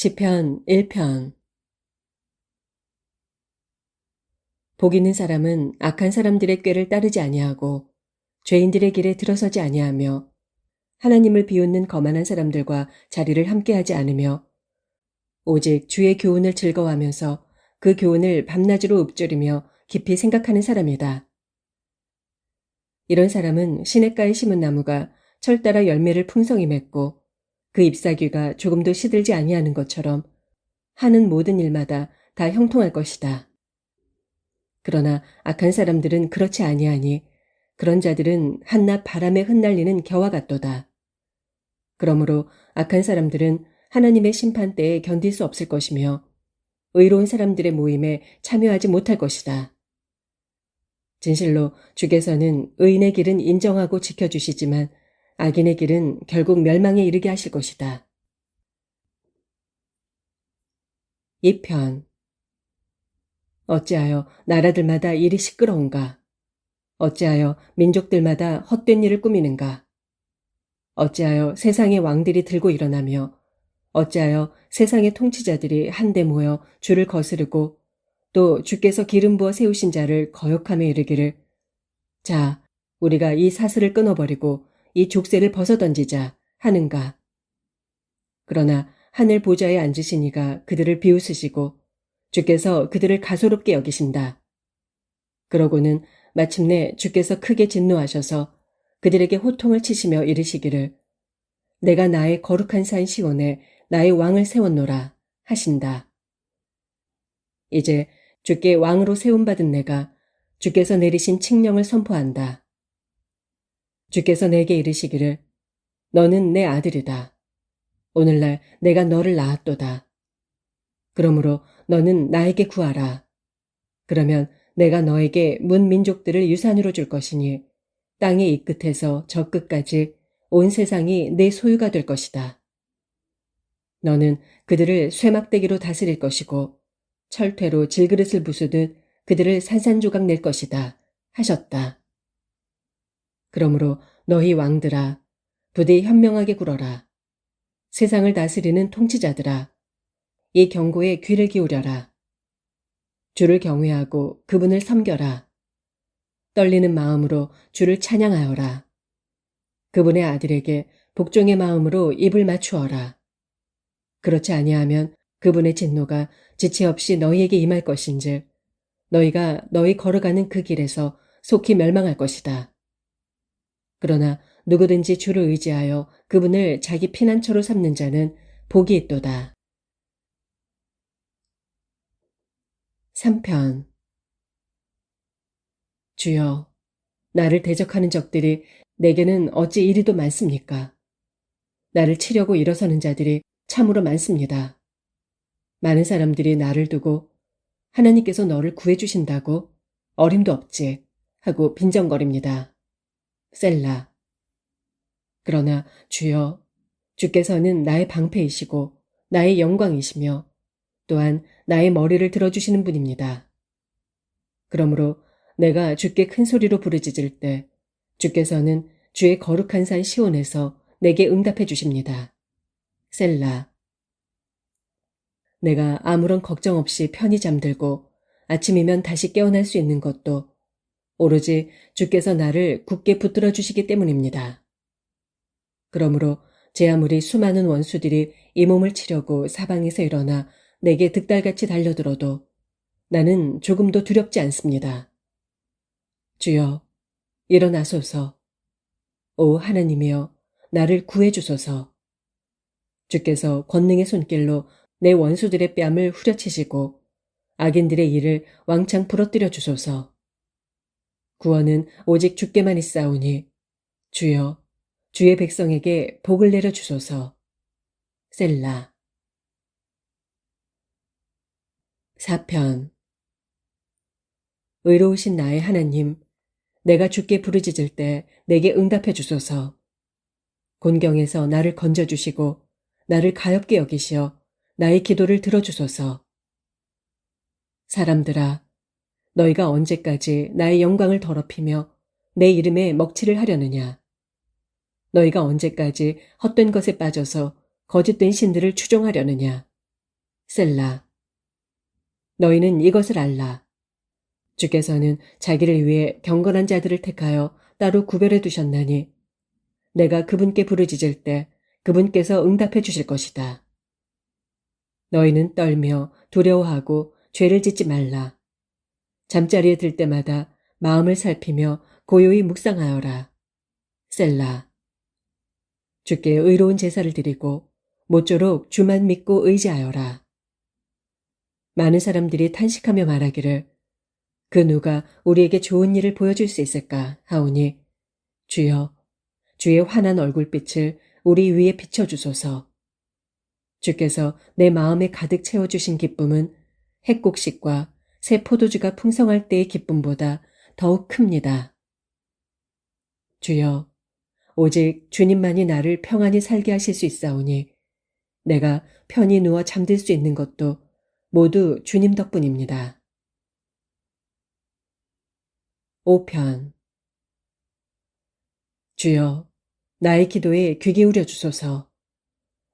시편 1편. 복 있는 사람은 악한 사람들의 꾀를 따르지 아니하고 죄인들의 길에 들어서지 아니하며 하나님을 비웃는 거만한 사람들과 자리를 함께하지 않으며 오직 주의 교훈을 즐거워하면서 그 교훈을 밤낮으로 읊조리며 깊이 생각하는 사람이다. 이런 사람은 시냇가에 심은 나무가 철 따라 열매를 풍성히 맺고 그 잎사귀가 조금도 시들지 아니하는 것처럼 하는 모든 일마다 다 형통할 것이다. 그러나 악한 사람들은 그렇지 아니하니 그런 자들은 한낮 바람에 흩날리는 겨와 같도다. 그러므로 악한 사람들은 하나님의 심판대에 견딜 수 없을 것이며 의로운 사람들의 모임에 참여하지 못할 것이다. 진실로 주께서는 의인의 길은 인정하고 지켜주시지만 악인의 길은 결국 멸망에 이르게 하실 것이다. 2편. 어찌하여 나라들마다 일이 시끄러운가? 어찌하여 민족들마다 헛된 일을 꾸미는가? 어찌하여 세상의 왕들이 들고 일어나며 어찌하여 세상의 통치자들이 한데 모여 주를 거스르고 또 주께서 기름 부어 세우신 자를 거역하며 이르기를 자, 우리가 이 사슬을 끊어버리고 이 족쇄를 벗어던지자 하는가? 그러나 하늘 보좌에 앉으신 이가 그들을 비웃으시고 주께서 그들을 가소롭게 여기신다. 그러고는 마침내 주께서 크게 진노하셔서 그들에게 호통을 치시며 이르시기를 내가 나의 거룩한 산 시온에 나의 왕을 세웠노라 하신다. 이제 주께 왕으로 세움받은 내가 주께서 내리신 칙령을 선포한다. 주께서 내게 이르시기를 너는 내 아들이다. 오늘날 내가 너를 낳았도다. 그러므로 너는 나에게 구하라. 그러면 내가 너에게 문 민족들을 유산으로 줄 것이니 땅의 이 끝에서 저 끝까지 온 세상이 내 소유가 될 것이다. 너는 그들을 쇠막대기로 다스릴 것이고 철퇴로 질그릇을 부수듯 그들을 산산조각 낼 것이다 하셨다. 그러므로 너희 왕들아 부디 현명하게 굴어라. 세상을 다스리는 통치자들아 이 경고에 귀를 기울여라. 주를 경외하고 그분을 섬겨라. 떨리는 마음으로 주를 찬양하여라. 그분의 아들에게 복종의 마음으로 입을 맞추어라. 그렇지 아니하면 그분의 진노가 지체 없이 너희에게 임할 것인즉 너희가 너희 걸어가는 그 길에서 속히 멸망할 것이다. 그러나 누구든지 주를 의지하여 그분을 자기 피난처로 삼는 자는 복이 있도다. 3편. 주여, 나를 대적하는 적들이 내게는 어찌 이리도 많습니까? 나를 치려고 일어서는 자들이 참으로 많습니다. 많은 사람들이 나를 두고 하나님께서 너를 구해주신다고 어림도 없지 하고 빈정거립니다. 셀라. 그러나 주여, 주께서는 나의 방패이시고 나의 영광이시며 또한 나의 머리를 들어주시는 분입니다. 그러므로 내가 주께 큰 소리로 부르짖을 때 주께서는 주의 거룩한 산 시온에서 내게 응답해 주십니다. 셀라. 내가 아무런 걱정 없이 편히 잠들고 아침이면 다시 깨어날 수 있는 것도 오로지 주께서 나를 굳게 붙들어 주시기 때문입니다. 그러므로 제 아무리 수많은 원수들이 이 몸을 치려고 사방에서 일어나 내게 득달같이 달려들어도 나는 조금도 두렵지 않습니다. 주여, 일어나소서. 오 하나님이여, 나를 구해주소서. 주께서 권능의 손길로 내 원수들의 뺨을 후려치시고 악인들의 일을 왕창 부러뜨려 주소서. 구원은 오직 주께만 있사오니 주여, 주의 백성에게 복을 내려 주소서. 셀라. 4편. 의로우신 나의 하나님, 내가 주께 부르짖을 때 내게 응답해 주소서. 곤경에서 나를 건져주시고 나를 가엾게 여기시어 나의 기도를 들어주소서. 사람들아, 너희가 언제까지 나의 영광을 더럽히며 내 이름에 먹칠을 하려느냐. 너희가 언제까지 헛된 것에 빠져서 거짓된 신들을 추종하려느냐. 셀라. 너희는 이것을 알라. 주께서는 자기를 위해 경건한 자들을 택하여 따로 구별해 두셨나니 내가 그분께 부르짖을 때 그분께서 응답해 주실 것이다. 너희는 떨며 두려워하고 죄를 짓지 말라. 잠자리에 들 때마다 마음을 살피며 고요히 묵상하여라. 셀라. 주께 의로운 제사를 드리고 모쪼록 주만 믿고 의지하여라. 많은 사람들이 탄식하며 말하기를 그 누가 우리에게 좋은 일을 보여줄 수 있을까 하오니 주여 주의 환한 얼굴빛을 우리 위에 비춰주소서. 주께서 내 마음에 가득 채워주신 기쁨은 핵곡식과 새 포도주가 풍성할 때의 기쁨보다 더욱 큽니다. 주여 오직 주님만이 나를 평안히 살게 하실 수 있사오니 내가 편히 누워 잠들 수 있는 것도 모두 주님 덕분입니다. 5편. 주여, 나의 기도에 귀 기울여 주소서.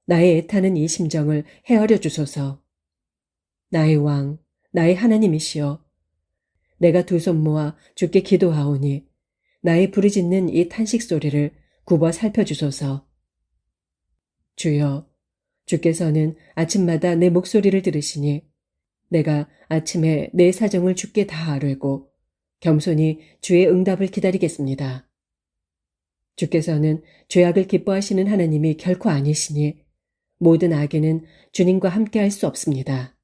나의 애타는 이 심정을 헤아려 주소서. 나의 왕, 나의 하나님이시여. 내가 두 손 모아 주께 기도하오니 나의 부르짖는 이 탄식 소리를 굽어 살펴주소서. 주여, 주께서는 아침마다 내 목소리를 들으시니 내가 아침에 내 사정을 주께 다 아뢰고 겸손히 주의 응답을 기다리겠습니다. 주께서는 죄악을 기뻐하시는 하나님이 결코 아니시니 모든 악에는 주님과 함께 할 수 없습니다.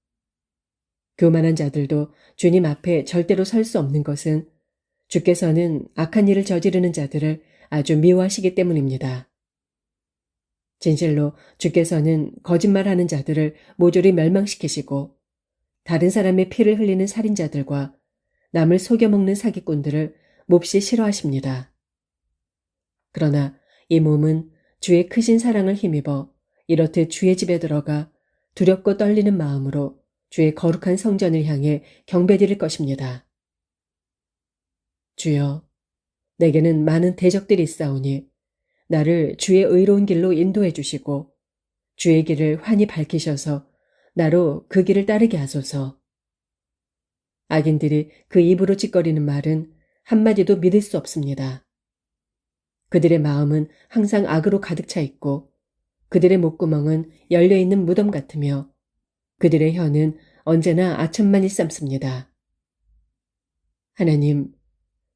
교만한 자들도 주님 앞에 절대로 설 수 없는 것은 주께서는 악한 일을 저지르는 자들을 아주 미워하시기 때문입니다. 진실로 주께서는 거짓말하는 자들을 모조리 멸망시키시고 다른 사람의 피를 흘리는 살인자들과 남을 속여먹는 사기꾼들을 몹시 싫어하십니다. 그러나 이 몸은 주의 크신 사랑을 힘입어 이렇듯 주의 집에 들어가 두렵고 떨리는 마음으로 주의 거룩한 성전을 향해 경배드릴 것입니다. 주여, 내게는 많은 대적들이 있사오니 나를 주의 의로운 길로 인도해 주시고 주의 길을 환히 밝히셔서 나로 그 길을 따르게 하소서. 악인들이 그 입으로 짓거리는 말은 한마디도 믿을 수 없습니다. 그들의 마음은 항상 악으로 가득 차 있고 그들의 목구멍은 열려있는 무덤 같으며 그들의 혀는 언제나 아첨만 일삼습니다. 하나님,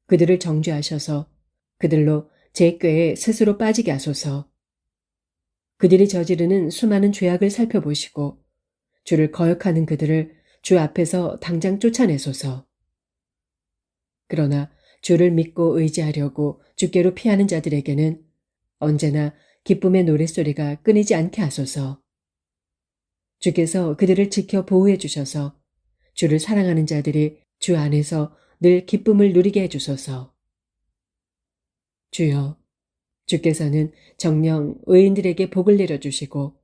그들을 정죄하셔서 그들로 제 꾀에 스스로 빠지게 하소서. 그들이 저지르는 수많은 죄악을 살펴보시고 주를 거역하는 그들을 주 앞에서 당장 쫓아내소서. 그러나 주를 믿고 의지하려고 주께로 피하는 자들에게는 언제나 기쁨의 노랫소리가 끊이지 않게 하소서. 주께서 그들을 지켜 보호해 주셔서 주를 사랑하는 자들이 주 안에서 늘 기쁨을 누리게 해주소서. 주여, 주께서는 정녕 의인들에게 복을 내려주시고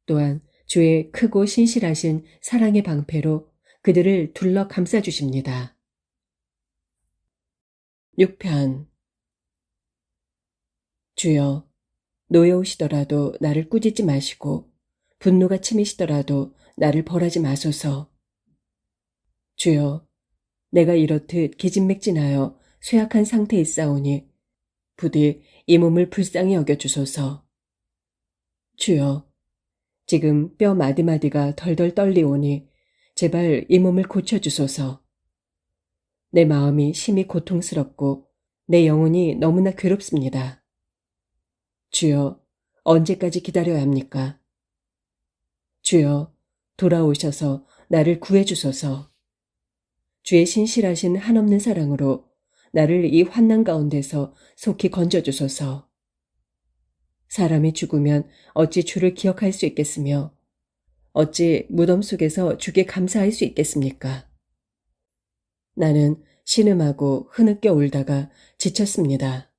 또한 주의 크고 신실하신 사랑의 방패로 그들을 둘러 감싸주십니다. 6편. 주여, 노여우시더라도 나를 꾸짖지 마시고 분노가 치미시더라도 나를 벌하지 마소서. 주여, 내가 이렇듯 기진맥진하여 쇠약한 상태에 있사오니 부디 이 몸을 불쌍히 여겨주소서. 주여, 지금 뼈 마디마디가 덜덜 떨리오니 제발 이 몸을 고쳐주소서. 내 마음이 심히 고통스럽고 내 영혼이 너무나 괴롭습니다. 주여, 언제까지 기다려야 합니까? 주여, 돌아오셔서 나를 구해주소서. 주의 신실하신 한없는 사랑으로 나를 이 환난 가운데서 속히 건져주소서. 사람이 죽으면 어찌 주를 기억할 수 있겠으며 어찌 무덤 속에서 주께 감사할 수 있겠습니까? 나는 신음하고 흐느껴 울다가 지쳤습니다.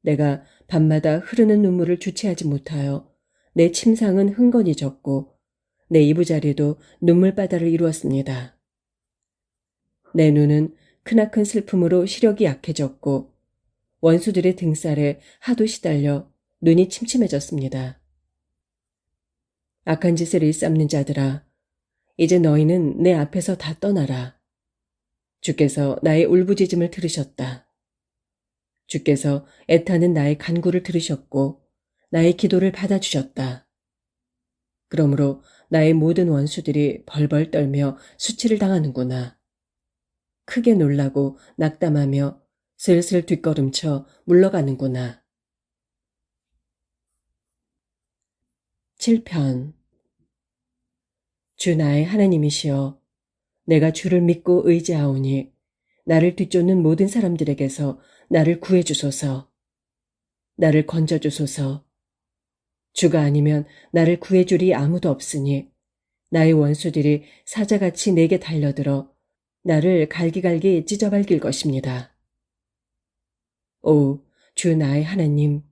내가 밤마다 흐르는 눈물을 주체하지 못하여 내 침상은 흥건히 졌고 내 이부자리도 눈물바다를 이루었습니다. 내 눈은 크나큰 슬픔으로 시력이 약해졌고 원수들의 등살에 하도 시달려 눈이 침침해졌습니다. 악한 짓을 일삼는 자들아, 이제 너희는 내 앞에서 다 떠나라. 주께서 나의 울부짖음을 들으셨다. 주께서 애타는 나의 간구를 들으셨고 나의 기도를 받아주셨다. 그러므로 나의 모든 원수들이 벌벌 떨며 수치를 당하는구나. 크게 놀라고 낙담하며 슬슬 뒷걸음쳐 물러가는구나. 7편. 주 나의 하나님이시여, 내가 주를 믿고 의지하오니 나를 뒤쫓는 모든 사람들에게서 나를 구해주소서. 나를 건져주소서. 주가 아니면 나를 구해줄이 아무도 없으니 나의 원수들이 사자같이 내게 달려들어 나를 갈기갈기 찢어밟길 것입니다. 오, 주 나의 하나님,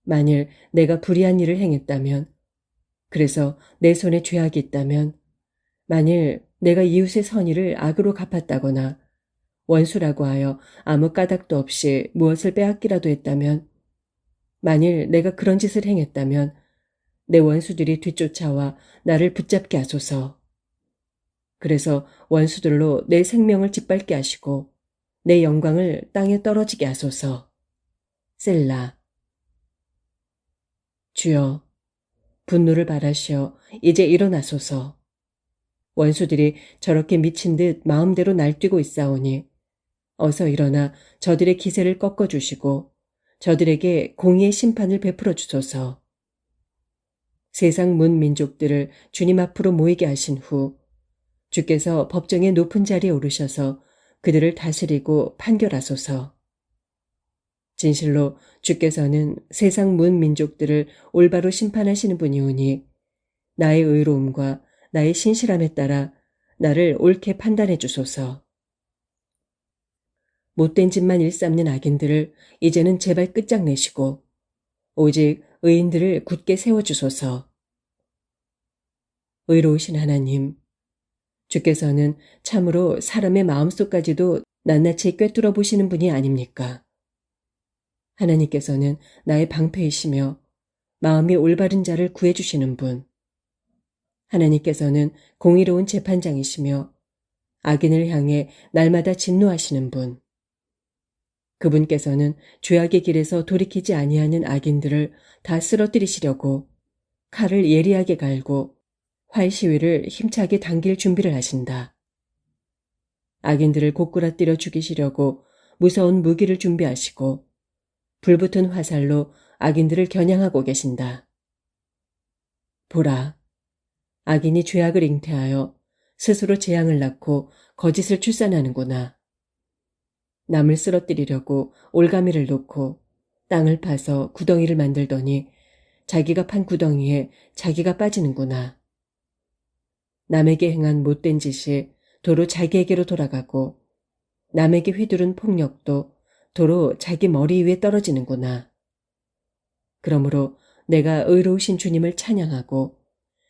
만일 내가 불의한 일을 행했다면, 그래서 내 손에 죄악이 있다면, 만일 내가 이웃의 선의를 악으로 갚았다거나 원수라고 하여 아무 까닭도 없이 무엇을 빼앗기라도 했다면, 만일 내가 그런 짓을 행했다면 내 원수들이 뒤쫓아와 나를 붙잡게 하소서. 그래서 원수들로 내 생명을 짓밟게 하시고 내 영광을 땅에 떨어지게 하소서. 셀라. 주여, 분노를 바라시어 이제 일어나소서. 원수들이 저렇게 미친 듯 마음대로 날뛰고 있사오니 어서 일어나 저들의 기세를 꺾어주시고 저들에게 공의의 심판을 베풀어 주소서. 세상 문 민족들을 주님 앞으로 모이게 하신 후 주께서 법정의 높은 자리에 오르셔서 그들을 다스리고 판결하소서. 진실로 주께서는 세상 문 민족들을 올바로 심판하시는 분이오니 나의 의로움과 나의 신실함에 따라 나를 옳게 판단해 주소서. 못된 짓만 일삼는 악인들을 이제는 제발 끝장내시고 오직 의인들을 굳게 세워주소서. 의로우신 하나님, 주께서는 참으로 사람의 마음속까지도 낱낱이 꿰뚫어 보시는 분이 아닙니까? 하나님께서는 나의 방패이시며 마음이 올바른 자를 구해주시는 분. 하나님께서는 공의로운 재판장이시며 악인을 향해 날마다 진노하시는 분. 그분께서는 죄악의 길에서 돌이키지 아니하는 악인들을 다 쓰러뜨리시려고 칼을 예리하게 갈고 활 시위를 힘차게 당길 준비를 하신다. 악인들을 고꾸라뜨려 죽이시려고 무서운 무기를 준비하시고 불붙은 화살로 악인들을 겨냥하고 계신다. 보라, 악인이 죄악을 잉태하여 스스로 재앙을 낳고 거짓을 출산하는구나. 남을 쓰러뜨리려고 올가미를 놓고 땅을 파서 구덩이를 만들더니 자기가 판 구덩이에 자기가 빠지는구나. 남에게 행한 못된 짓이 도로 자기에게로 돌아가고 남에게 휘두른 폭력도 도로 자기 머리 위에 떨어지는구나. 그러므로 내가 의로우신 주님을 찬양하고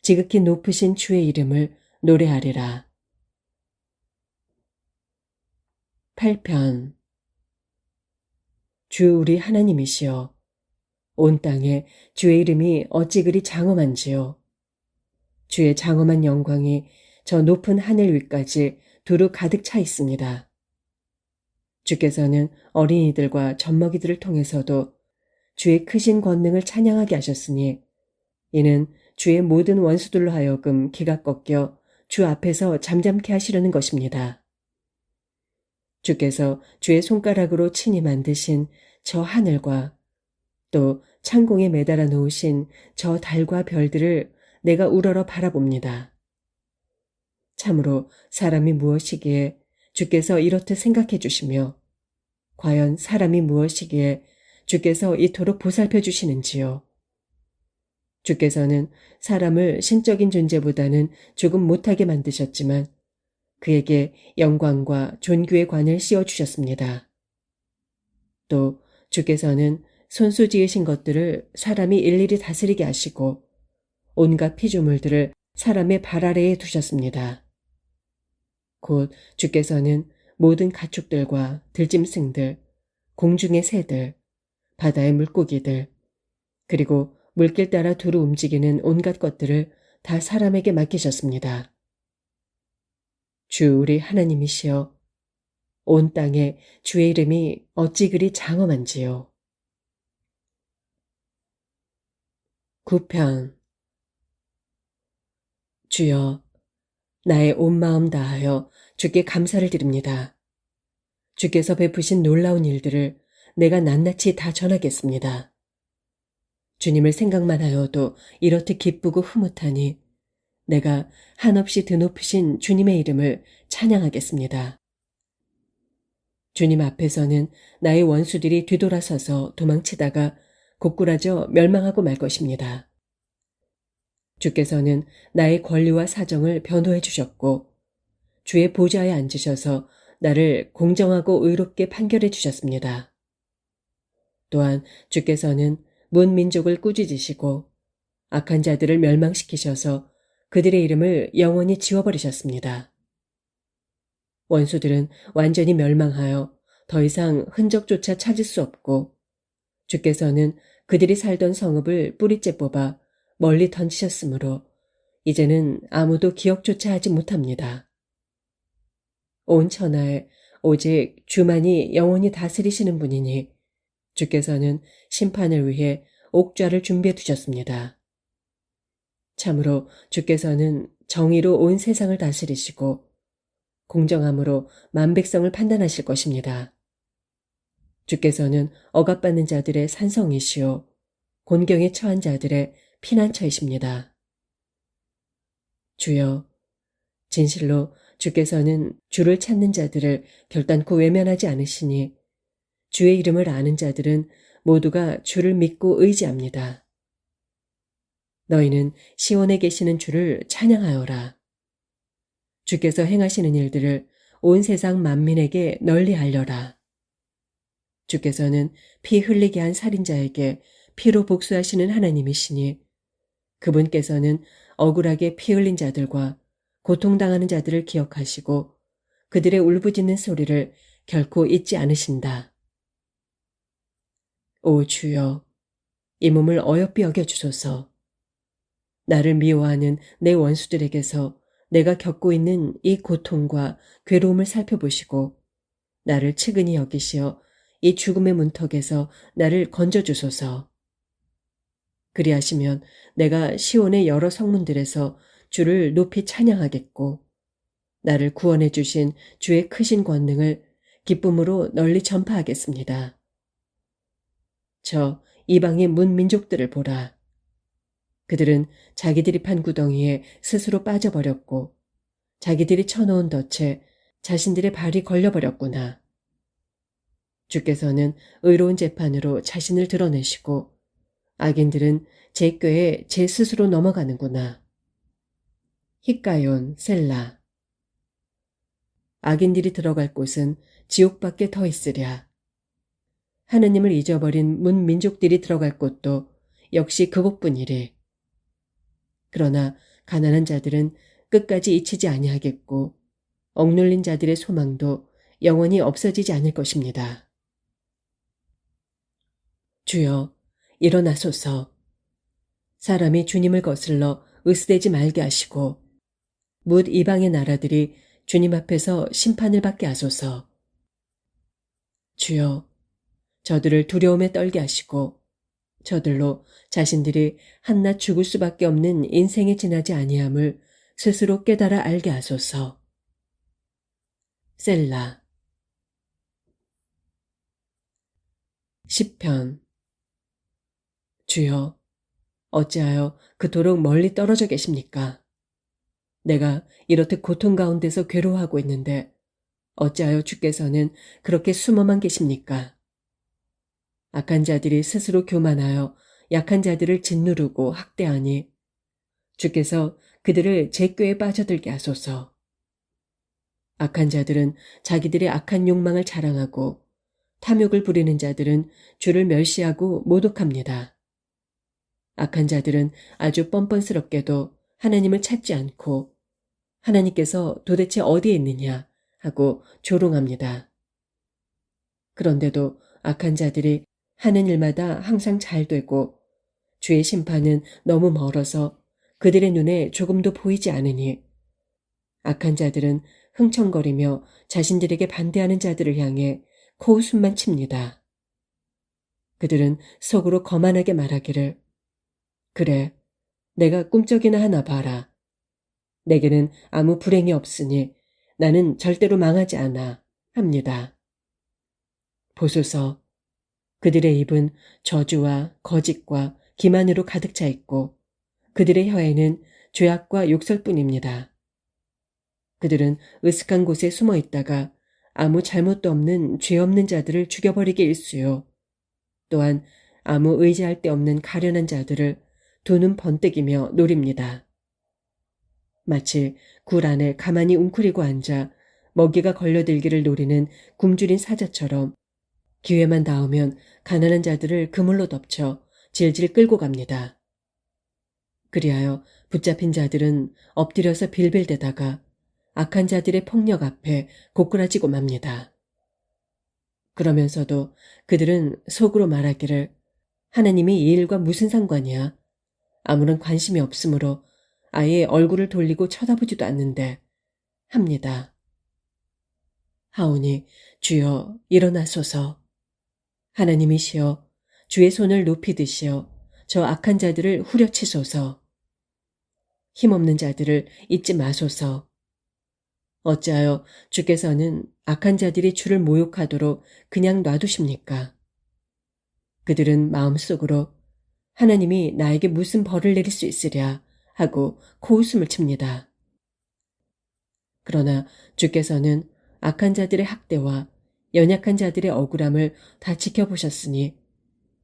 지극히 높으신 주의 이름을 노래하리라. 8편. 주 우리 하나님이시여, 온 땅에 주의 이름이 어찌 그리 장엄한지요. 주의 장엄한 영광이 저 높은 하늘 위까지 두루 가득 차 있습니다. 주께서는 어린이들과 젖먹이들을 통해서도 주의 크신 권능을 찬양하게 하셨으니 이는 주의 모든 원수들로 하여금 기가 꺾여 주 앞에서 잠잠케 하시려는 것입니다. 주께서 주의 손가락으로 친히 만드신 저 하늘과 또 창공에 매달아 놓으신 저 달과 별들을 내가 우러러 바라봅니다. 참으로 사람이 무엇이기에 주께서 이렇듯 생각해 주시며 과연 사람이 무엇이기에 주께서 이토록 보살펴 주시는지요. 주께서는 사람을 신적인 존재보다는 조금 못하게 만드셨지만 그에게 영광과 존귀의 관을 씌워주셨습니다. 또 주께서는 손수 지으신 것들을 사람이 일일이 다스리게 하시고 온갖 피조물들을 사람의 발 아래에 두셨습니다. 곧 주께서는 모든 가축들과 들짐승들, 공중의 새들, 바다의 물고기들, 그리고 물길 따라 두루 움직이는 온갖 것들을 다 사람에게 맡기셨습니다. 주 우리 하나님이시여, 온 땅에 주의 이름이 어찌 그리 장엄한지요. 9편. 주여, 나의 온 마음 다하여 주께 감사를 드립니다. 주께서 베푸신 놀라운 일들을 내가 낱낱이 다 전하겠습니다. 주님을 생각만 하여도 이렇듯 기쁘고 흐뭇하니 내가 한없이 드높으신 주님의 이름을 찬양하겠습니다. 주님 앞에서는 나의 원수들이 뒤돌아서서 도망치다가 고꾸라져 멸망하고 말 것입니다. 주께서는 나의 권리와 사정을 변호해 주셨고 주의 보좌에 앉으셔서 나를 공정하고 의롭게 판결해 주셨습니다. 또한 주께서는 문민족을 꾸짖으시고 악한 자들을 멸망시키셔서 그들의 이름을 영원히 지워버리셨습니다. 원수들은 완전히 멸망하여 더 이상 흔적조차 찾을 수 없고 주께서는 그들이 살던 성읍을 뿌리째 뽑아 멀리 던지셨으므로 이제는 아무도 기억조차 하지 못합니다. 온 천하에 오직 주만이 영원히 다스리시는 분이니 주께서는 심판을 위해 옥좌를 준비해 두셨습니다. 참으로 주께서는 정의로 온 세상을 다스리시고 공정함으로 만백성을 판단하실 것입니다. 주께서는 억압받는 자들의 산성이시오 곤경에 처한 자들의 피난처이십니다. 주여, 진실로 주께서는 주를 찾는 자들을 결단코 외면하지 않으시니 주의 이름을 아는 자들은 모두가 주를 믿고 의지합니다. 너희는 시온에 계시는 주를 찬양하여라. 주께서 행하시는 일들을 온 세상 만민에게 널리 알려라. 주께서는 피 흘리게 한 살인자에게 피로 복수하시는 하나님이시니 그분께서는 억울하게 피 흘린 자들과 고통당하는 자들을 기억하시고 그들의 울부짖는 소리를 결코 잊지 않으신다. 오 주여, 이 몸을 어여삐 여겨주소서. 나를 미워하는 내 원수들에게서 내가 겪고 있는 이 고통과 괴로움을 살펴보시고 나를 측은히 여기시어 이 죽음의 문턱에서 나를 건져주소서. 그리하시면 내가 시온의 여러 성문들에서 주를 높이 찬양하겠고 나를 구원해 주신 주의 크신 권능을 기쁨으로 널리 전파하겠습니다. 저 이방의 문민족들을 보라. 그들은 자기들이 판 구덩이에 스스로 빠져버렸고 자기들이 쳐놓은 덫에 자신들의 발이 걸려버렸구나. 주께서는 의로운 재판으로 자신을 드러내시고 악인들은 제 꾀에 제 스스로 넘어가는구나. 히가yon 셀라. 악인들이 들어갈 곳은 지옥밖에 더 있으랴. 하느님을 잊어버린 문민족들이 들어갈 곳도 역시 그곳뿐이래. 그러나 가난한 자들은 끝까지 잊히지 아니하겠고 억눌린 자들의 소망도 영원히 없어지지 않을 것입니다. 주여, 일어나소서. 사람이 주님을 거슬러 으스대지 말게 하시고 뭇 이방의 나라들이 주님 앞에서 심판을 받게 하소서. 주여, 저들을 두려움에 떨게 하시고 저들로 자신들이 한낱 죽을 수밖에 없는 인생에 지나지 아니함을 스스로 깨달아 알게 하소서. 셀라. 10편. 주여, 어찌하여 그토록 멀리 떨어져 계십니까? 내가 이렇듯 고통 가운데서 괴로워하고 있는데 어찌하여 주께서는 그렇게 숨어만 계십니까? 악한 자들이 스스로 교만하여 약한 자들을 짓누르고 학대하니 주께서 그들을 제 꾀에 빠져들게 하소서. 악한 자들은 자기들의 악한 욕망을 자랑하고 탐욕을 부리는 자들은 주를 멸시하고 모독합니다. 악한 자들은 아주 뻔뻔스럽게도 하나님을 찾지 않고 하나님께서 도대체 어디에 있느냐 하고 조롱합니다. 그런데도 악한 자들이 하는 일마다 항상 잘 되고 주의 심판은 너무 멀어서 그들의 눈에 조금도 보이지 않으니 악한 자들은 흥청거리며 자신들에게 반대하는 자들을 향해 코웃음만 칩니다. 그들은 속으로 거만하게 말하기를 그래, 내가 꿈쩍이나 하나 봐라. 내게는 아무 불행이 없으니 나는 절대로 망하지 않아 합니다. 보소서, 그들의 입은 저주와 거짓과 기만으로 가득 차 있고 그들의 혀에는 죄악과 욕설뿐입니다. 그들은 으슥한 곳에 숨어 있다가 아무 잘못도 없는 죄 없는 자들을 죽여버리게 일쑤요. 또한 아무 의지할 데 없는 가련한 자들을 두 눈 번뜩이며 노립니다. 마치 굴 안에 가만히 웅크리고 앉아 먹이가 걸려들기를 노리는 굶주린 사자처럼 기회만 닿으면 가난한 자들을 그물로 덮쳐 질질 끌고 갑니다. 그리하여 붙잡힌 자들은 엎드려서 빌빌대다가 악한 자들의 폭력 앞에 고꾸라지고 맙니다. 그러면서도 그들은 속으로 말하기를 하나님이 이 일과 무슨 상관이야? 아무런 관심이 없으므로 아예 얼굴을 돌리고 쳐다보지도 않는데 합니다. 하오니 주여 일어나소서. 하나님이시여 주의 손을 높이 드시어 저 악한 자들을 후려치소서. 힘없는 자들을 잊지 마소서. 어찌하여 주께서는 악한 자들이 주를 모욕하도록 그냥 놔두십니까? 그들은 마음속으로 하나님이 나에게 무슨 벌을 내릴 수 있으랴 하고 코웃음을 칩니다. 그러나 주께서는 악한 자들의 학대와 연약한 자들의 억울함을 다 지켜보셨으니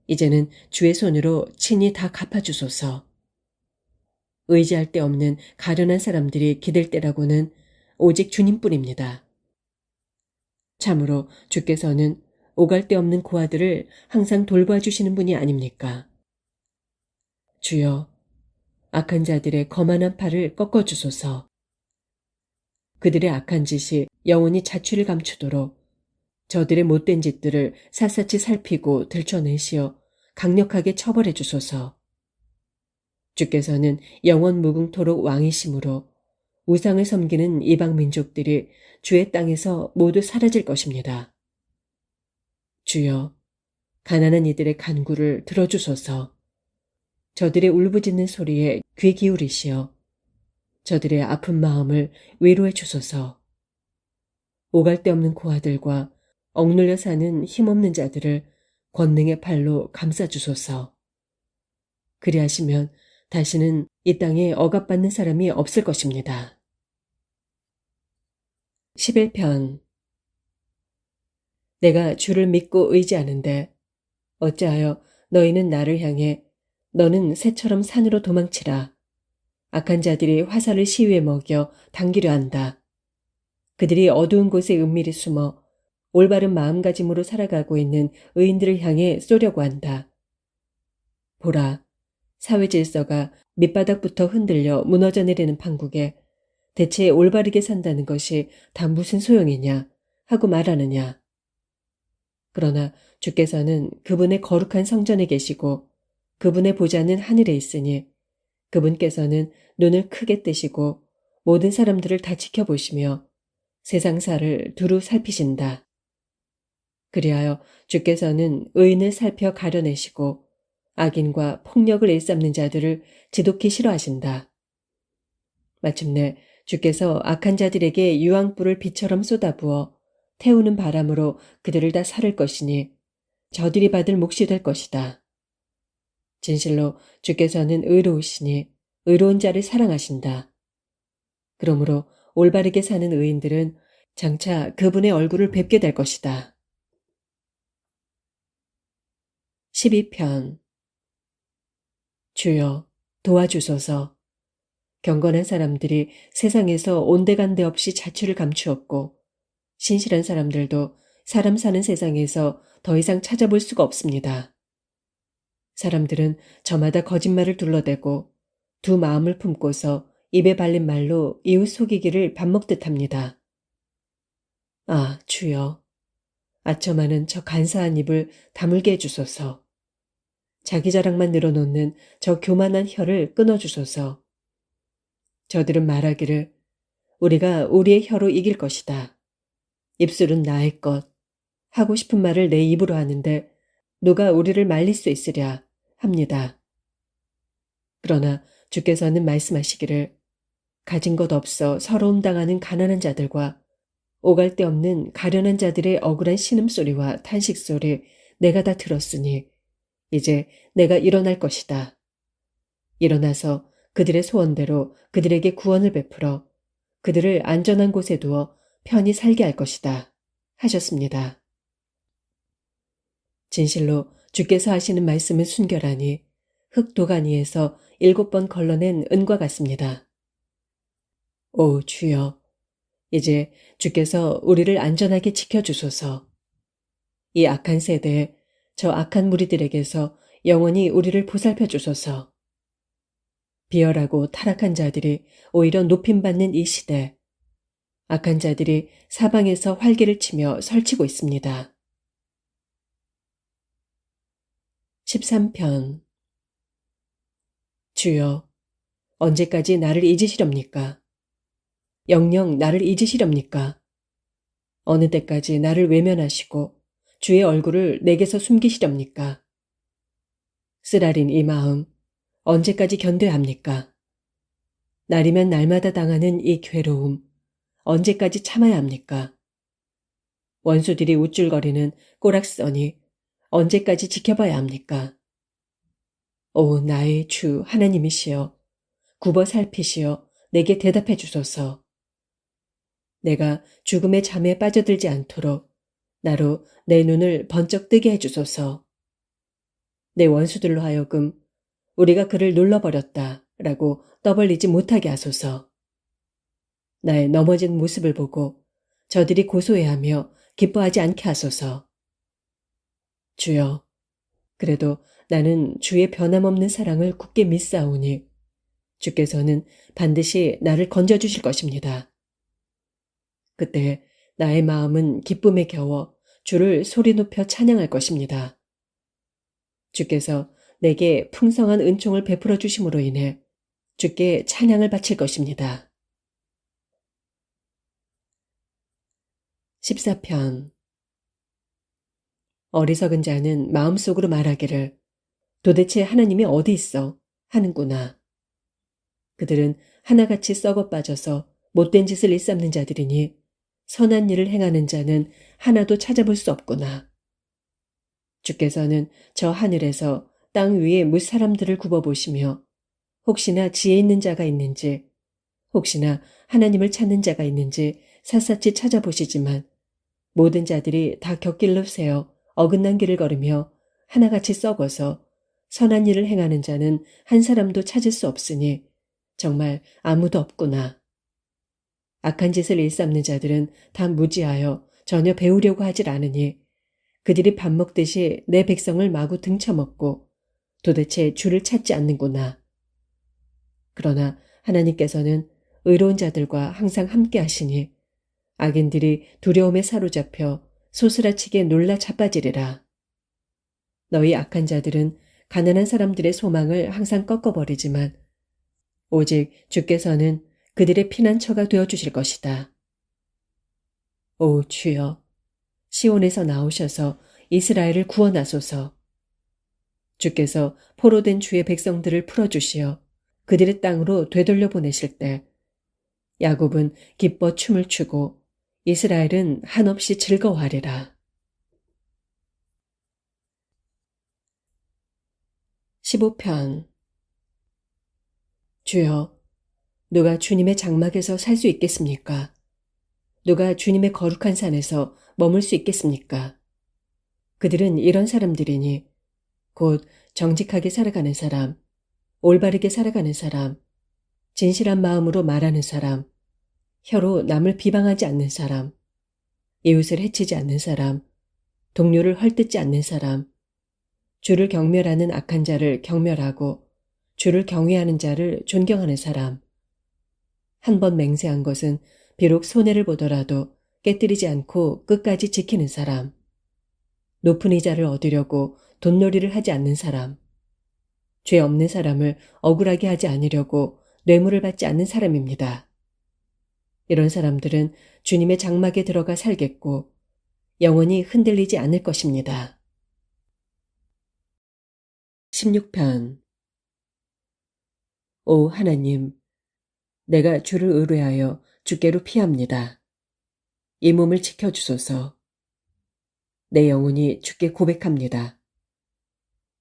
이제는 주의 손으로 친히 다 갚아주소서. 의지할 데 없는 가련한 사람들이 기댈 때라고는 오직 주님뿐입니다. 참으로 주께서는 오갈 데 없는 고아들을 항상 돌봐주시는 분이 아닙니까? 주여, 악한 자들의 거만한 팔을 꺾어주소서. 그들의 악한 짓이 영원히 자취를 감추도록 저들의 못된 짓들을 샅샅이 살피고 들춰내시어 강력하게 처벌해 주소서. 주께서는 영원 무궁토록 왕이시므로 우상을 섬기는 이방 민족들이 주의 땅에서 모두 사라질 것입니다. 주여, 가난한 이들의 간구를 들어주소서. 저들의 울부짖는 소리에 귀 기울이시어 저들의 아픈 마음을 위로해 주소서. 오갈 데 없는 고아들과 억눌려 사는 힘없는 자들을 권능의 팔로 감싸주소서. 그리하시면 다시는 이 땅에 억압받는 사람이 없을 것입니다. 11편. 내가 주를 믿고 의지하는데 어찌하여 너희는 나를 향해 너는 새처럼 산으로 도망치라. 악한 자들이 화살을 시위에 먹여 당기려 한다. 그들이 어두운 곳에 은밀히 숨어 올바른 마음가짐으로 살아가고 있는 의인들을 향해 쏘려고 한다. 보라, 사회 질서가 밑바닥부터 흔들려 무너져 내리는 판국에 대체 올바르게 산다는 것이 다 무슨 소용이냐 하고 말하느냐. 그러나 주께서는 그분의 거룩한 성전에 계시고 그분의 보좌는 하늘에 있으니 그분께서는 눈을 크게 뜨시고 모든 사람들을 다 지켜보시며 세상사를 두루 살피신다. 그리하여 주께서는 의인을 살펴 가려내시고 악인과 폭력을 일삼는 자들을 지독히 싫어하신다. 마침내 주께서 악한 자들에게 유황불을 비처럼 쏟아부어 태우는 바람으로 그들을 다 사를 것이니 저들이 받을 몫이 될 것이다. 진실로 주께서는 의로우시니 의로운 자를 사랑하신다. 그러므로 올바르게 사는 의인들은 장차 그분의 얼굴을 뵙게 될 것이다. 12편. 주여, 도와주소서. 경건한 사람들이 세상에서 온데간데 없이 자취를 감추었고 신실한 사람들도 사람 사는 세상에서 더 이상 찾아볼 수가 없습니다. 사람들은 저마다 거짓말을 둘러대고 두 마음을 품고서 입에 발린 말로 이웃 속이기를 밥 먹듯 합니다. 아, 주여, 아첨하는 저 간사한 입을 다물게 해주소서. 자기 자랑만 늘어놓는 저 교만한 혀를 끊어주소서. 저들은 말하기를 우리가 우리의 혀로 이길 것이다. 입술은 나의 것. 하고 싶은 말을 내 입으로 하는데 누가 우리를 말릴 수 있으랴 합니다. 그러나 주께서는 말씀하시기를 가진 것 없어 서러움 당하는 가난한 자들과 오갈 데 없는 가련한 자들의 억울한 신음소리와 탄식소리 내가 다 들었으니 이제 내가 일어날 것이다. 일어나서 그들의 소원대로 그들에게 구원을 베풀어 그들을 안전한 곳에 두어 편히 살게 할 것이다. 하셨습니다. 진실로 주께서 하시는 말씀은 순결하니 흙 도가니에서 7번 걸러낸 은과 같습니다. 오 주여, 이제 주께서 우리를 안전하게 지켜주소서. 이 악한 세대에 저 악한 무리들에게서 영원히 우리를 보살펴 주소서. 비열하고 타락한 자들이 오히려 높임받는 이 시대, 악한 자들이 사방에서 활개를 치며 설치고 있습니다. 13편. 주여, 언제까지 나를 잊으시렵니까? 영영 나를 잊으시렵니까? 어느 때까지 나를 외면하시고 주의 얼굴을 내게서 숨기시렵니까? 쓰라린 이 마음, 언제까지 견뎌야 합니까? 날이면 날마다 당하는 이 괴로움, 언제까지 참아야 합니까? 원수들이 우쭐거리는 꼬락서니 언제까지 지켜봐야 합니까? 오 나의 주 하나님이시여, 굽어 살피시어 내게 대답해 주소서. 내가 죽음의 잠에 빠져들지 않도록 나로 내 눈을 번쩍 뜨게 해주소서. 내 원수들로 하여금 우리가 그를 눌러버렸다 라고 떠벌리지 못하게 하소서. 나의 넘어진 모습을 보고 저들이 고소해하며 기뻐하지 않게 하소서. 주여, 그래도 나는 주의 변함없는 사랑을 굳게 믿사오니 주께서는 반드시 나를 건져주실 것입니다. 그때 나의 마음은 기쁨에 겨워 주를 소리 높여 찬양할 것입니다. 주께서 내게 풍성한 은총을 베풀어 주심으로 인해 주께 찬양을 바칠 것입니다. 14편. 어리석은 자는 마음속으로 말하기를 도대체 하나님이 어디 있어 하는구나. 그들은 하나같이 썩어 빠져서 못된 짓을 일삼는 자들이니 선한 일을 행하는 자는 하나도 찾아볼 수 없구나. 주께서는 저 하늘에서 땅 위에 무사람들을 굽어보시며 혹시나 지혜 있는 자가 있는지, 혹시나 하나님을 찾는 자가 있는지 샅샅이 찾아보시지만 모든 자들이 다 곁길로 새어 어긋난 길을 걸으며 하나같이 썩어서 선한 일을 행하는 자는 한 사람도 찾을 수 없으니 정말 아무도 없구나. 악한 짓을 일삼는 자들은 다 무지하여 전혀 배우려고 하질 않으니 그들이 밥 먹듯이 내 백성을 마구 등쳐먹고 도대체 주를 찾지 않는구나. 그러나 하나님께서는 의로운 자들과 항상 함께 하시니 악인들이 두려움에 사로잡혀 소스라치게 놀라 자빠지리라. 너희 악한 자들은 가난한 사람들의 소망을 항상 꺾어버리지만 오직 주께서는 그들의 피난처가 되어주실 것이다. 오 주여, 시온에서 나오셔서 이스라엘을 구원하소서. 주께서 포로된 주의 백성들을 풀어주시어 그들의 땅으로 되돌려 보내실 때 야곱은 기뻐 춤을 추고 이스라엘은 한없이 즐거워하리라. 15편. 주여, 누가 주님의 장막에서 살 수 있겠습니까? 누가 주님의 거룩한 산에서 머물 수 있겠습니까? 그들은 이런 사람들이니 곧 정직하게 살아가는 사람, 올바르게 살아가는 사람, 진실한 마음으로 말하는 사람, 혀로 남을 비방하지 않는 사람, 이웃을 해치지 않는 사람, 동료를 헐뜯지 않는 사람, 주를 경멸하는 악한 자를 경멸하고 주를 경외하는 자를 존경하는 사람, 한 번 맹세한 것은 비록 손해를 보더라도 깨뜨리지 않고 끝까지 지키는 사람, 높은 이자를 얻으려고 돈놀이를 하지 않는 사람, 죄 없는 사람을 억울하게 하지 않으려고 뇌물을 받지 않는 사람입니다. 이런 사람들은 주님의 장막에 들어가 살겠고 영원히 흔들리지 않을 것입니다. 16편. 오 하나님, 내가 주를 의뢰하여 주께로 피합니다. 이 몸을 지켜주소서. 내 영혼이 주께 고백합니다.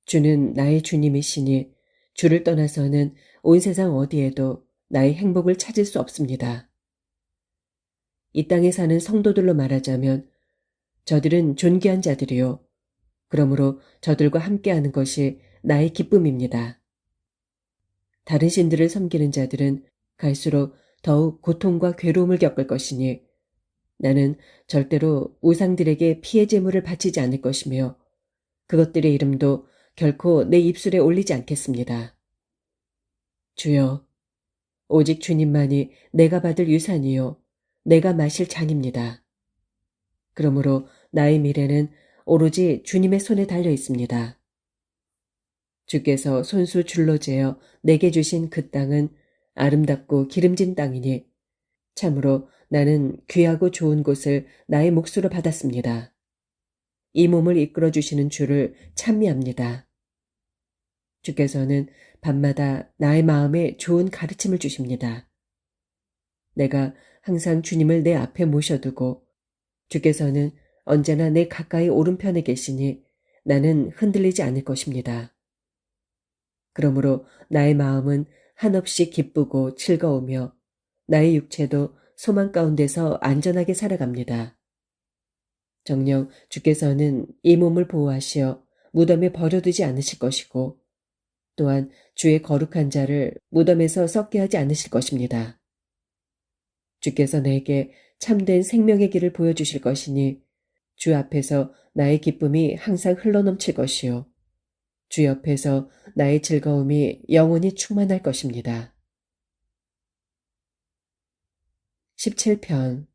주는 나의 주님이시니 주를 떠나서는 온 세상 어디에도 나의 행복을 찾을 수 없습니다. 이 땅에 사는 성도들로 말하자면 저들은 존귀한 자들이요. 그러므로 저들과 함께하는 것이 나의 기쁨입니다. 다른 신들을 섬기는 자들은 갈수록 더욱 고통과 괴로움을 겪을 것이니 나는 절대로 우상들에게 피해 제물을 바치지 않을 것이며 그것들의 이름도 결코 내 입술에 올리지 않겠습니다. 주여, 오직 주님만이 내가 받을 유산이요 내가 마실 잔입니다. 그러므로 나의 미래는 오로지 주님의 손에 달려 있습니다. 주께서 손수 줄로 재어 내게 주신 그 땅은 아름답고 기름진 땅이니 참으로 나는 귀하고 좋은 곳을 나의 몫으로 받았습니다. 이 몸을 이끌어 주시는 주를 찬미합니다. 주께서는 밤마다 나의 마음에 좋은 가르침을 주십니다. 내가 항상 주님을 내 앞에 모셔두고 주께서는 언제나 내 가까이 오른편에 계시니 나는 흔들리지 않을 것입니다. 그러므로 나의 마음은 한없이 기쁘고 즐거우며 나의 육체도 소망 가운데서 안전하게 살아갑니다. 정녕 주께서는 이 몸을 보호하시어 무덤에 버려두지 않으실 것이고 또한 주의 거룩한 자를 무덤에서 썩게 하지 않으실 것입니다. 주께서 내게 참된 생명의 길을 보여주실 것이니 주 앞에서 나의 기쁨이 항상 흘러넘칠 것이요 주 옆에서 나의 즐거움이 영원히 충만할 것입니다. 17편.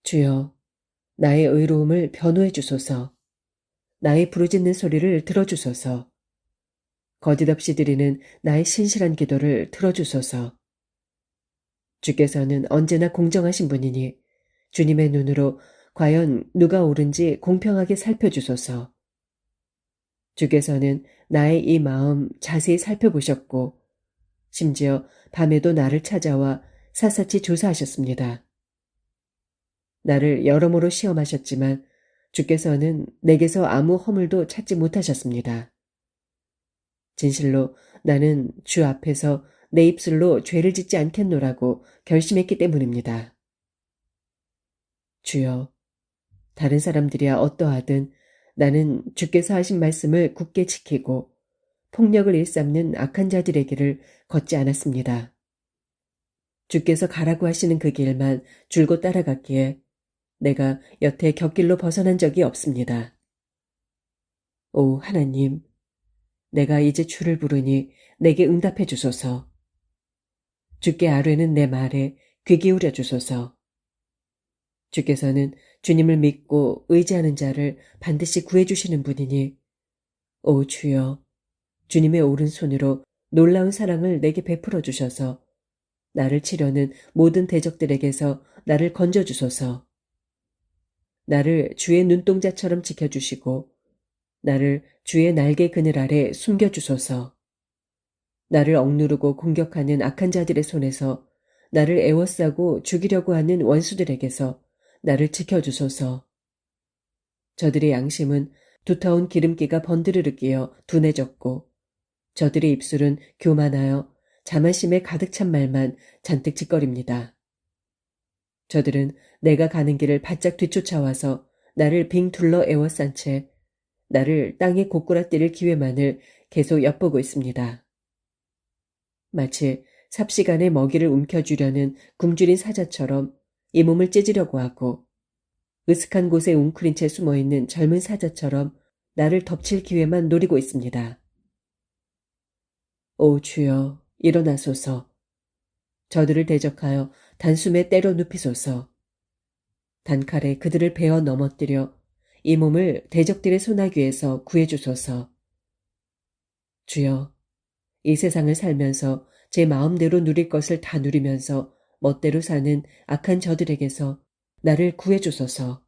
주여, 나의 의로움을 변호해 주소서. 나의 부르짖는 소리를 들어주소서. 거짓없이 드리는 나의 신실한 기도를 들어주소서. 주께서는 언제나 공정하신 분이니 주님의 눈으로 과연 누가 옳은지 공평하게 살펴주소서. 주께서는 나의 이 마음 자세히 살펴보셨고 심지어 밤에도 나를 찾아와 샅샅이 조사하셨습니다. 나를 여러모로 시험하셨지만 주께서는 내게서 아무 허물도 찾지 못하셨습니다. 진실로 나는 주 앞에서 내 입술로 죄를 짓지 않겠노라고 결심했기 때문입니다. 주여, 다른 사람들이야 어떠하든 나는 주께서 하신 말씀을 굳게 지키고 폭력을 일삼는 악한 자들의 길을 걷지 않았습니다. 주께서 가라고 하시는 그 길만 줄곧 따라갔기에 내가 여태 곁길로 벗어난 적이 없습니다. 오 하나님, 내가 이제 주를 부르니 내게 응답해 주소서. 주께 아뢰는 내 말에 귀 기울여 주소서. 주께서는 주님을 믿고 의지하는 자를 반드시 구해주시는 분이니 오 주여, 주님의 오른손으로 놀라운 사랑을 내게 베풀어 주셔서 나를 치려는 모든 대적들에게서 나를 건져주소서. 나를 주의 눈동자처럼 지켜주시고 나를 주의 날개 그늘 아래 숨겨주소서. 나를 억누르고 공격하는 악한 자들의 손에서 나를 애워싸고 죽이려고 하는 원수들에게서 나를 지켜주소서. 저들의 양심은 두터운 기름기가 번드르르 끼어 둔해졌고 저들의 입술은 교만하여 자만심에 가득 찬 말만 잔뜩 짓거립니다. 저들은 내가 가는 길을 바짝 뒤쫓아와서 나를 빙 둘러 에워싼 채 나를 땅에 고꾸라뜨릴 기회만을 계속 엿보고 있습니다. 마치 삽시간에 먹이를 움켜쥐려는 굶주린 사자처럼 이 몸을 찢으려고 하고 으슥한 곳에 웅크린 채 숨어있는 젊은 사자처럼 나를 덮칠 기회만 노리고 있습니다. 오 주여, 일어나소서. 저들을 대적하여 단숨에 때려 눕히소서. 단칼에 그들을 베어 넘어뜨려 이 몸을 대적들의 소나귀에서 구해주소서. 주여, 이 세상을 살면서 제 마음대로 누릴 것을 다 누리면서 멋대로 사는 악한 저들에게서 나를 구해주소서.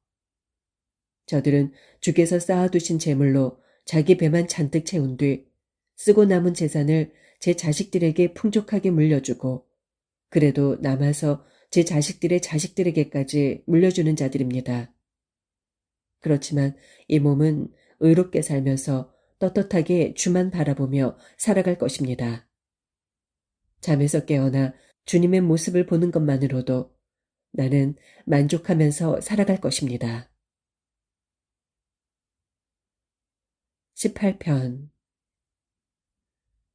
저들은 주께서 쌓아두신 재물로 자기 배만 잔뜩 채운 뒤 쓰고 남은 재산을 제 자식들에게 풍족하게 물려주고 그래도 남아서 제 자식들의 자식들에게까지 물려주는 자들입니다. 그렇지만 이 몸은 의롭게 살면서 떳떳하게 주만 바라보며 살아갈 것입니다. 잠에서 깨어나 주님의 모습을 보는 것만으로도 나는 만족하면서 살아갈 것입니다. 18편.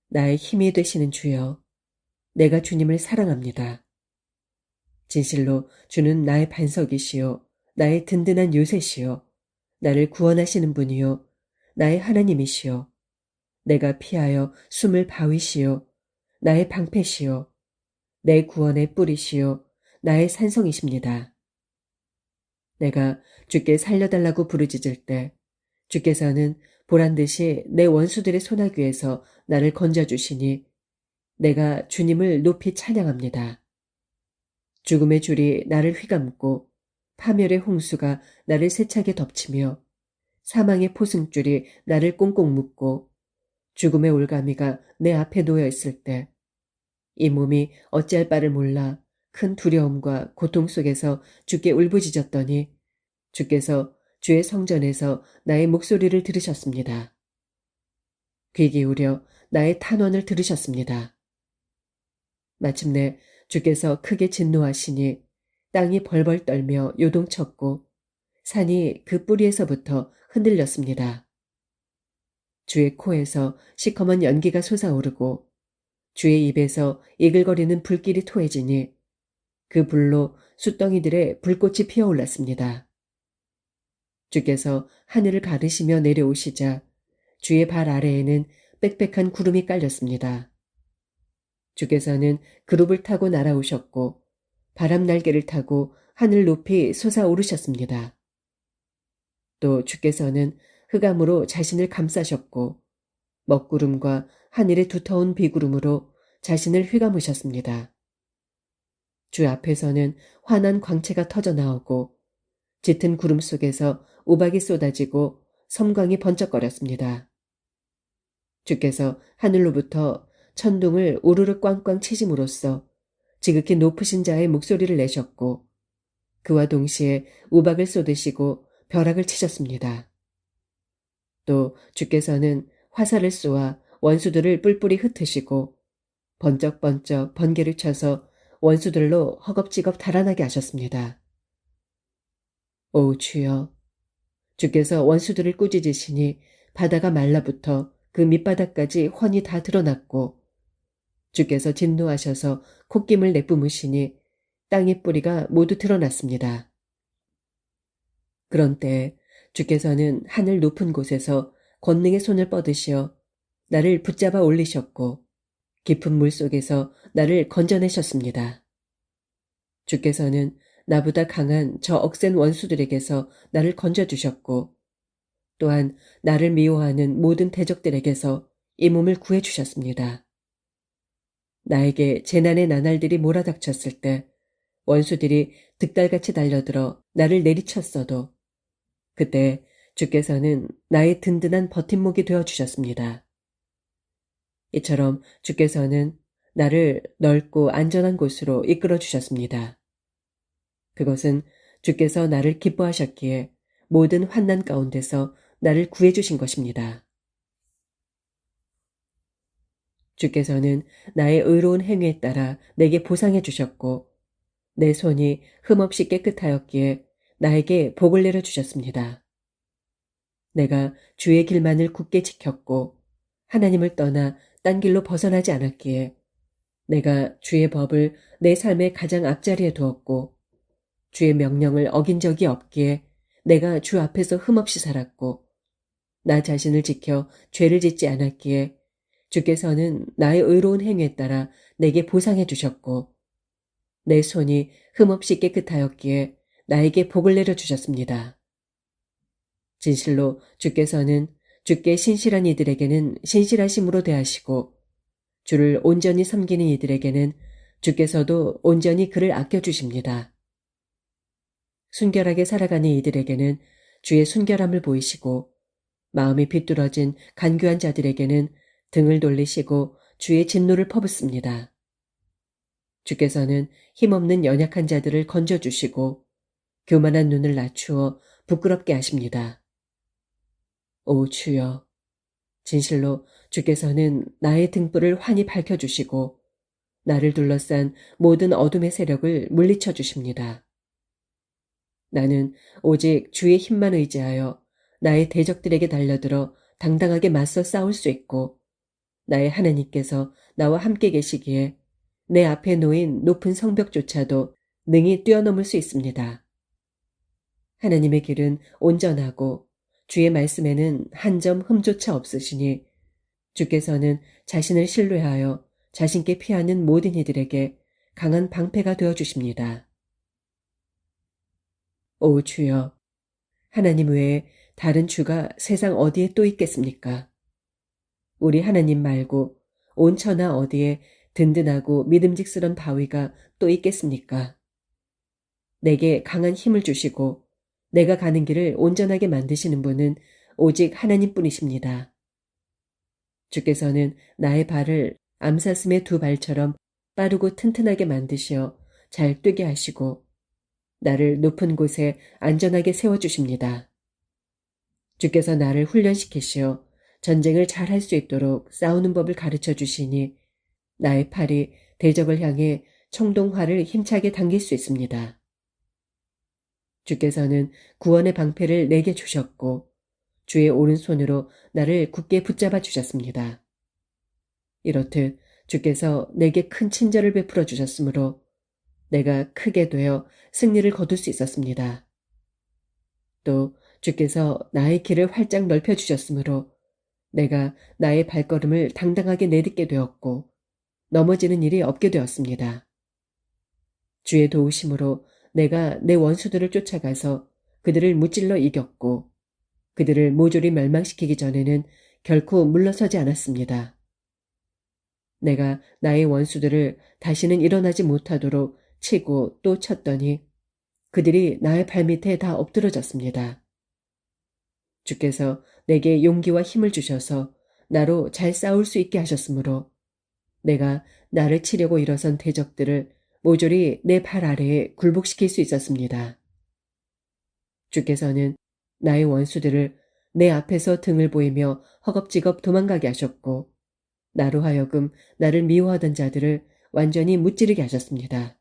나의 힘이 되시는 주여, 내가 주님을 사랑합니다. 진실로 주는 나의 반석이시요, 나의 든든한 요새시요, 나를 구원하시는 분이요, 나의 하나님이시요, 내가 피하여 숨을 바위시요, 나의 방패시요, 내 구원의 뿌리시요, 나의 산성이십니다. 내가 주께 살려달라고 부르짖을 때 주께서는 보란듯이 내 원수들의 소나귀에서 나를 건져주시니 내가 주님을 높이 찬양합니다. 죽음의 줄이 나를 휘감고 파멸의 홍수가 나를 세차게 덮치며 사망의 포승줄이 나를 꽁꽁 묶고 죽음의 올가미가 내 앞에 놓여 있을 때 이 몸이 어찌할 바를 몰라 큰 두려움과 고통 속에서 주께 울부짖었더니 주께서 주의 성전에서 나의 목소리를 들으셨습니다. 귀 기울여 나의 탄원을 들으셨습니다. 마침내 주께서 크게 진노하시니 땅이 벌벌 떨며 요동쳤고 산이 그 뿌리에서부터 흔들렸습니다. 주의 코에서 시커먼 연기가 솟아오르고 주의 입에서 이글거리는 불길이 토해지니 그 불로 숫덩이들의 불꽃이 피어올랐습니다. 주께서 하늘을 가르시며 내려오시자 주의 발 아래에는 빽빽한 구름이 깔렸습니다. 주께서는 그룹을 타고 날아오셨고 바람 날개를 타고 하늘 높이 솟아오르셨습니다. 또 주께서는 흑암으로 자신을 감싸셨고 먹구름과 하늘의 두터운 비구름으로 자신을 휘감으셨습니다. 주 앞에서는 환한 광채가 터져 나오고 짙은 구름 속에서 우박이 쏟아지고 섬광이 번쩍거렸습니다. 주께서 하늘로부터 천둥을 우르르 꽝꽝 치심으로써 지극히 높으신 자의 목소리를 내셨고 그와 동시에 우박을 쏟으시고 벼락을 치셨습니다. 또 주께서는 화살을 쏘아 원수들을 뿔뿔이 흩으시고 번쩍번쩍 번개를 쳐서 원수들로 허겁지겁 달아나게 하셨습니다. 오 주여, 주께서 원수들을 꾸짖으시니 바다가 말라붙어 그 밑바닥까지 훤히 다 드러났고 주께서 진노하셔서 콧김을 내뿜으시니 땅의 뿌리가 모두 드러났습니다. 그런 때에 주께서는 하늘 높은 곳에서 권능의 손을 뻗으시어 나를 붙잡아 올리셨고 깊은 물 속에서 나를 건져내셨습니다. 주께서는 나보다 강한 저 억센 원수들에게서 나를 건져주셨고 또한 나를 미워하는 모든 대적들에게서 이 몸을 구해주셨습니다. 나에게 재난의 나날들이 몰아닥쳤을 때 원수들이 득달같이 달려들어 나를 내리쳤어도 그때 주께서는 나의 든든한 버팀목이 되어주셨습니다. 이처럼 주께서는 나를 넓고 안전한 곳으로 이끌어 주셨습니다. 그것은 주께서 나를 기뻐하셨기에 모든 환난 가운데서 나를 구해주신 것입니다. 주께서는 나의 의로운 행위에 따라 내게 보상해 주셨고 내 손이 흠없이 깨끗하였기에 나에게 복을 내려 주셨습니다. 내가 주의 길만을 굳게 지켰고 하나님을 떠나 딴 길로 벗어나지 않았기에 내가 주의 법을 내 삶의 가장 앞자리에 두었고 주의 명령을 어긴 적이 없기에 내가 주 앞에서 흠없이 살았고 나 자신을 지켜 죄를 짓지 않았기에 주께서는 나의 의로운 행위에 따라 내게 보상해 주셨고 내 손이 흠없이 깨끗하였기에 나에게 복을 내려 주셨습니다. 진실로 주께서는 주께 신실한 이들에게는 신실하심으로 대하시고 주를 온전히 섬기는 이들에게는 주께서도 온전히 그를 아껴주십니다. 순결하게 살아가는 이들에게는 주의 순결함을 보이시고 마음이 비뚤어진 간교한 자들에게는 등을 돌리시고 주의 진노를 퍼붓습니다. 주께서는 힘없는 연약한 자들을 건져주시고 교만한 눈을 낮추어 부끄럽게 하십니다. 오 주여, 진실로 주께서는 나의 등불을 환히 밝혀주시고 나를 둘러싼 모든 어둠의 세력을 물리쳐 주십니다. 나는 오직 주의 힘만 의지하여 나의 대적들에게 달려들어 당당하게 맞서 싸울 수 있고 나의 하나님께서 나와 함께 계시기에 내 앞에 놓인 높은 성벽조차도 능히 뛰어넘을 수 있습니다. 하나님의 길은 온전하고 주의 말씀에는 한 점 흠조차 없으시니 주께서는 자신을 신뢰하여 자신께 피하는 모든 이들에게 강한 방패가 되어 주십니다. 오 주여, 하나님 외에 다른 주가 세상 어디에 또 있겠습니까? 우리 하나님 말고 온 천하 어디에 든든하고 믿음직스런 바위가 또 있겠습니까? 내게 강한 힘을 주시고 내가 가는 길을 온전하게 만드시는 분은 오직 하나님뿐이십니다. 주께서는 나의 발을 암사슴의 두 발처럼 빠르고 튼튼하게 만드시어 잘 뛰게 하시고 나를 높은 곳에 안전하게 세워주십니다. 주께서 나를 훈련시키시어 전쟁을 잘 할 수 있도록 싸우는 법을 가르쳐 주시니 나의 팔이 대적을 향해 총동화를 힘차게 당길 수 있습니다. 주께서는 구원의 방패를 내게 주셨고 주의 오른손으로 나를 굳게 붙잡아 주셨습니다. 이렇듯 주께서 내게 큰 친절을 베풀어 주셨으므로 내가 크게 되어 승리를 거둘 수 있었습니다. 또 주께서 나의 길을 활짝 넓혀 주셨으므로 내가 나의 발걸음을 당당하게 내딛게 되었고 넘어지는 일이 없게 되었습니다. 주의 도우심으로 내가 내 원수들을 쫓아가서 그들을 무찔러 이겼고 그들을 모조리 멸망시키기 전에는 결코 물러서지 않았습니다. 내가 나의 원수들을 다시는 일어나지 못하도록 치고 또 쳤더니 그들이 나의 발밑에 다 엎드러졌습니다. 주께서 내게 용기와 힘을 주셔서 나로 잘 싸울 수 있게 하셨으므로 내가 나를 치려고 일어선 대적들을 모조리 내 발 아래에 굴복시킬 수 있었습니다. 주께서는 나의 원수들을 내 앞에서 등을 보이며 허겁지겁 도망가게 하셨고 나로 하여금 나를 미워하던 자들을 완전히 무찌르게 하셨습니다.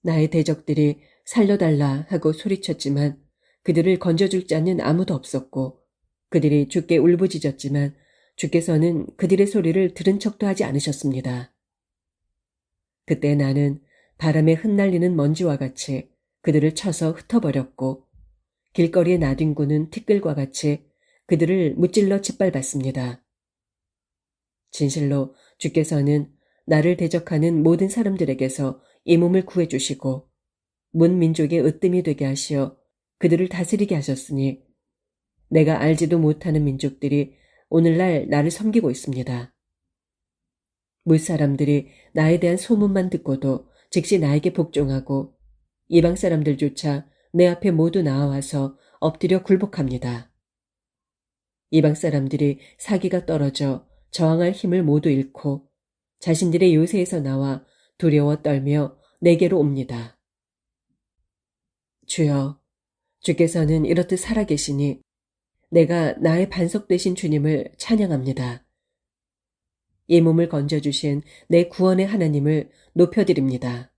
나의 대적들이 살려달라 하고 소리쳤지만 그들을 건져줄 자는 아무도 없었고 그들이 주께 울부짖었지만 주께서는 그들의 소리를 들은 척도 하지 않으셨습니다. 그때 나는 바람에 흩날리는 먼지와 같이 그들을 쳐서 흩어버렸고 길거리에 나뒹구는 티끌과 같이 그들을 무찔러 짓밟았습니다. 진실로 주께서는 나를 대적하는 모든 사람들에게서 이 몸을 구해주시고 문 민족의 으뜸이 되게 하시어 그들을 다스리게 하셨으니 내가 알지도 못하는 민족들이 오늘날 나를 섬기고 있습니다. 물사람들이 나에 대한 소문만 듣고도 즉시 나에게 복종하고 이방 사람들조차 내 앞에 모두 나와서 엎드려 굴복합니다. 이방 사람들이 사기가 떨어져 저항할 힘을 모두 잃고 자신들의 요새에서 나와 두려워 떨며 내게로 옵니다. 주여, 주께서는 이렇듯 살아계시니 내가 나의 반석 되신 주님을 찬양합니다. 이 몸을 건져주신 내 구원의 하나님을 높여드립니다.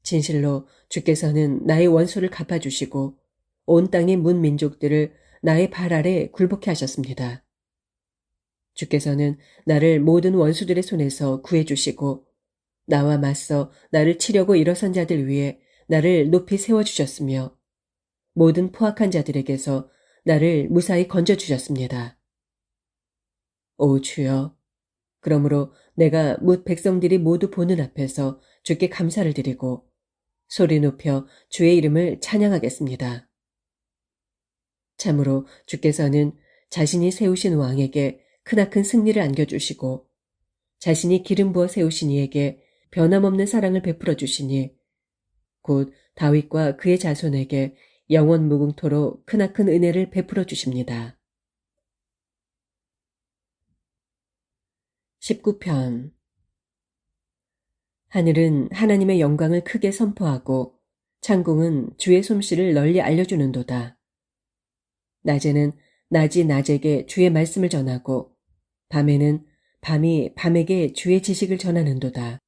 진실로 주께서는 나의 원수를 갚아주시고 온 땅의 문 민족들을 나의 발 아래 굴복해 하셨습니다. 주께서는 나를 모든 원수들의 손에서 구해주시고 나와 맞서 나를 치려고 일어선 자들 위에 나를 높이 세워주셨으며 모든 포악한 자들에게서 나를 무사히 건져주셨습니다. 오 주여, 그러므로 내가 뭇 백성들이 모두 보는 앞에서 주께 감사를 드리고 소리 높여 주의 이름을 찬양하겠습니다. 참으로 주께서는 자신이 세우신 왕에게 크나큰 승리를 안겨주시고 자신이 기름 부어 세우신 이에게 변함없는 사랑을 베풀어 주시니 곧 다윗과 그의 자손에게 영원 무궁토록 크나큰 은혜를 베풀어 주십니다. 19편. 하늘은 하나님의 영광을 크게 선포하고 창궁은 주의 솜씨를 널리 알려주는도다. 낮에는 낮이 낮에게 주의 말씀을 전하고 밤에는 밤이 밤에게 주의 지식을 전하는도다.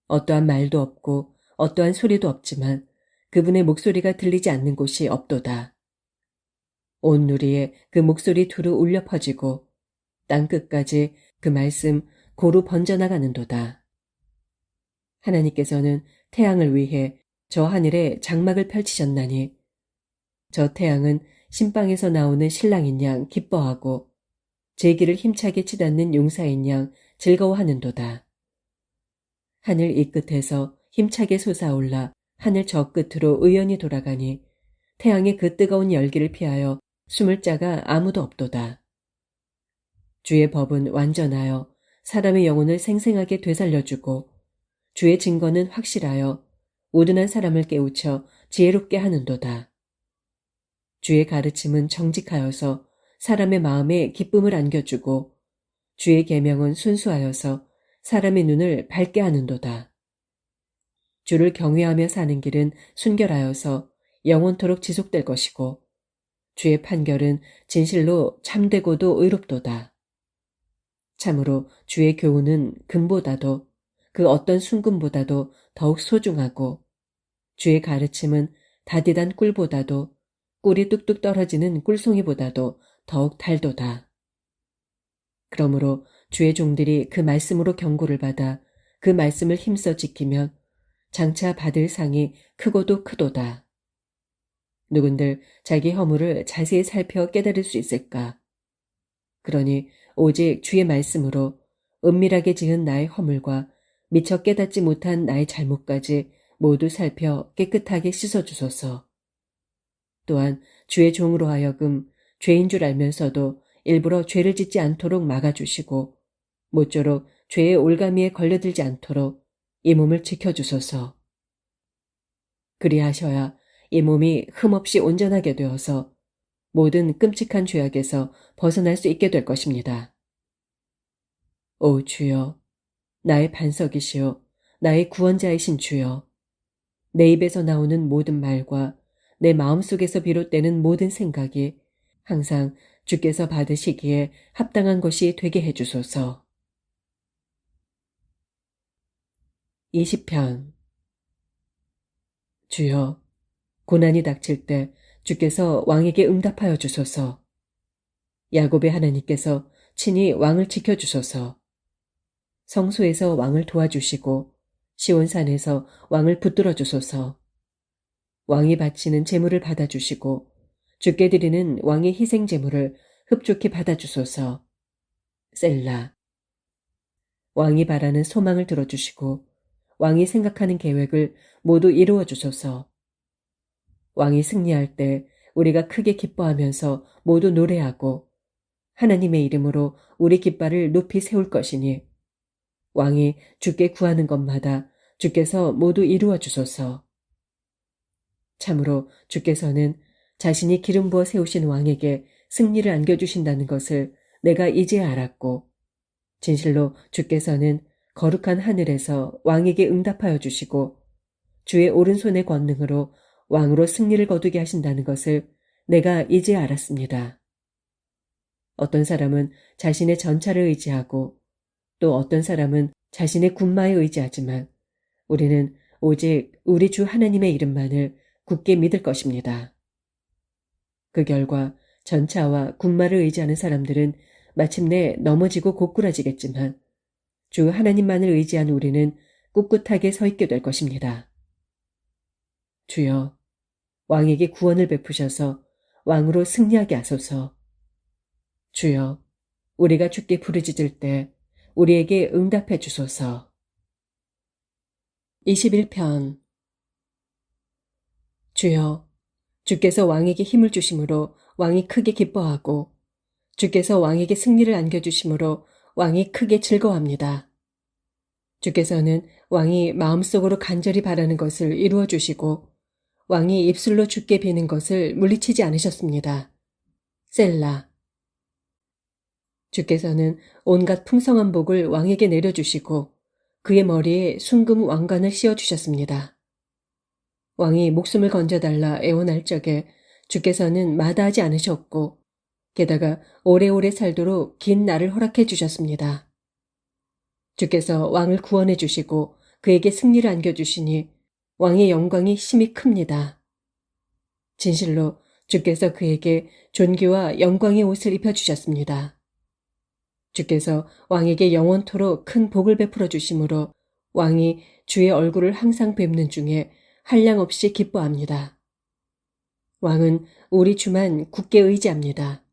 어떠한 말도 없고 어떠한 소리도 없지만 그분의 목소리가 들리지 않는 곳이 없도다. 온 누리에 그 목소리 두루 울려 퍼지고 땅 끝까지 그 말씀 고루 번져나가는도다. 하나님께서는 태양을 위해 저 하늘에 장막을 펼치셨나니 저 태양은 신방에서 나오는 신랑인 양 기뻐하고 제기를 힘차게 치닫는 용사인 양 즐거워하는도다. 하늘 이 끝에서 힘차게 솟아올라 하늘 저 끝으로 의연히 돌아가니 태양의 그 뜨거운 열기를 피하여 숨을 자가 아무도 없도다. 주의 법은 완전하여 사람의 영혼을 생생하게 되살려주고 주의 증거는 확실하여 우둔한 사람을 깨우쳐 지혜롭게 하는도다. 주의 가르침은 정직하여서 사람의 마음에 기쁨을 안겨주고 주의 계명은 순수하여서 사람의 눈을 밝게 하는도다. 주를 경외하며 사는 길은 순결하여서 영원토록 지속될 것이고 주의 판결은 진실로 참되고도 의롭도다. 참으로 주의 교훈은 금보다도 그 어떤 순금보다도 더욱 소중하고 주의 가르침은 다디단 꿀보다도 꿀이 뚝뚝 떨어지는 꿀송이보다도 더욱 달도다. 그러므로 주의 종들이 그 말씀으로 경고를 받아 그 말씀을 힘써 지키면 장차 받을 상이 크고도 크도다. 누군들 자기 허물을 자세히 살펴 깨달을 수 있을까? 그러니 오직 주의 말씀으로 은밀하게 지은 나의 허물과 미처 깨닫지 못한 나의 잘못까지 모두 살펴 깨끗하게 씻어주소서. 또한 주의 종으로 하여금 죄인 줄 알면서도 일부러 죄를 짓지 않도록 막아주시고 모쪼록 죄의 올가미에 걸려들지 않도록 이 몸을 지켜주소서. 그리하셔야 이 몸이 흠없이 온전하게 되어서 모든 끔찍한 죄악에서 벗어날 수 있게 될 것입니다. 오 주여, 나의 반석이시오, 나의 구원자이신 주여, 내 입에서 나오는 모든 말과 내 마음속에서 비롯되는 모든 생각이 항상 주께서 받으시기에 합당한 것이 되게 해주소서. 20편. 주여, 고난이 닥칠 때 주께서 왕에게 응답하여 주소서. 야곱의 하나님께서 친히 왕을 지켜주소서. 성소에서 왕을 도와주시고 시온산에서 왕을 붙들어 주소서. 왕이 바치는 제물을 받아주시고 주께 드리는 왕의 희생 제물을 흡족히 받아주소서. 셀라. 왕이 바라는 소망을 들어주시고 왕이 생각하는 계획을 모두 이루어 주소서. 왕이 승리할 때 우리가 크게 기뻐하면서 모두 노래하고 하나님의 이름으로 우리 깃발을 높이 세울 것이니 왕이 주께 구하는 것마다 주께서 모두 이루어 주소서. 참으로 주께서는 자신이 기름 부어 세우신 왕에게 승리를 안겨주신다는 것을 내가 이제 알았고 진실로 주께서는 거룩한 하늘에서 왕에게 응답하여 주시고 주의 오른손의 권능으로 왕으로 승리를 거두게 하신다는 것을 내가 이제 알았습니다. 어떤 사람은 자신의 전차를 의지하고 또 어떤 사람은 자신의 군마에 의지하지만 우리는 오직 우리 주 하나님의 이름만을 굳게 믿을 것입니다. 그 결과 전차와 군마를 의지하는 사람들은 마침내 넘어지고 고꾸라지겠지만 주 하나님만을 의지한 우리는 꿋꿋하게 서 있게 될 것입니다. 주여, 왕에게 구원을 베푸셔서 왕으로 승리하게 하소서. 주여, 우리가 주께 부르짖을 때 우리에게 응답해 주소서. 21편. 주여, 주께서 왕에게 힘을 주심으로 왕이 크게 기뻐하고 주께서 왕에게 승리를 안겨주심으로 왕이 크게 즐거워합니다. 주께서는 왕이 마음속으로 간절히 바라는 것을 이루어 주시고 왕이 입술로 주께 비는 것을 물리치지 않으셨습니다. 셀라. 주께서는 온갖 풍성한 복을 왕에게 내려주시고 그의 머리에 순금 왕관을 씌워주셨습니다. 왕이 목숨을 건져달라 애원할 적에 주께서는 마다하지 않으셨고 게다가 오래오래 살도록 긴 날을 허락해 주셨습니다. 주께서 왕을 구원해 주시고 그에게 승리를 안겨주시니 왕의 영광이 심히 큽니다. 진실로 주께서 그에게 존귀와 영광의 옷을 입혀주셨습니다. 주께서 왕에게 영원토록 큰 복을 베풀어 주심으로 왕이 주의 얼굴을 항상 뵙는 중에 한량없이 기뻐합니다. 왕은 우리 주만 굳게 의지합니다.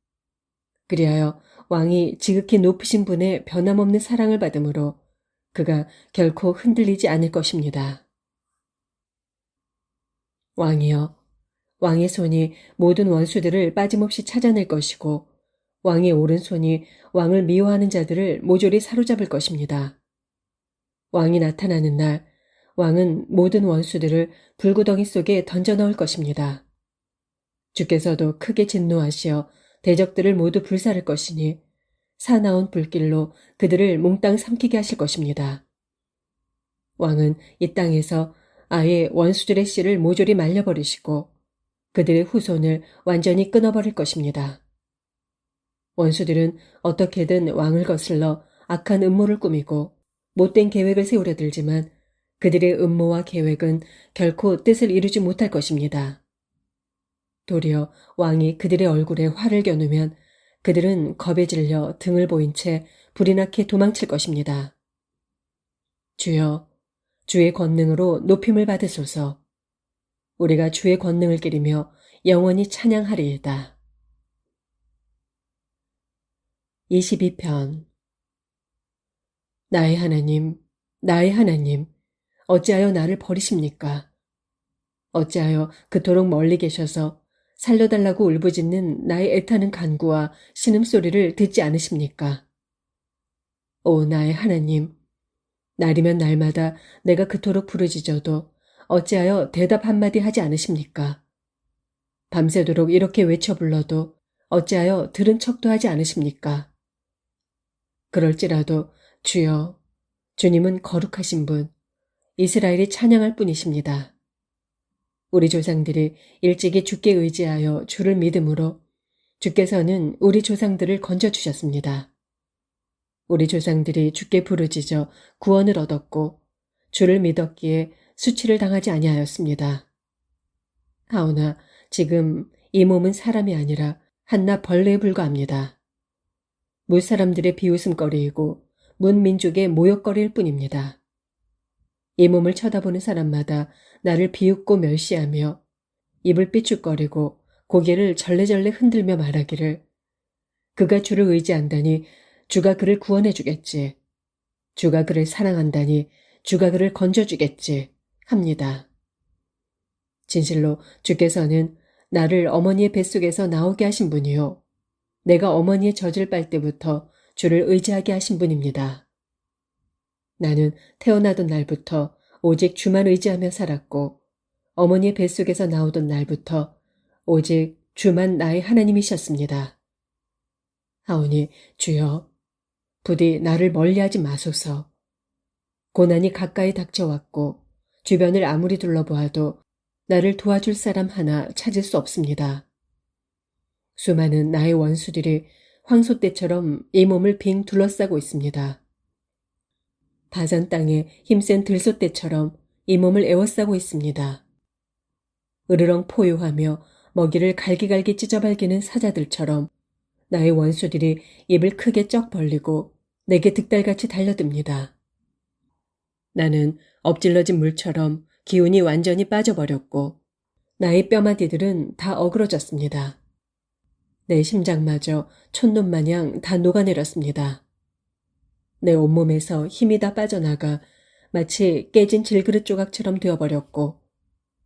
그리하여 왕이 지극히 높으신 분의 변함없는 사랑을 받으므로 그가 결코 흔들리지 않을 것입니다. 왕이여, 왕의 손이 모든 원수들을 빠짐없이 찾아낼 것이고 왕의 오른손이 왕을 미워하는 자들을 모조리 사로잡을 것입니다. 왕이 나타나는 날 왕은 모든 원수들을 불구덩이 속에 던져 넣을 것입니다. 주께서도 크게 진노하시어 대적들을 모두 불사를 것이니 사나운 불길로 그들을 몽땅 삼키게 하실 것입니다. 왕은 이 땅에서 아예 원수들의 씨를 모조리 말려버리시고 그들의 후손을 완전히 끊어버릴 것입니다. 원수들은 어떻게든 왕을 거슬러 악한 음모를 꾸미고 못된 계획을 세우려 들지만 그들의 음모와 계획은 결코 뜻을 이루지 못할 것입니다. 도리어 왕이 그들의 얼굴에 활을 겨누면 그들은 겁에 질려 등을 보인 채 불이 나게 도망칠 것입니다. 주여, 주의 권능으로 높임을 받으소서. 우리가 주의 권능을 기리며 영원히 찬양하리이다. 22편. 나의 하나님, 나의 하나님, 어찌하여 나를 버리십니까? 어찌하여 그토록 멀리 계셔서 살려달라고 울부짖는 나의 애타는 간구와 신음소리를 듣지 않으십니까? 오 나의 하나님, 날이면 날마다 내가 그토록 부르짖어도 어찌하여 대답 한마디 하지 않으십니까? 밤새도록 이렇게 외쳐 불러도 어찌하여 들은 척도 하지 않으십니까? 그럴지라도 주여, 주님은 거룩하신 분, 이스라엘이 찬양할 뿐이십니다. 우리 조상들이 일찍이 주께 의지하여 주를 믿음으로 주께서는 우리 조상들을 건져주셨습니다. 우리 조상들이 주께 부르짖어 구원을 얻었고 주를 믿었기에 수치를 당하지 아니하였습니다. 하오나 지금 이 몸은 사람이 아니라 한낱 벌레에 불과합니다. 무사람들의 비웃음거리이고 문민족의 모욕거리일 뿐입니다. 이 몸을 쳐다보는 사람마다 나를 비웃고 멸시하며 입을 삐죽거리고 고개를 절레절레 흔들며 말하기를 그가 주를 의지한다니 주가 그를 구원해 주겠지. 주가 그를 사랑한다니 주가 그를 건져주겠지 합니다. 진실로 주께서는 나를 어머니의 뱃속에서 나오게 하신 분이요. 내가 어머니의 젖을 빨 때부터 주를 의지하게 하신 분입니다. 나는 태어나던 날부터 오직 주만 의지하며 살았고 어머니의 뱃속에서 나오던 날부터 오직 주만 나의 하나님이셨습니다. 하오니 주여, 부디 나를 멀리하지 마소서. 고난이 가까이 닥쳐왔고 주변을 아무리 둘러보아도 나를 도와줄 사람 하나 찾을 수 없습니다. 수많은 나의 원수들이 황소떼처럼 이 몸을 빙 둘러싸고 있습니다. 바산 땅에 힘센 들소떼처럼 이 몸을 에워싸고 있습니다. 으르렁 포효하며 먹이를 갈기갈기 찢어발기는 사자들처럼 나의 원수들이 입을 크게 쩍 벌리고 내게 득달같이 달려듭니다. 나는 엎질러진 물처럼 기운이 완전히 빠져버렸고 나의 뼈마디들은 다 어그러졌습니다. 내 심장마저 촛놈 마냥 다 녹아내렸습니다. 내 온몸에서 힘이 다 빠져나가 마치 깨진 질그릇 조각처럼 되어버렸고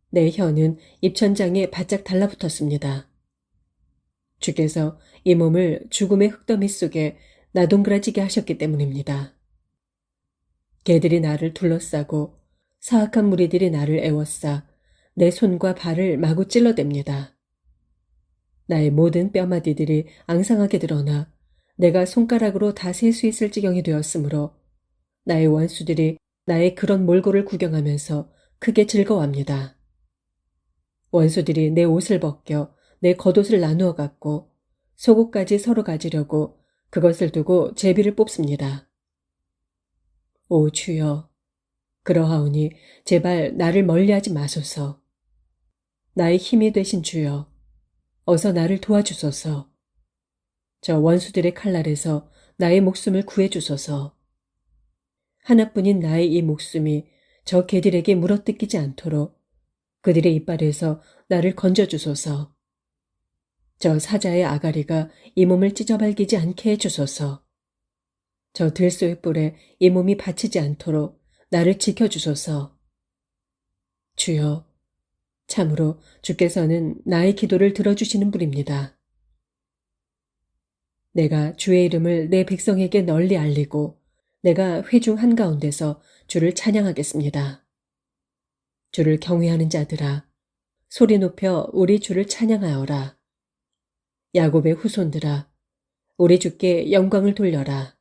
내 혀는 입천장에 바짝 달라붙었습니다. 주께서 이 몸을 죽음의 흙더미 속에 나동그라지게 하셨기 때문입니다. 개들이 나를 둘러싸고 사악한 무리들이 나를 애워싸 내 손과 발을 마구 찔러댑니다. 나의 모든 뼈마디들이 앙상하게 드러나 내가 손가락으로 다 셀 수 있을 지경이 되었으므로 나의 원수들이 나의 그런 몰골을 구경하면서 크게 즐거워합니다. 원수들이 내 옷을 벗겨 내 겉옷을 나누어 갖고 속옷까지 서로 가지려고 그것을 두고 제비를 뽑습니다. 오 주여, 그러하오니 제발 나를 멀리하지 마소서. 나의 힘이 되신 주여, 어서 나를 도와주소서. 저 원수들의 칼날에서 나의 목숨을 구해주소서. 하나뿐인 나의 이 목숨이 저 개들에게 물어뜯기지 않도록 그들의 이빨에서 나를 건져주소서. 저 사자의 아가리가 이 몸을 찢어발기지 않게 해주소서. 저 들소의 뿔에 이 몸이 받치지 않도록 나를 지켜주소서. 주여, 참으로 주께서는 나의 기도를 들어주시는 분입니다. 내가 주의 이름을 내 백성에게 널리 알리고 내가 회중 한가운데서 주를 찬양하겠습니다. 주를 경외하는 자들아, 소리 높여 우리 주를 찬양하여라. 야곱의 후손들아, 우리 주께 영광을 돌려라.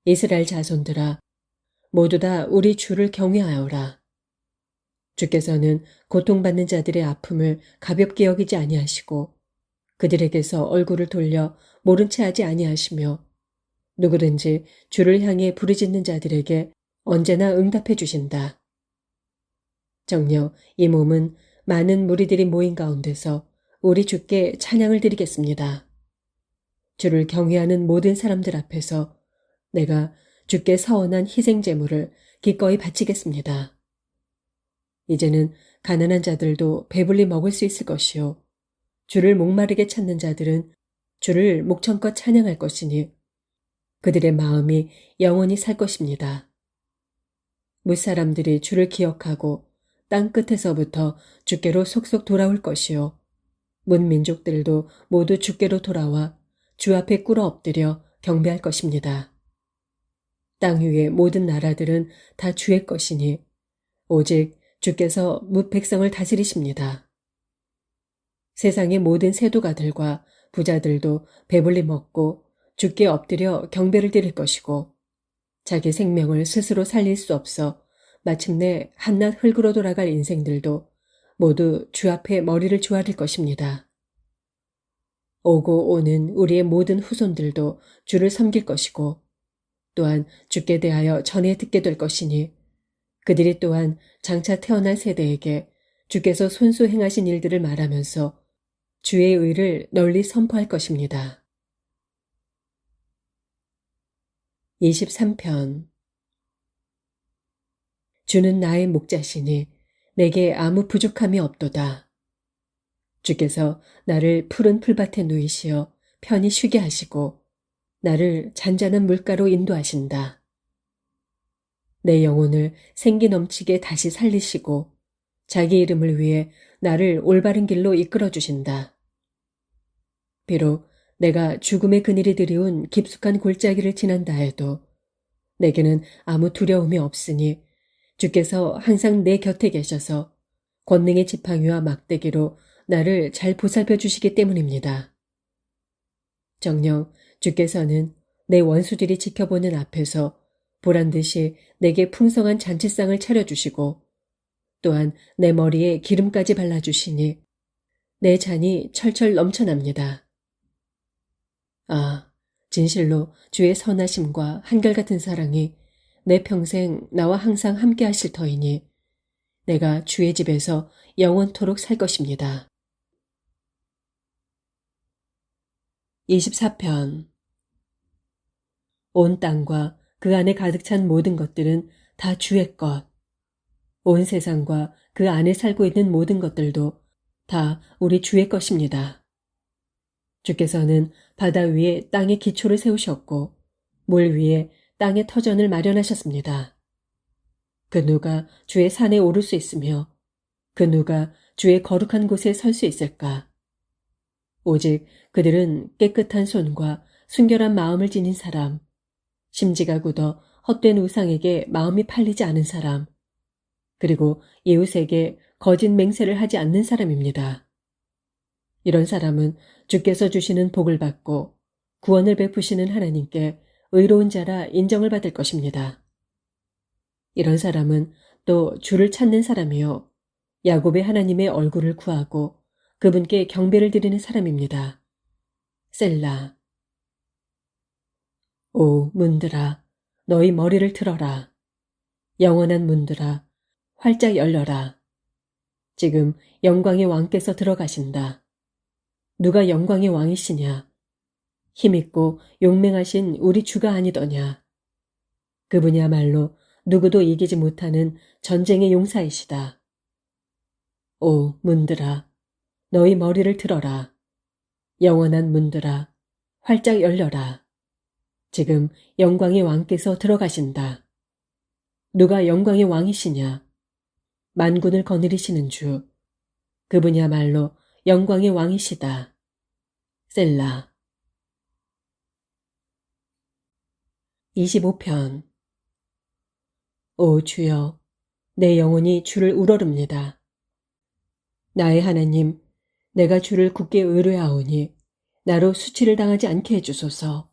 이스라엘 자손들아, 모두 다 우리 주를 경외하여라. 주께서는 고통받는 자들의 아픔을 가볍게 여기지 아니하시고 그들에게서 얼굴을 돌려 모른 채 하지 아니하시며 누구든지 주를 향해 부르짖는 자들에게 언제나 응답해 주신다. 정녕 이 몸은 많은 무리들이 모인 가운데서 우리 주께 찬양을 드리겠습니다. 주를 경외하는 모든 사람들 앞에서 내가 주께 서원한 희생 제물을 기꺼이 바치겠습니다. 이제는 가난한 자들도 배불리 먹을 수 있을 것이요. 주를 목마르게 찾는 자들은 주를 목청껏 찬양할 것이니 그들의 마음이 영원히 살 것입니다. 무사람들이 주를 기억하고 땅 끝에서부터 주께로 속속 돌아올 것이요. 문민족들도 모두 주께로 돌아와 주 앞에 꿇어 엎드려 경배할 것입니다. 땅 위의 모든 나라들은 다 주의 것이니 오직 주께서 뭇 백성을 다스리십니다. 세상의 모든 세도가들과 부자들도 배불리 먹고 주께 엎드려 경배를 드릴 것이고 자기 생명을 스스로 살릴 수 없어 마침내 한낱 흙으로 돌아갈 인생들도 모두 주 앞에 머리를 조아릴 것입니다. 오고 오는 우리의 모든 후손들도 주를 섬길 것이고 또한 주께 대하여 전해 듣게 될 것이니 그들이 또한 장차 태어날 세대에게 주께서 손수 행하신 일들을 말하면서 주의 의를 널리 선포할 것입니다. 23편 주는 나의 목자시니 내게 아무 부족함이 없도다. 주께서 나를 푸른 풀밭에 누이시어 편히 쉬게 하시고 나를 잔잔한 물가로 인도하신다. 내 영혼을 생기 넘치게 다시 살리시고 자기 이름을 위해 나를 올바른 길로 이끌어 주신다. 비록 내가 죽음의 그늘이 드리운 깊숙한 골짜기를 지난다 해도 내게는 아무 두려움이 없으니 주께서 항상 내 곁에 계셔서 권능의 지팡이와 막대기로 나를 잘 보살펴 주시기 때문입니다. 정녕 주께서는 내 원수들이 지켜보는 앞에서 보란듯이 내게 풍성한 잔치상을 차려주시고 또한 내 머리에 기름까지 발라주시니 내 잔이 철철 넘쳐납니다. 아, 진실로 주의 선하심과 한결같은 사랑이 내 평생 나와 항상 함께 하실 터이니 내가 주의 집에서 영원토록 살 것입니다. 24편 온 땅과 그 안에 가득 찬 모든 것들은 다 주의 것. 온 세상과 그 안에 살고 있는 모든 것들도 다 우리 주의 것입니다. 주께서는 바다 위에 땅의 기초를 세우셨고 물 위에 땅의 터전을 마련하셨습니다. 그 누가 주의 산에 오를 수 있으며 그 누가 주의 거룩한 곳에 설 수 있을까? 오직 그들은 깨끗한 손과 순결한 마음을 지닌 사람, 심지가 굳어 헛된 우상에게 마음이 팔리지 않은 사람, 그리고 이웃에게 거짓 맹세를 하지 않는 사람입니다. 이런 사람은 주께서 주시는 복을 받고 구원을 베푸시는 하나님께 의로운 자라 인정을 받을 것입니다. 이런 사람은 또 주를 찾는 사람이요 야곱의 하나님의 얼굴을 구하고 그분께 경배를 드리는 사람입니다. 셀라. 오 문들아, 너희 머리를 틀어라. 영원한 문들아, 활짝 열려라. 지금 영광의 왕께서 들어가신다. 누가 영광의 왕이시냐? 힘있고 용맹하신 우리 주가 아니더냐? 그분이야말로 누구도 이기지 못하는 전쟁의 용사이시다. 오 문들아, 너희 머리를 들어라. 영원한 문들아, 활짝 열려라. 지금 영광의 왕께서 들어가신다. 누가 영광의 왕이시냐? 만군을 거느리시는 주. 그분이야말로 영광의 왕이시다. 셀라. 25편. 오 주여, 내 영혼이 주를 우러릅니다. 나의 하나님, 내가 주를 굳게 의뢰하오니 나로 수치를 당하지 않게 해주소서.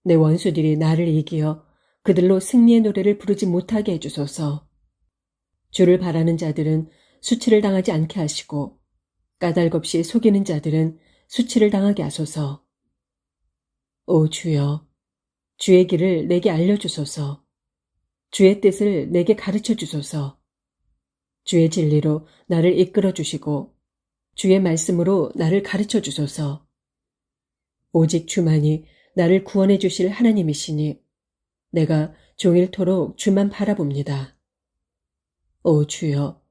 내 원수들이 나를 이기어 그들로 승리의 노래를 부르지 못하게 해주소서. 주를 바라는 자들은 수치를 당하지 않게 하시고 까닭없이 속이는 자들은 수치를 당하게 하소서. 오 주여, 주의 길을 내게 알려주소서. 주의 뜻을 내게 가르쳐 주소서. 주의 진리로 나를 이끌어 주시고 주의 말씀으로 나를 가르쳐 주소서. 오직 주만이 나를 구원해 주실 하나님이시니 내가 종일토록 주만 바라봅니다. 오 주여,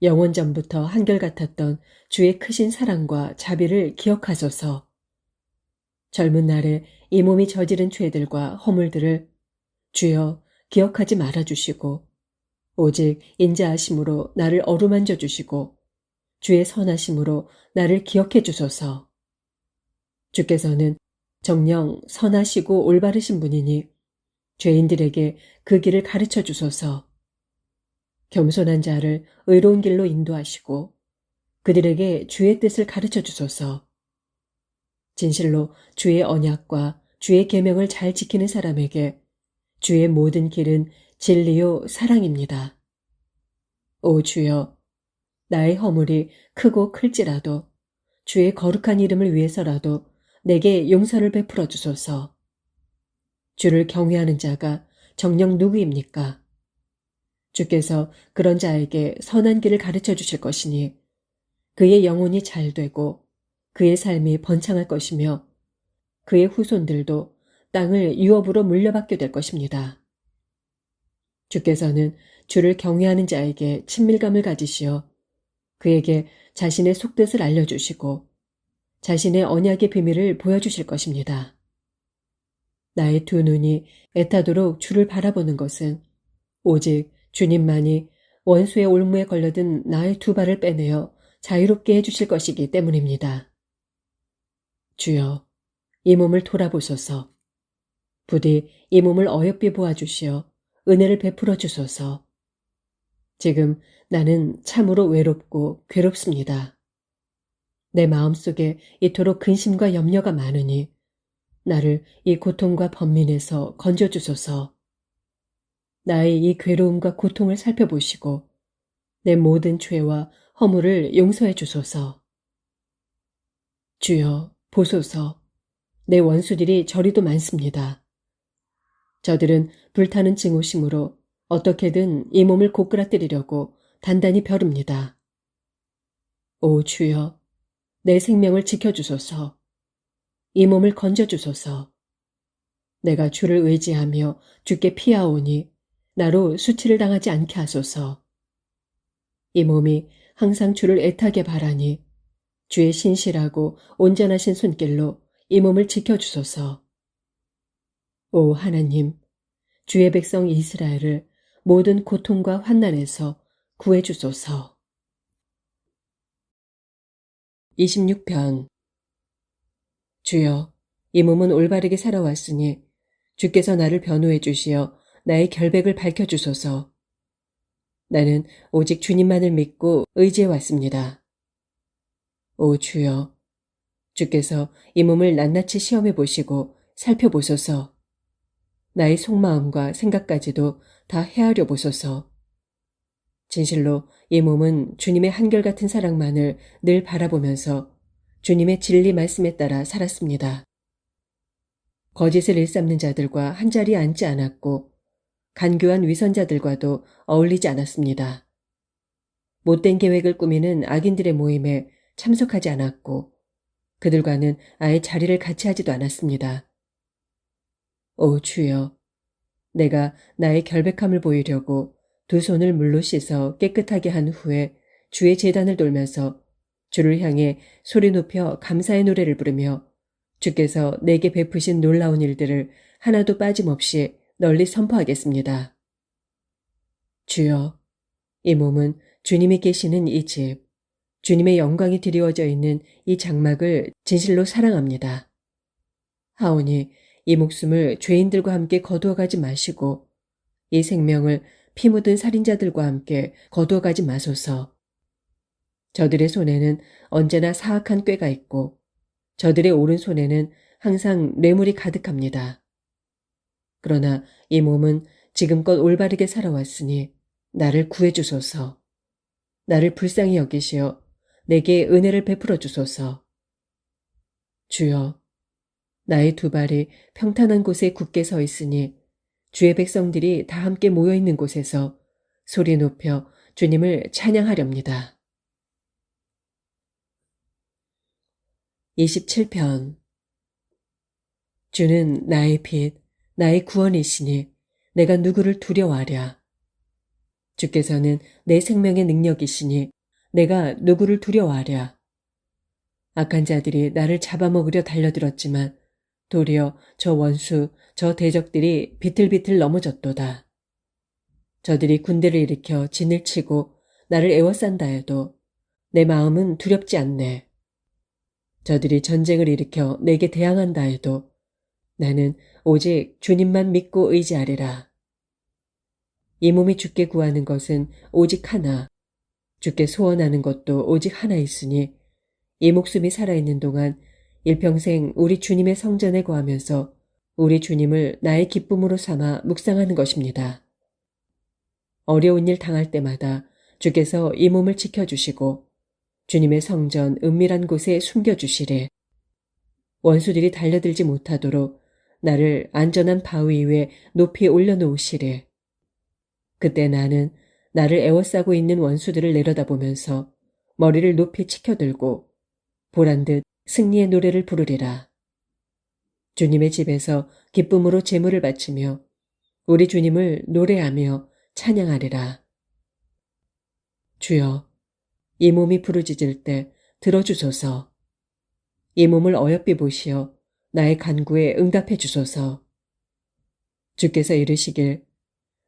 영원 전부터 한결같았던 주의 크신 사랑과 자비를 기억하소서. 젊은 날에 이 몸이 저지른 죄들과 허물들을 주여 기억하지 말아주시고 오직 인자하심으로 나를 어루만져 주시고 주의 선하심으로 나를 기억해 주소서. 주께서는 정녕 선하시고 올바르신 분이니 죄인들에게 그 길을 가르쳐 주소서. 겸손한 자를 의로운 길로 인도하시고 그들에게 주의 뜻을 가르쳐 주소서. 진실로 주의 언약과 주의 계명을 잘 지키는 사람에게 주의 모든 길은 진리요 사랑입니다. 오 주여, 나의 허물이 크고 클지라도 주의 거룩한 이름을 위해서라도 내게 용서를 베풀어 주소서. 주를 경외하는 자가 정녕 누구입니까? 주께서 그런 자에게 선한 길을 가르쳐 주실 것이니 그의 영혼이 잘 되고 그의 삶이 번창할 것이며 그의 후손들도 땅을 유업으로 물려받게 될 것입니다. 주께서는 주를 경외하는 자에게 친밀감을 가지시어 그에게 자신의 속뜻을 알려주시고 자신의 언약의 비밀을 보여주실 것입니다. 나의 두 눈이 애타도록 주를 바라보는 것은 오직 주님만이 원수의 올무에 걸려든 나의 두 발을 빼내어 자유롭게 해주실 것이기 때문입니다. 주여, 이 몸을 돌아보소서. 부디 이 몸을 어여삐 보아주시어 은혜를 베풀어 주소서. 지금 나는 참으로 외롭고 괴롭습니다. 내 마음속에 이토록 근심과 염려가 많으니 나를 이 고통과 번민에서 건져주소서. 나의 이 괴로움과 고통을 살펴보시고 내 모든 죄와 허물을 용서해 주소서. 주여, 보소서. 내 원수들이 저리도 많습니다. 저들은 불타는 증오심으로 어떻게든 이 몸을 고꾸라뜨리려고 단단히 벼릅니다. 오 주여, 내 생명을 지켜주소서. 이 몸을 건져주소서. 내가 주를 의지하며 주께 피하오니 나로 수치를 당하지 않게 하소서. 이 몸이 항상 주를 애타게 바라니 주의 신실하고 온전하신 손길로 이 몸을 지켜주소서. 오 하나님, 주의 백성 이스라엘을 모든 고통과 환난에서 구해주소서. 26편. 주여, 이 몸은 올바르게 살아왔으니 주께서 나를 변호해 주시어 나의 결백을 밝혀주소서. 나는 오직 주님만을 믿고 의지해 왔습니다. 오 주여, 주께서 이 몸을 낱낱이 시험해 보시고 살펴보소서. 나의 속마음과 생각까지도 다 헤아려 보소서. 진실로 이 몸은 주님의 한결같은 사랑만을 늘 바라보면서 주님의 진리 말씀에 따라 살았습니다. 거짓을 일삼는 자들과 한자리에 앉지 않았고 간교한 위선자들과도 어울리지 않았습니다. 못된 계획을 꾸미는 악인들의 모임에 참석하지 않았고 그들과는 아예 자리를 같이 하지도 않았습니다. 오 주여, 내가 나의 결백함을 보이려고 두 손을 물로 씻어 깨끗하게 한 후에 주의 제단을 돌면서 주를 향해 소리 높여 감사의 노래를 부르며 주께서 내게 베푸신 놀라운 일들을 하나도 빠짐없이 널리 선포하겠습니다. 주여, 이 몸은 주님이 계시는 이 집, 주님의 영광이 드리워져 있는 이 장막을 진실로 사랑합니다. 하오니 이 목숨을 죄인들과 함께 거두어가지 마시고 이 생명을 피 묻은 살인자들과 함께 거두어가지 마소서. 저들의 손에는 언제나 사악한 꾀가 있고 저들의 오른손에는 항상 뇌물이 가득합니다. 그러나 이 몸은 지금껏 올바르게 살아왔으니 나를 구해주소서. 나를 불쌍히 여기시어 내게 은혜를 베풀어 주소서. 주여, 나의 두 발이 평탄한 곳에 굳게 서 있으니 주의 백성들이 다 함께 모여 있는 곳에서 소리 높여 주님을 찬양하렵니다. 27편. 주는 나의 빛, 나의 구원이시니 내가 누구를 두려워하랴. 주께서는 내 생명의 능력이시니 내가 누구를 두려워하랴. 악한 자들이 나를 잡아먹으려 달려들었지만 도리어 저 원수, 저 대적들이 비틀비틀 넘어졌도다. 저들이 군대를 일으켜 진을 치고 나를 애워싼다 해도 내 마음은 두렵지 않네. 저들이 전쟁을 일으켜 내게 대항한다 해도 나는 오직 주님만 믿고 의지하리라. 이 몸이 주께 구하는 것은 오직 하나, 주께 소원하는 것도 오직 하나 있으니 이 목숨이 살아있는 동안 일평생 우리 주님의 성전에 거하면서 우리 주님을 나의 기쁨으로 삼아 묵상하는 것입니다. 어려운 일 당할 때마다 주께서 이 몸을 지켜주시고 주님의 성전 은밀한 곳에 숨겨주시래. 원수들이 달려들지 못하도록 나를 안전한 바위 위에 높이 올려놓으시래. 그때 나는 나를 애워싸고 있는 원수들을 내려다보면서 머리를 높이 치켜들고 보란듯 승리의 노래를 부르리라. 주님의 집에서 기쁨으로 제물을 바치며 우리 주님을 노래하며 찬양하리라. 주여, 이 몸이 부르짖을 때 들어주소서. 이 몸을 어여삐 보시어 나의 간구에 응답해 주소서. 주께서 이르시길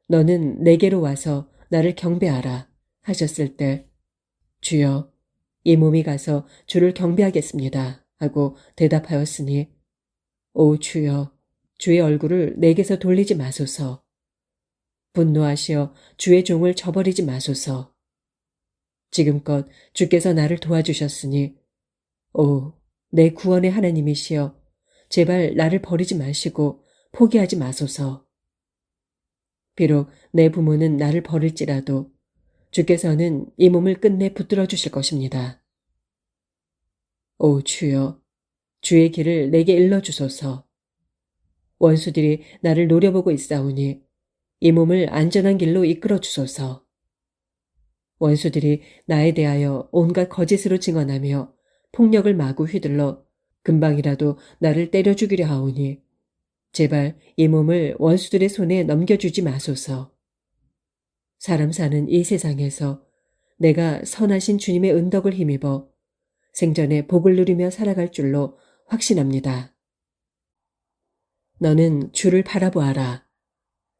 너는 내게로 와서 나를 경배하라 하셨을 때 주여, 이 몸이 가서 주를 경배하겠습니다 하고 대답하였으니 오 주여, 주의 얼굴을 내게서 돌리지 마소서. 분노하시어 주의 종을 저버리지 마소서. 지금껏 주께서 나를 도와주셨으니 오, 내 구원의 하나님이시여 제발 나를 버리지 마시고 포기하지 마소서. 비록 내 부모는 나를 버릴지라도 주께서는 이 몸을 끝내 붙들어 주실 것입니다. 오 주여, 주의 길을 내게 일러주소서. 원수들이 나를 노려보고 있사오니 이 몸을 안전한 길로 이끌어 주소서. 원수들이 나에 대하여 온갖 거짓으로 증언하며 폭력을 마구 휘둘러 금방이라도 나를 때려 죽이려 하오니 제발 이 몸을 원수들의 손에 넘겨주지 마소서. 사람 사는 이 세상에서 내가 선하신 주님의 은덕을 힘입어 생전에 복을 누리며 살아갈 줄로 확신합니다. 너는 주를 바라보아라.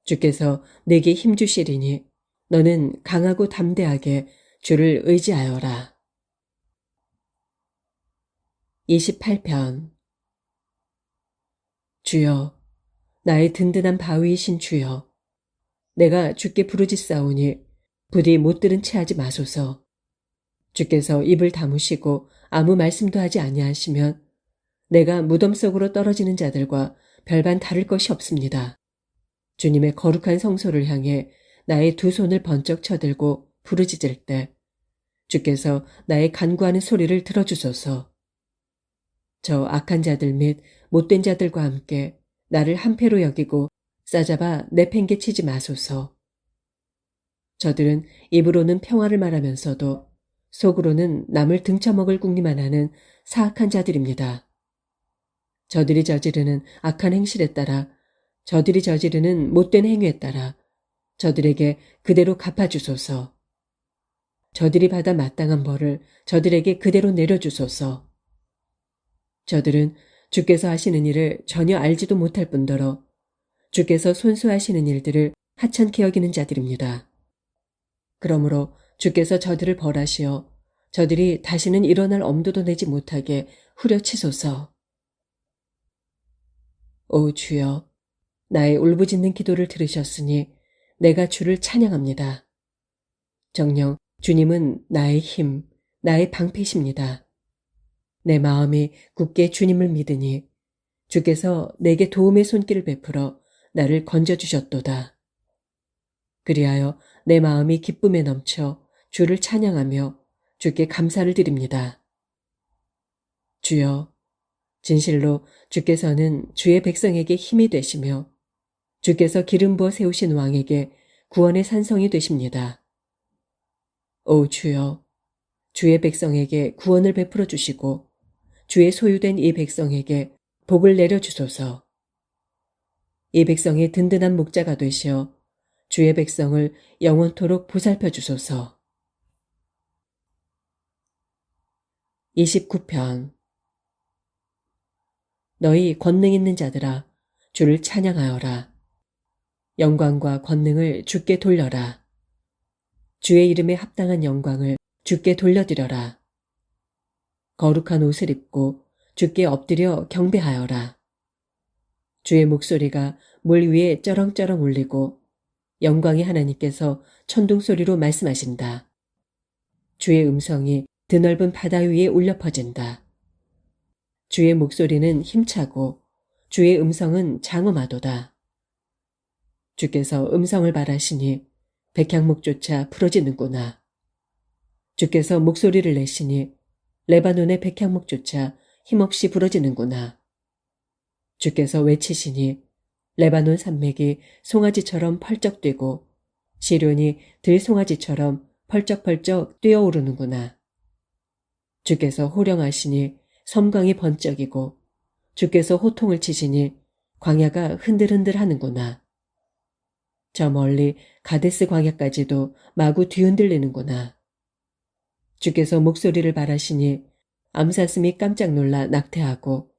주께서 내게 힘주시리니 너는 강하고 담대하게 주를 의지하여라. 28편. 주여, 나의 든든한 바위이신 주여, 내가 주께 부르짖사오니 부디 못 들은 채 하지 마소서. 주께서 입을 다무시고 아무 말씀도 하지 아니하시면 내가 무덤 속으로 떨어지는 자들과 별반 다를 것이 없습니다. 주님의 거룩한 성소를 향해 나의 두 손을 번쩍 쳐들고 부르짖을 때 주께서 나의 간구하는 소리를 들어주소서. 저 악한 자들 및 못된 자들과 함께 나를 한패로 여기고 싸잡아 내팽개치지 마소서. 저들은 입으로는 평화를 말하면서도 속으로는 남을 등쳐먹을 궁리만 하는 사악한 자들입니다. 저들이 저지르는 악한 행실에 따라, 저들이 저지르는 못된 행위에 따라 저들에게 그대로 갚아주소서. 저들이 받아 마땅한 벌을 저들에게 그대로 내려주소서. 저들은 주께서 하시는 일을 전혀 알지도 못할 뿐더러 주께서 손수하시는 일들을 하찮게 여기는 자들입니다. 그러므로 주께서 저들을 벌하시어 저들이 다시는 일어날 엄두도 내지 못하게 후려치소서. 오 주여, 나의 울부짖는 기도를 들으셨으니 내가 주를 찬양합니다. 정녕 주님은 나의 힘, 나의 방패십니다. 내 마음이 굳게 주님을 믿으니 주께서 내게 도움의 손길을 베풀어 나를 건져주셨도다. 그리하여 내 마음이 기쁨에 넘쳐 주를 찬양하며 주께 감사를 드립니다. 주여, 진실로 주께서는 주의 백성에게 힘이 되시며 주께서 기름 부어 세우신 왕에게 구원의 산성이 되십니다. 오 주여, 주의 백성에게 구원을 베풀어 주시고 주의 소유된 이 백성에게 복을 내려주소서. 이 백성이 든든한 목자가 되시어 주의 백성을 영원토록 보살펴 주소서. 29편. 너희 권능 있는 자들아, 주를 찬양하여라. 영광과 권능을 주께 돌려라. 주의 이름에 합당한 영광을 주께 돌려드려라. 거룩한 옷을 입고 주께 엎드려 경배하여라. 주의 목소리가 물 위에 쩌렁쩌렁 울리고 영광의 하나님께서 천둥소리로 말씀하신다. 주의 음성이 드넓은 바다 위에 울려 퍼진다. 주의 목소리는 힘차고 주의 음성은 장엄하도다. 주께서 음성을 발하시니 백향목조차 부러지는구나. 주께서 목소리를 내시니 레바논의 백향목조차 힘없이 부러지는구나. 주께서 외치시니 레바논 산맥이 송아지처럼 펄쩍 뛰고 시련이 들송아지처럼 펄쩍펄쩍 뛰어오르는구나. 주께서 호령하시니 섬광이 번쩍이고 주께서 호통을 치시니 광야가 흔들흔들 하는구나. 저 멀리 가데스 광야까지도 마구 뒤흔들리는구나. 주께서 목소리를 발하시니 암사슴이 깜짝 놀라 낙태하고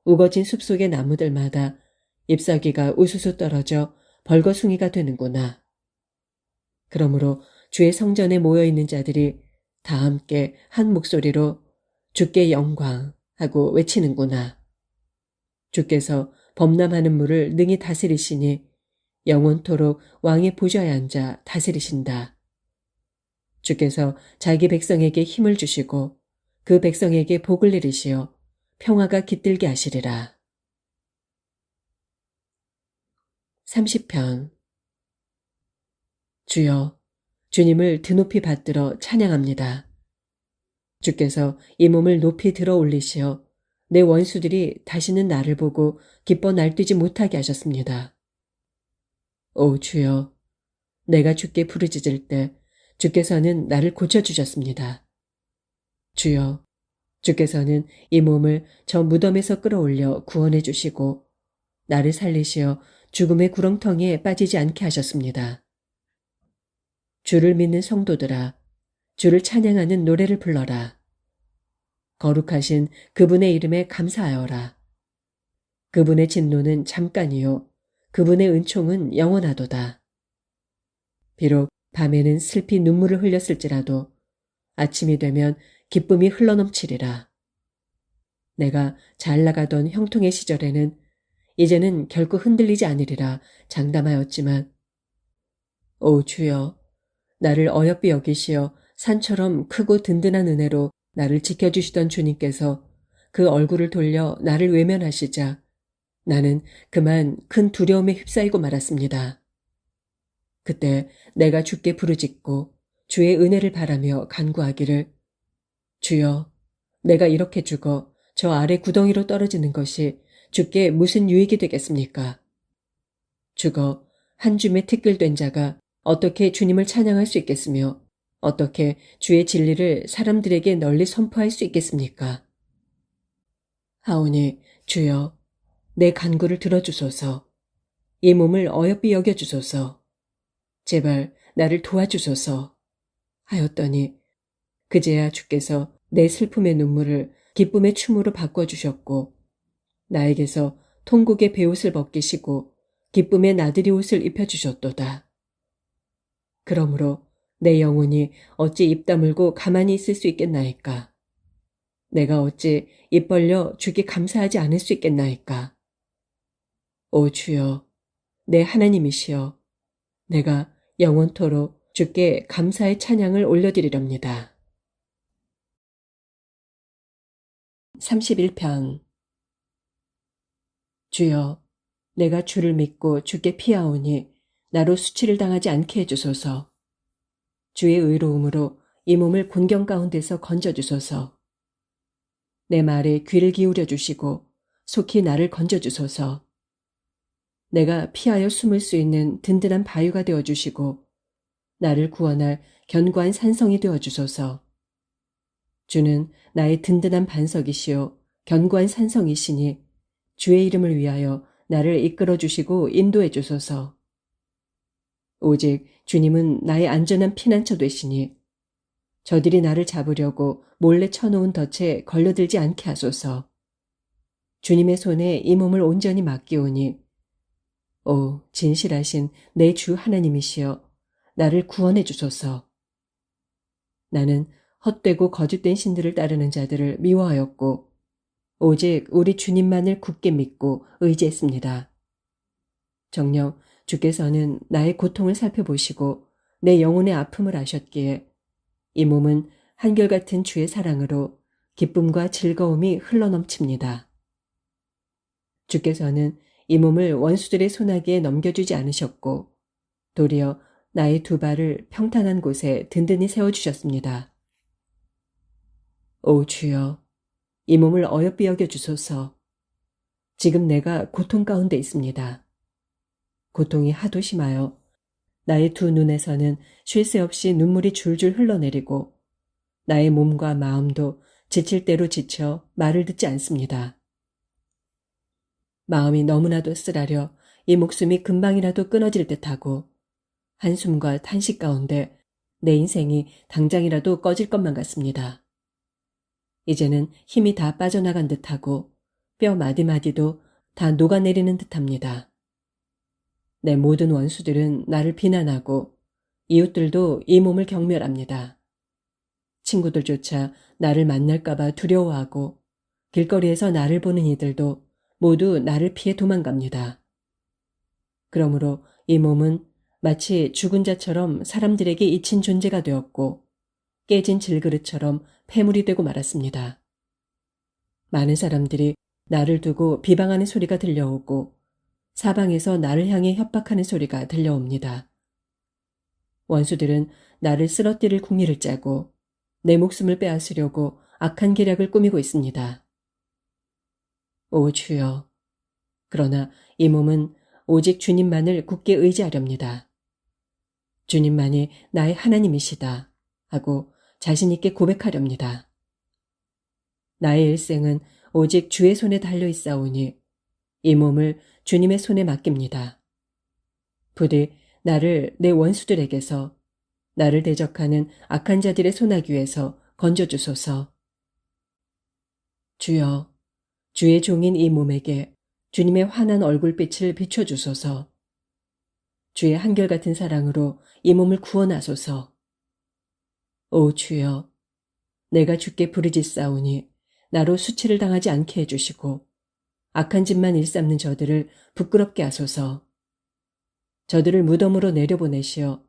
우거진 숲속의 나무들마다 잎사귀가 우수수 떨어져 벌거숭이가 되는구나. 그러므로 주의 성전에 모여있는 자들이 다 함께 한 목소리로 주께 영광 하고 외치는구나. 주께서 범람하는 물을 능히 다스리시니 영원토록 왕의 보좌에 앉아 다스리신다. 주께서 자기 백성에게 힘을 주시고 그 백성에게 복을 내리시어 평화가 깃들게 하시리라. 30편. 주여, 주님을 드높이 받들어 찬양합니다. 주께서 이 몸을 높이 들어 올리시어 내 원수들이 다시는 나를 보고 기뻐 날뛰지 못하게 하셨습니다. 오 주여, 내가 주께 부르짖을 때 주께서는 나를 고쳐주셨습니다. 주여, 주께서는 이 몸을 저 무덤에서 끌어올려 구원해 주시고 나를 살리시어 죽음의 구렁텅이에 빠지지 않게 하셨습니다. 주를 믿는 성도들아, 주를 찬양하는 노래를 불러라. 거룩하신 그분의 이름에 감사하여라. 그분의 진노는 잠깐이요 그분의 은총은 영원하도다. 비록 밤에는 슬피 눈물을 흘렸을지라도 아침이 되면 기쁨이 흘러넘치리라. 내가 잘 나가던 형통의 시절에는 이제는 결코 흔들리지 않으리라 장담하였지만, 오 주여, 나를 어여삐 여기시어 산처럼 크고 든든한 은혜로 나를 지켜주시던 주님께서 그 얼굴을 돌려 나를 외면하시자 나는 그만 큰 두려움에 휩싸이고 말았습니다. 그때 내가 주께 부르짖고 주의 은혜를 바라며 간구하기를, 주여, 내가 이렇게 죽어 저 아래 구덩이로 떨어지는 것이 주께 무슨 유익이 되겠습니까? 죽어 한 줌에 티끌된 자가 어떻게 주님을 찬양할 수 있겠으며 어떻게 주의 진리를 사람들에게 널리 선포할 수 있겠습니까? 하오니 주여, 내 간구를 들어주소서. 이 몸을 어여삐 여겨주소서. 제발 나를 도와주소서 하였더니 그제야 주께서 내 슬픔의 눈물을 기쁨의 춤으로 바꿔주셨고 나에게서 통곡의 베옷을 벗기시고 기쁨의 나들이 옷을 입혀주셨도다. 그러므로 내 영혼이 어찌 입 다물고 가만히 있을 수 있겠나이까? 내가 어찌 입 벌려 주께 감사하지 않을 수 있겠나이까? 오 주여, 내 하나님이시여, 내가 영원토록 주께 감사의 찬양을 올려드리렵니다. 31편. 주여, 내가 주를 믿고 주께 피하오니 나로 수치를 당하지 않게 해주소서. 주의 의로움으로 이 몸을 곤경 가운데서 건져주소서. 내 말에 귀를 기울여 주시고 속히 나를 건져주소서. 내가 피하여 숨을 수 있는 든든한 바위가 되어주시고 나를 구원할 견고한 산성이 되어주소서. 주는 나의 든든한 반석이시요 견고한 산성이시니 주의 이름을 위하여 나를 이끌어주시고 인도해 주소서. 오직 주님은 나의 안전한 피난처 되시니 저들이 나를 잡으려고 몰래 쳐놓은 덫에 걸려들지 않게 하소서. 주님의 손에 이 몸을 온전히 맡기오니 오 진실하신 내 주 하나님이시여 나를 구원해 주소서. 나는 헛되고 거짓된 신들을 따르는 자들을 미워하였고 오직 우리 주님만을 굳게 믿고 의지했습니다. 정녕 주께서는 나의 고통을 살펴보시고 내 영혼의 아픔을 아셨기에 이 몸은 한결같은 주의 사랑으로 기쁨과 즐거움이 흘러넘칩니다. 주께서는 이 몸을 원수들의 손아귀에 넘겨주지 않으셨고 도리어 나의 두 발을 평탄한 곳에 든든히 세워주셨습니다. 오 주여, 이 몸을 어여삐 여겨주소서. 지금 내가 고통 가운데 있습니다. 고통이 하도 심하여 나의 두 눈에서는 쉴 새 없이 눈물이 줄줄 흘러내리고 나의 몸과 마음도 지칠 대로 지쳐 말을 듣지 않습니다. 마음이 너무나도 쓰라려 이 목숨이 금방이라도 끊어질 듯하고 한숨과 탄식 가운데 내 인생이 당장이라도 꺼질 것만 같습니다. 이제는 힘이 다 빠져나간 듯하고 뼈 마디마디도 다 녹아내리는 듯합니다. 내 모든 원수들은 나를 비난하고 이웃들도 이 몸을 경멸합니다. 친구들조차 나를 만날까봐 두려워하고 길거리에서 나를 보는 이들도 모두 나를 피해 도망갑니다. 그러므로 이 몸은 마치 죽은 자처럼 사람들에게 잊힌 존재가 되었고 깨진 질그릇처럼 폐물이 되고 말았습니다. 많은 사람들이 나를 두고 비방하는 소리가 들려오고 사방에서 나를 향해 협박하는 소리가 들려옵니다. 원수들은 나를 쓰러뜨릴 궁리를 짜고 내 목숨을 빼앗으려고 악한 계략을 꾸미고 있습니다. 오 주여, 그러나 이 몸은 오직 주님만을 굳게 의지하렵니다. 주님만이 나의 하나님이시다 하고 자신 있게 고백하렵니다. 나의 일생은 오직 주의 손에 달려 있사오니 이 몸을 주님의 손에 맡깁니다. 부디 나를 내 원수들에게서 나를 대적하는 악한 자들의 손아귀에서 건져주소서. 주여, 주의 종인 이 몸에게 주님의 환한 얼굴빛을 비춰주소서. 주의 한결같은 사랑으로 이 몸을 구원하소서. 오 주여, 내가 주께 부르짖사오니 나로 수치를 당하지 않게 해주시고 악한 짓만 일삼는 저들을 부끄럽게 하소서. 저들을 무덤으로 내려보내시어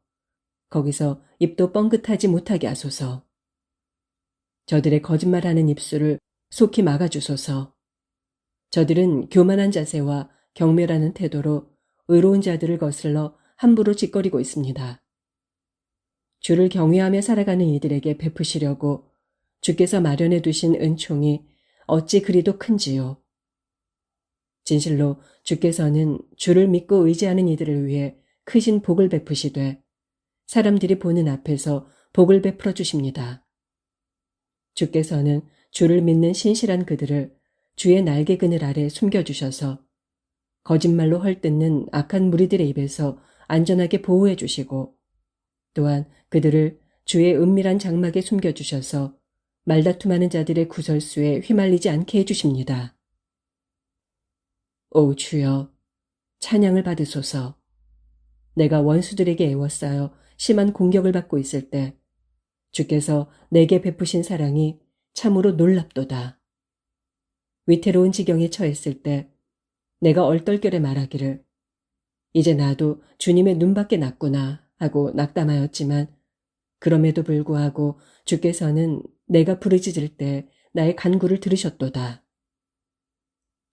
거기서 입도 뻥긋하지 못하게 하소서. 저들의 거짓말하는 입술을 속히 막아주소서. 저들은 교만한 자세와 경멸하는 태도로 의로운 자들을 거슬러 함부로 짓거리고 있습니다. 주를 경외하며 살아가는 이들에게 베푸시려고 주께서 마련해 두신 은총이 어찌 그리도 큰지요. 진실로 주께서는 주를 믿고 의지하는 이들을 위해 크신 복을 베푸시되 사람들이 보는 앞에서 복을 베풀어 주십니다. 주께서는 주를 믿는 신실한 그들을 주의 날개 그늘 아래 숨겨주셔서 거짓말로 헐뜯는 악한 무리들의 입에서 안전하게 보호해 주시고 또한 그들을 주의 은밀한 장막에 숨겨주셔서 말다툼하는 자들의 구설수에 휘말리지 않게 해주십니다. 오 주여, 찬양을 받으소서. 내가 원수들에게 애워싸여 심한 공격을 받고 있을 때 주께서 내게 베푸신 사랑이 참으로 놀랍도다. 위태로운 지경에 처했을 때 내가 얼떨결에 말하기를 이제 나도 주님의 눈밖에 났구나 하고 낙담하였지만 그럼에도 불구하고 주께서는 내가 부르짖을 때 나의 간구를 들으셨도다.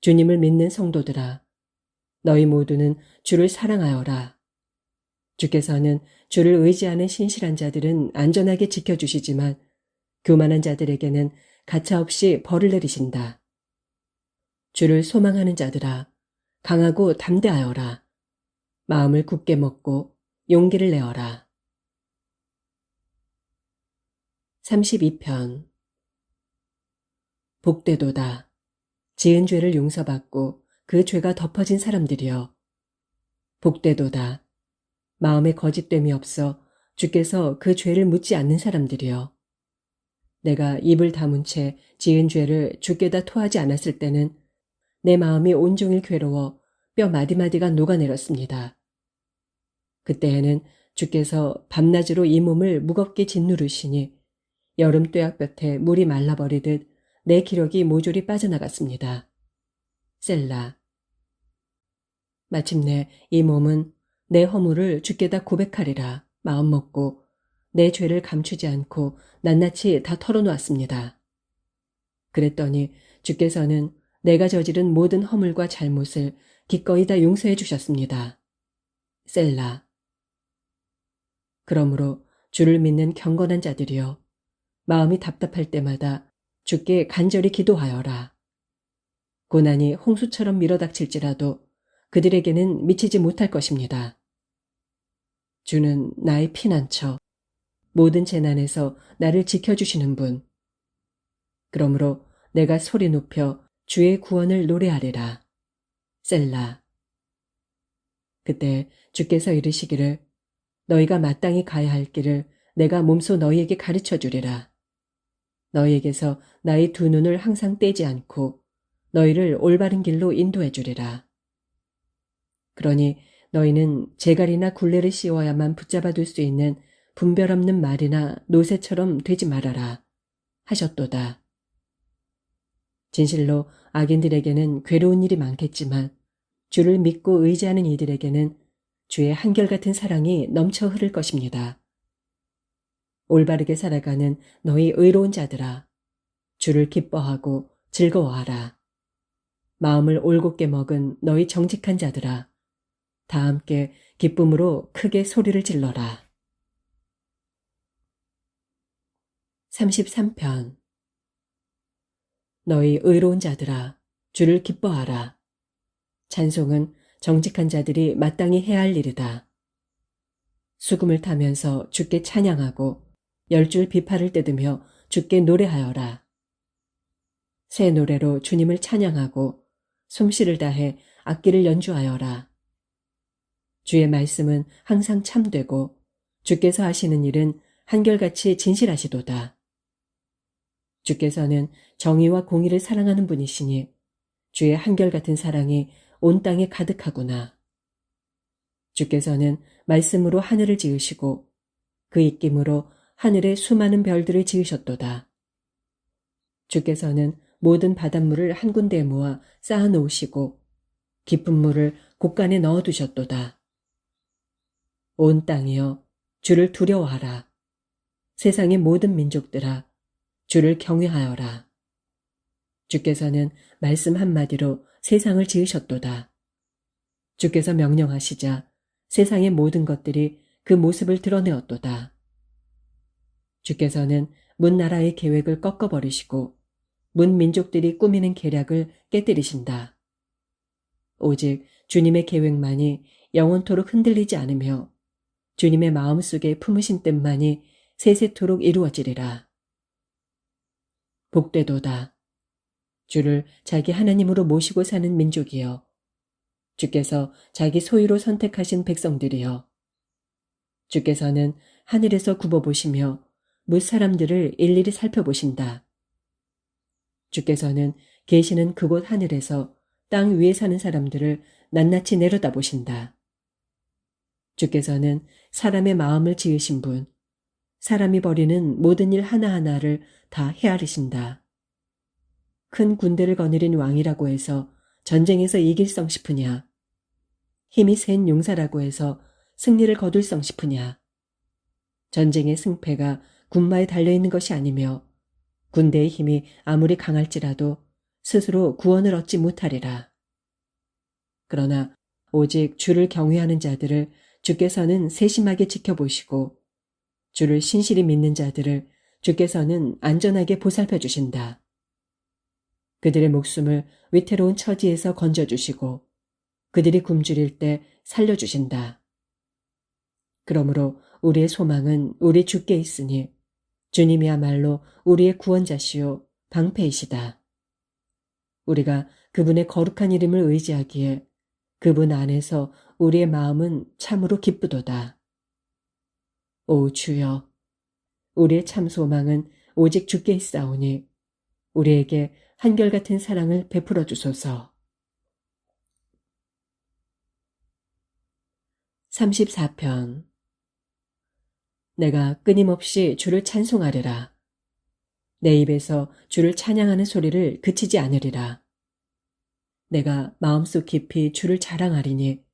주님을 믿는 성도들아, 너희 모두는 주를 사랑하여라. 주께서는 주를 의지하는 신실한 자들은 안전하게 지켜주시지만 교만한 자들에게는 가차없이 벌을 내리신다. 주를 소망하는 자들아, 강하고 담대하여라. 마음을 굳게 먹고 용기를 내어라. 32편 복되도다. 지은 죄를 용서받고 그 죄가 덮어진 사람들이여. 복되도다. 마음에 거짓됨이 없어 주께서 그 죄를 묻지 않는 사람들이여. 내가 입을 다문 채 지은 죄를 주께다 토하지 않았을 때는 내 마음이 온종일 괴로워 뼈 마디마디가 녹아내렸습니다. 그때에는 주께서 밤낮으로 이 몸을 무겁게 짓누르시니 여름 뙤약볕에 물이 말라버리듯 내 기력이 모조리 빠져나갔습니다. 셀라. 마침내 이 몸은 내 허물을 주께다 고백하리라 마음먹고 내 죄를 감추지 않고 낱낱이 다 털어놓았습니다. 그랬더니 주께서는 내가 저지른 모든 허물과 잘못을 기꺼이 다 용서해 주셨습니다. 셀라. 그러므로 주를 믿는 경건한 자들이여, 마음이 답답할 때마다 주께 간절히 기도하여라. 고난이 홍수처럼 밀어닥칠지라도 그들에게는 미치지 못할 것입니다. 주는 나의 피난처, 모든 재난에서 나를 지켜주시는 분. 그러므로 내가 소리 높여 주의 구원을 노래하리라. 셀라. 그때 주께서 이르시기를 너희가 마땅히 가야 할 길을 내가 몸소 너희에게 가르쳐 주리라. 너희에게서 나의 두 눈을 항상 떼지 않고 너희를 올바른 길로 인도해 주리라. 그러니 너희는 제갈이나 굴레를 씌워야만 붙잡아 둘 수 있는 분별 없는 말이나 노새처럼 되지 말아라 하셨도다. 진실로 악인들에게는 괴로운 일이 많겠지만 주를 믿고 의지하는 이들에게는 주의 한결같은 사랑이 넘쳐 흐를 것입니다. 올바르게 살아가는 너희 의로운 자들아, 주를 기뻐하고 즐거워하라. 마음을 올곧게 먹은 너희 정직한 자들아, 다 함께 기쁨으로 크게 소리를 질러라. 33편 너희 의로운 자들아, 주를 기뻐하라. 찬송은 정직한 자들이 마땅히 해야 할 일이다. 수금을 타면서 주께 찬양하고 10줄 비파를 뜯으며 주께 노래하여라. 새 노래로 주님을 찬양하고 솜씨를 다해 악기를 연주하여라. 주의 말씀은 항상 참되고 주께서 하시는 일은 한결같이 진실하시도다. 주께서는 정의와 공의를 사랑하는 분이시니 주의 한결같은 사랑이 온 땅에 가득하구나. 주께서는 말씀으로 하늘을 지으시고 그 입김으로 하늘의 수많은 별들을 지으셨도다. 주께서는 모든 바닷물을 한 군데에 모아 쌓아 놓으시고 깊은 물을 곳간에 넣어 두셨도다. 온 땅이여 주를 두려워하라. 세상의 모든 민족들아 주를 경외하여라. 주께서는 말씀 한마디로 세상을 지으셨도다. 주께서 명령하시자 세상의 모든 것들이 그 모습을 드러내었도다. 주께서는 문 나라의 계획을 꺾어버리시고 문 민족들이 꾸미는 계략을 깨뜨리신다. 오직 주님의 계획만이 영원토록 흔들리지 않으며 주님의 마음속에 품으신 뜻만이 세세토록 이루어지리라. 복되도다. 주를 자기 하나님으로 모시고 사는 민족이여. 주께서 자기 소유로 선택하신 백성들이여. 주께서는 하늘에서 굽어보시며 뭇 사람들을 일일이 살펴보신다. 주께서는 계시는 그곳 하늘에서 땅 위에 사는 사람들을 낱낱이 내려다보신다. 주께서는 사람의 마음을 지으신 분, 사람이 벌이는 모든 일 하나하나를 다 헤아리신다. 큰 군대를 거느린 왕이라고 해서 전쟁에서 이길성 싶으냐? 힘이 센 용사라고 해서 승리를 거둘성 싶으냐? 전쟁의 승패가 군마에 달려있는 것이 아니며 군대의 힘이 아무리 강할지라도 스스로 구원을 얻지 못하리라. 그러나 오직 주를 경외하는 자들을 주께서는 세심하게 지켜보시고 주를 신실히 믿는 자들을 주께서는 안전하게 보살펴 주신다. 그들의 목숨을 위태로운 처지에서 건져주시고 그들이 굶주릴 때 살려주신다. 그러므로 우리의 소망은 우리 주께 있으니 주님이야말로 우리의 구원자시요 방패이시다. 우리가 그분의 거룩한 이름을 의지하기에 그분 안에서 우리의 마음은 참으로 기쁘도다. 오 주여, 우리의 참 소망은 오직 주께 있사오니 우리에게 한결같은 사랑을 베풀어 주소서. 34편. 내가 끊임없이 주를 찬송하리라. 내 입에서 주를 찬양하는 소리를 그치지 않으리라. 내가 마음속 깊이 주를 자랑하리니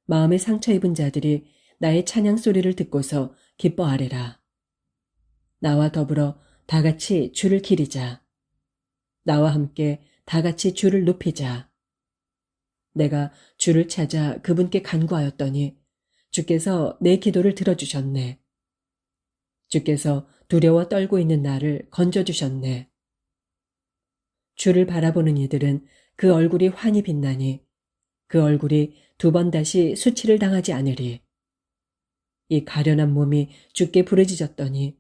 마음에 상처 입은 자들이 나의 찬양 소리를 듣고서 기뻐하리라. 나와 더불어 다 같이 주를 기리자. 나와 함께 다 같이 주를 높이자. 내가 주를 찾아 그분께 간구하였더니 주께서 내 기도를 들어주셨네. 주께서 두려워 떨고 있는 나를 건져주셨네. 주를 바라보는 이들은 그 얼굴이 환히 빛나니 그 얼굴이 두 번 다시 수치를 당하지 않으리. 이 가련한 몸이 주께 부르짖었더니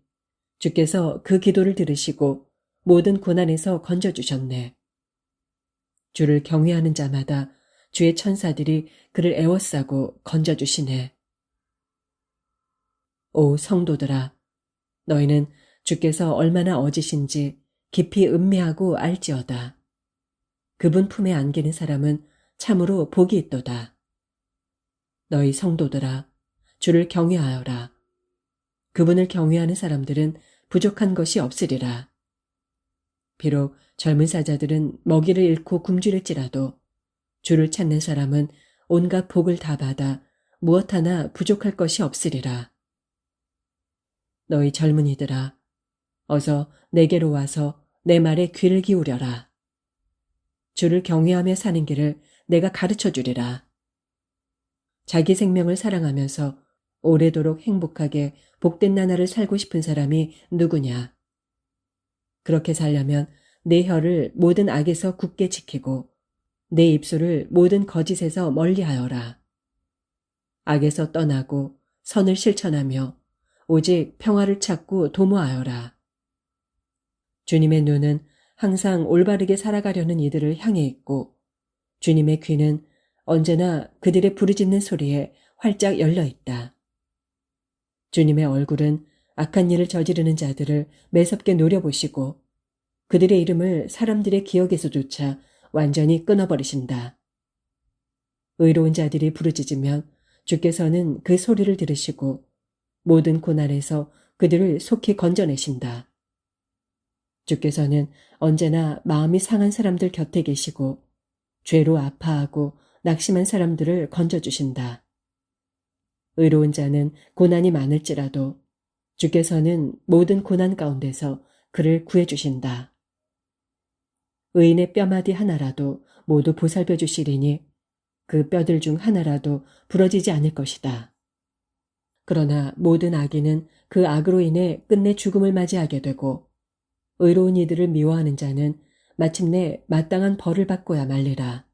주께서 그 기도를 들으시고 모든 고난에서 건져주셨네. 주를 경외하는 자마다 주의 천사들이 그를 애워싸고 건져주시네. 오 성도들아, 너희는 주께서 얼마나 어지신지 깊이 음미하고 알지어다. 그분 품에 안기는 사람은 참으로 복이 있도다. 너희 성도들아, 주를 경외하여라. 그분을 경외하는 사람들은 부족한 것이 없으리라. 비록 젊은 사자들은 먹이를 잃고 굶주릴지라도 주를 찾는 사람은 온갖 복을 다 받아 무엇 하나 부족할 것이 없으리라. 너희 젊은이들아, 어서 내게로 와서 내 말에 귀를 기울여라. 주를 경외하며 사는 길을 내가 가르쳐 주리라. 자기 생명을 사랑하면서 오래도록 행복하게 복된 나날을 살고 싶은 사람이 누구냐? 그렇게 살려면 내 혀를 모든 악에서 굳게 지키고 내 입술을 모든 거짓에서 멀리하여라. 악에서 떠나고 선을 실천하며 오직 평화를 찾고 도모하여라. 주님의 눈은 항상 올바르게 살아가려는 이들을 향해 있고 주님의 귀는 언제나 그들의 부르짖는 소리에 활짝 열려 있다. 주님의 얼굴은 악한 일을 저지르는 자들을 매섭게 노려보시고 그들의 이름을 사람들의 기억에서조차 완전히 끊어버리신다. 의로운 자들이 부르짖으면 주께서는 그 소리를 들으시고 모든 고난에서 그들을 속히 건져내신다. 주께서는 언제나 마음이 상한 사람들 곁에 계시고 죄로 아파하고 낙심한 사람들을 건져주신다. 의로운 자는 고난이 많을지라도 주께서는 모든 고난 가운데서 그를 구해주신다. 의인의 뼈마디 하나라도 모두 보살펴 주시리니 그 뼈들 중 하나라도 부러지지 않을 것이다. 그러나 모든 악인은 그 악으로 인해 끝내 죽음을 맞이하게 되고 의로운 이들을 미워하는 자는 마침내 마땅한 벌을 받고야 말리라.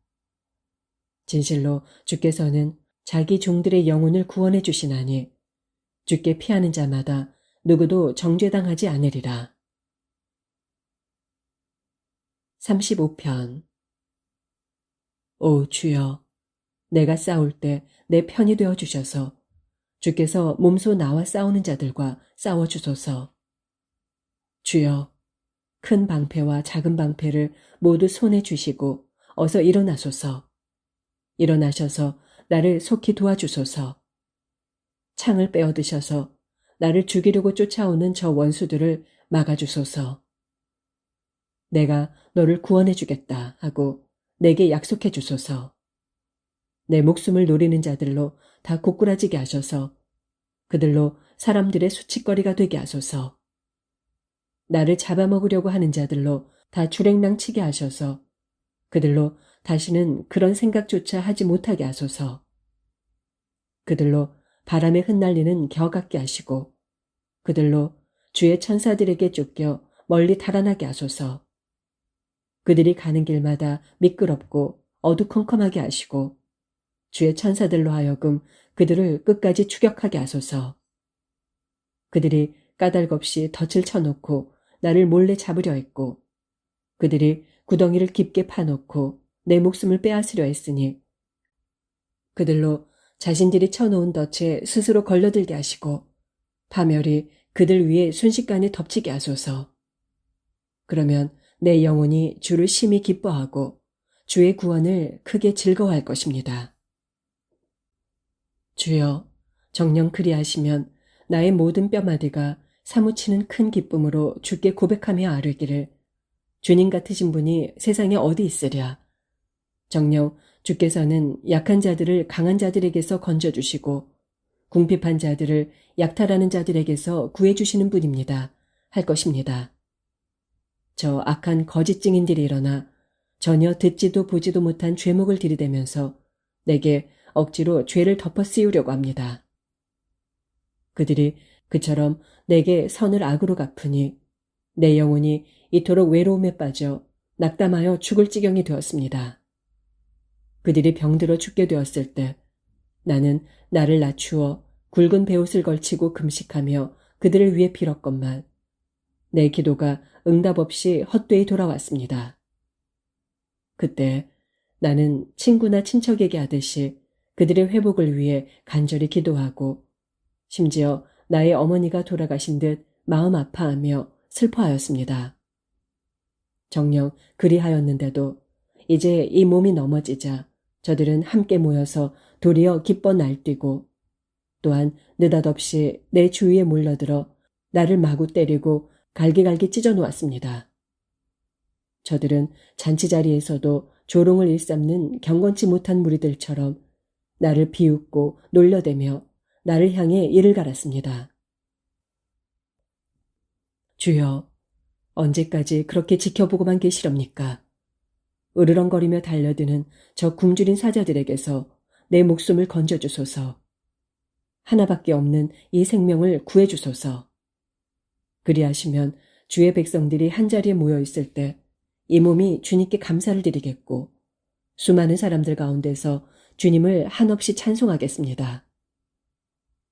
진실로 주께서는 자기 종들의 영혼을 구원해 주시나니 주께 피하는 자마다 누구도 정죄당하지 않으리라. 35편. 오 주여, 내가 싸울 때 내 편이 되어 주셔서 주께서 몸소 나와 싸우는 자들과 싸워 주소서. 주여, 큰 방패와 작은 방패를 모두 손에 주시고 어서 일어나소서. 일어나셔서 나를 속히 도와주소서. 창을 빼어드셔서 나를 죽이려고 쫓아오는 저 원수들을 막아주소서. 내가 너를 구원해 주겠다 하고 내게 약속해 주소서. 내 목숨을 노리는 자들로 다 고꾸라지게 하셔서 그들로 사람들의 수치거리가 되게 하소서. 나를 잡아먹으려고 하는 자들로 다 주랭랑치게 하셔서 그들로 다시는 그런 생각조차 하지 못하게 하소서. 그들로 바람에 흩날리는 겨 같게 하시고 그들로 주의 천사들에게 쫓겨 멀리 달아나게 하소서. 그들이 가는 길마다 미끄럽고 어두컴컴하게 하시고 주의 천사들로 하여금 그들을 끝까지 추격하게 하소서. 그들이 까닭없이 덫을 쳐놓고 나를 몰래 잡으려 했고 그들이 구덩이를 깊게 파놓고 내 목숨을 빼앗으려 했으니 그들로 자신들이 쳐놓은 덫에 스스로 걸려들게 하시고 파멸이 그들 위에 순식간에 덮치게 하소서. 그러면 내 영혼이 주를 심히 기뻐하고 주의 구원을 크게 즐거워할 것입니다. 주여, 정녕 그리하시면 나의 모든 뼈마디가 사무치는 큰 기쁨으로 주께 고백하며 아뢰기를 주님 같으신 분이 세상에 어디 있으랴. 정녕 주께서는 약한 자들을 강한 자들에게서 건져주시고 궁핍한 자들을 약탈하는 자들에게서 구해주시는 분입니다. 할 것입니다. 저 악한 거짓 증인들이 일어나 전혀 듣지도 보지도 못한 죄목을 들이대면서 내게 억지로 죄를 덮어 씌우려고 합니다. 그들이 그처럼 내게 선을 악으로 갚으니 내 영혼이 이토록 외로움에 빠져 낙담하여 죽을 지경이 되었습니다. 그들이 병들어 죽게 되었을 때 나는 나를 낮추어 굵은 베옷을 걸치고 금식하며 그들을 위해 빌었건만 내 기도가 응답 없이 헛되이 돌아왔습니다. 그때 나는 친구나 친척에게 하듯이 그들의 회복을 위해 간절히 기도하고 심지어 나의 어머니가 돌아가신 듯 마음 아파하며 슬퍼하였습니다. 정녕 그리하였는데도 이제 이 몸이 넘어지자 저들은 함께 모여서 도리어 기뻐 날뛰고 또한 느닷없이 내 주위에 몰려들어 나를 마구 때리고 갈기갈기 찢어 놓았습니다. 저들은 잔치 자리에서도 조롱을 일삼는 경건치 못한 무리들처럼 나를 비웃고 놀려대며 나를 향해 이를 갈았습니다. 주여, 언제까지 그렇게 지켜보고만 계시렵니까? 으르렁거리며 달려드는 저 굶주린 사자들에게서 내 목숨을 건져주소서. 하나밖에 없는 이 생명을 구해주소서. 그리하시면 주의 백성들이 한자리에 모여 있을 때 이 몸이 주님께 감사를 드리겠고 수많은 사람들 가운데서 주님을 한없이 찬송하겠습니다.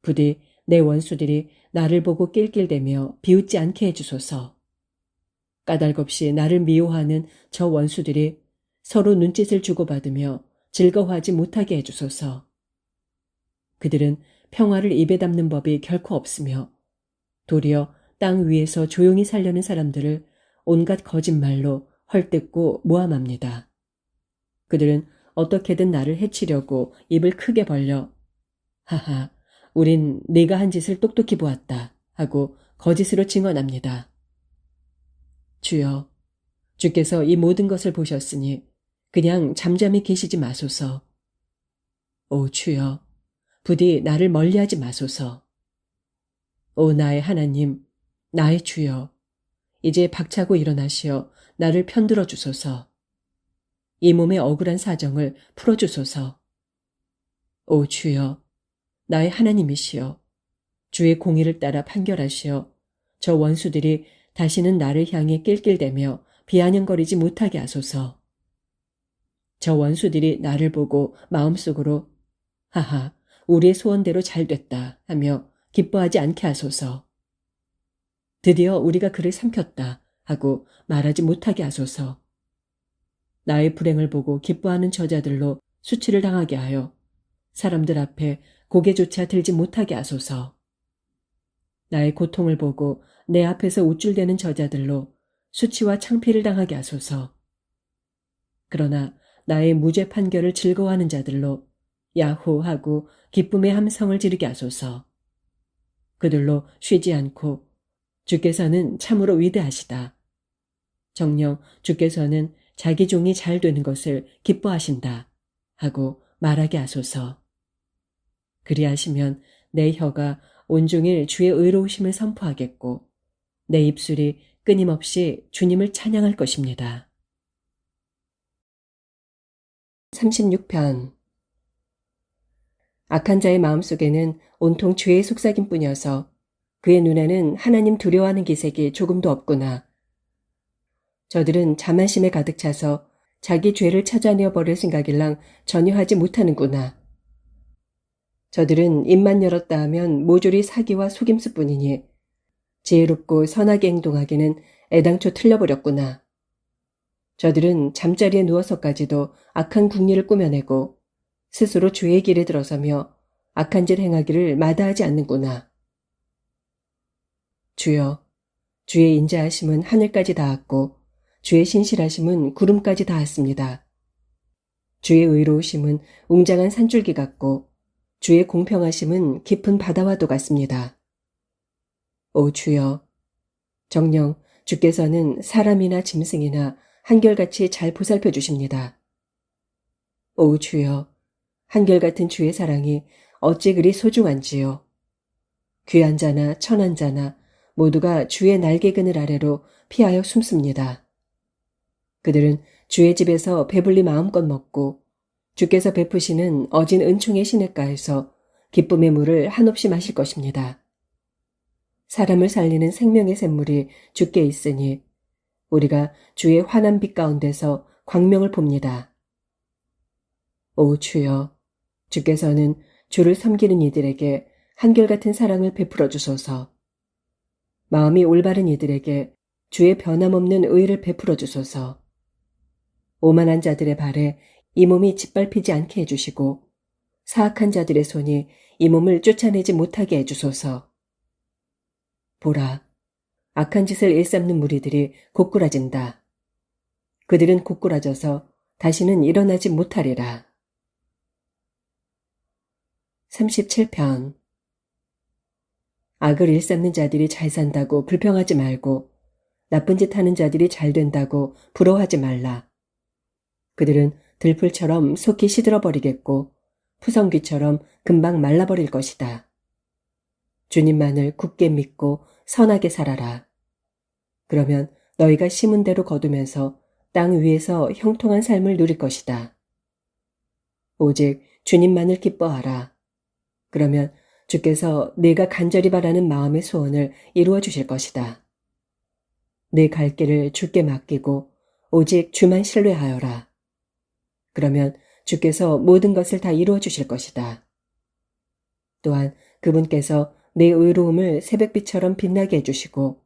부디 내 원수들이 나를 보고 낄낄대며 비웃지 않게 해주소서. 까닭없이 나를 미워하는 저 원수들이 서로 눈짓을 주고받으며 즐거워하지 못하게 해주소서. 그들은 평화를 입에 담는 법이 결코 없으며 도리어 땅 위에서 조용히 살려는 사람들을 온갖 거짓말로 헐뜯고 모함합니다. 그들은 어떻게든 나를 해치려고 입을 크게 벌려 하하, 우린 네가 한 짓을 똑똑히 보았다 하고 거짓으로 증언합니다. 주여, 주께서 이 모든 것을 보셨으니 그냥 잠잠히 계시지 마소서. 오 주여, 부디 나를 멀리하지 마소서. 오 나의 하나님, 나의 주여, 이제 박차고 일어나시어 나를 편들어 주소서. 이 몸의 억울한 사정을 풀어주소서. 오 주여, 나의 하나님이시여, 주의 공의를 따라 판결하시어 저 원수들이 다시는 나를 향해 낄낄대며 비아냥거리지 못하게 하소서. 저 원수들이 나를 보고 마음속으로 하하, 우리의 소원대로 잘됐다 하며 기뻐하지 않게 하소서. 드디어 우리가 그를 삼켰다 하고 말하지 못하게 하소서. 나의 불행을 보고 기뻐하는 저자들로 수치를 당하게 하여 사람들 앞에 고개조차 들지 못하게 하소서. 나의 고통을 보고 내 앞에서 우쭐대는 저자들로 수치와 창피를 당하게 하소서. 그러나 나의 무죄 판결을 즐거워하는 자들로 야호하고 기쁨의 함성을 지르게 하소서. 그들로 쉬지 않고 주께서는 참으로 위대하시다. 정녕 주께서는 자기 종이 잘 되는 것을 기뻐하신다 하고 말하게 하소서. 그리하시면 내 혀가 온종일 주의 의로우심을 선포하겠고 내 입술이 끊임없이 주님을 찬양할 것입니다. 36편. 악한 자의 마음속에는 온통 죄의 속삭임뿐이어서 그의 눈에는 하나님 두려워하는 기색이 조금도 없구나. 저들은 자만심에 가득 차서 자기 죄를 찾아내어 버릴 생각일랑 전혀 하지 못하는구나. 저들은 입만 열었다 하면 모조리 사기와 속임수뿐이니 지혜롭고 선하게 행동하기는 애당초 틀려버렸구나. 저들은 잠자리에 누워서까지도 악한 궁리를 꾸며내고 스스로 죄의 길에 들어서며 악한 짓 행하기를 마다하지 않는구나. 주여, 주의 인자하심은 하늘까지 닿았고 주의 신실하심은 구름까지 닿았습니다. 주의 의로우심은 웅장한 산줄기 같고 주의 공평하심은 깊은 바다와도 같습니다. 오 주여, 정녕 주께서는 사람이나 짐승이나 한결같이 잘 보살펴 주십니다. 오 주여, 한결같은 주의 사랑이 어찌 그리 소중한지요. 귀한 자나 천한 자나 모두가 주의 날개그늘 아래로 피하여 숨습니다. 그들은 주의 집에서 배불리 마음껏 먹고 주께서 베푸시는 어진 은총의 시냇가에서 기쁨의 물을 한없이 마실 것입니다. 사람을 살리는 생명의 샘물이 주께 있으니 우리가 주의 환한 빛 가운데서 광명을 봅니다. 오 주여, 주께서는 주를 섬기는 이들에게 한결같은 사랑을 베풀어 주소서. 마음이 올바른 이들에게 주의 변함없는 의를 베풀어 주소서. 오만한 자들의 발에 이 몸이 짓밟히지 않게 해주시고 사악한 자들의 손이 이 몸을 쫓아내지 못하게 해주소서. 보라, 악한 짓을 일삼는 무리들이 고꾸라진다. 그들은 고꾸라져서 다시는 일어나지 못하리라. 37편. 악을 일삼는 자들이 잘 산다고 불평하지 말고 나쁜 짓 하는 자들이 잘 된다고 부러워하지 말라. 그들은 들풀처럼 속히 시들어버리겠고 푸성귀처럼 금방 말라버릴 것이다. 주님만을 굳게 믿고 선하게 살아라. 그러면 너희가 심은 대로 거두면서 땅 위에서 형통한 삶을 누릴 것이다. 오직 주님만을 기뻐하라. 그러면 주께서 네가 간절히 바라는 마음의 소원을 이루어 주실 것이다. 네 갈 길을 주께 맡기고 오직 주만 신뢰하여라. 그러면 주께서 모든 것을 다 이루어 주실 것이다. 또한 그분께서 내 의로움을 새벽빛처럼 빛나게 해주시고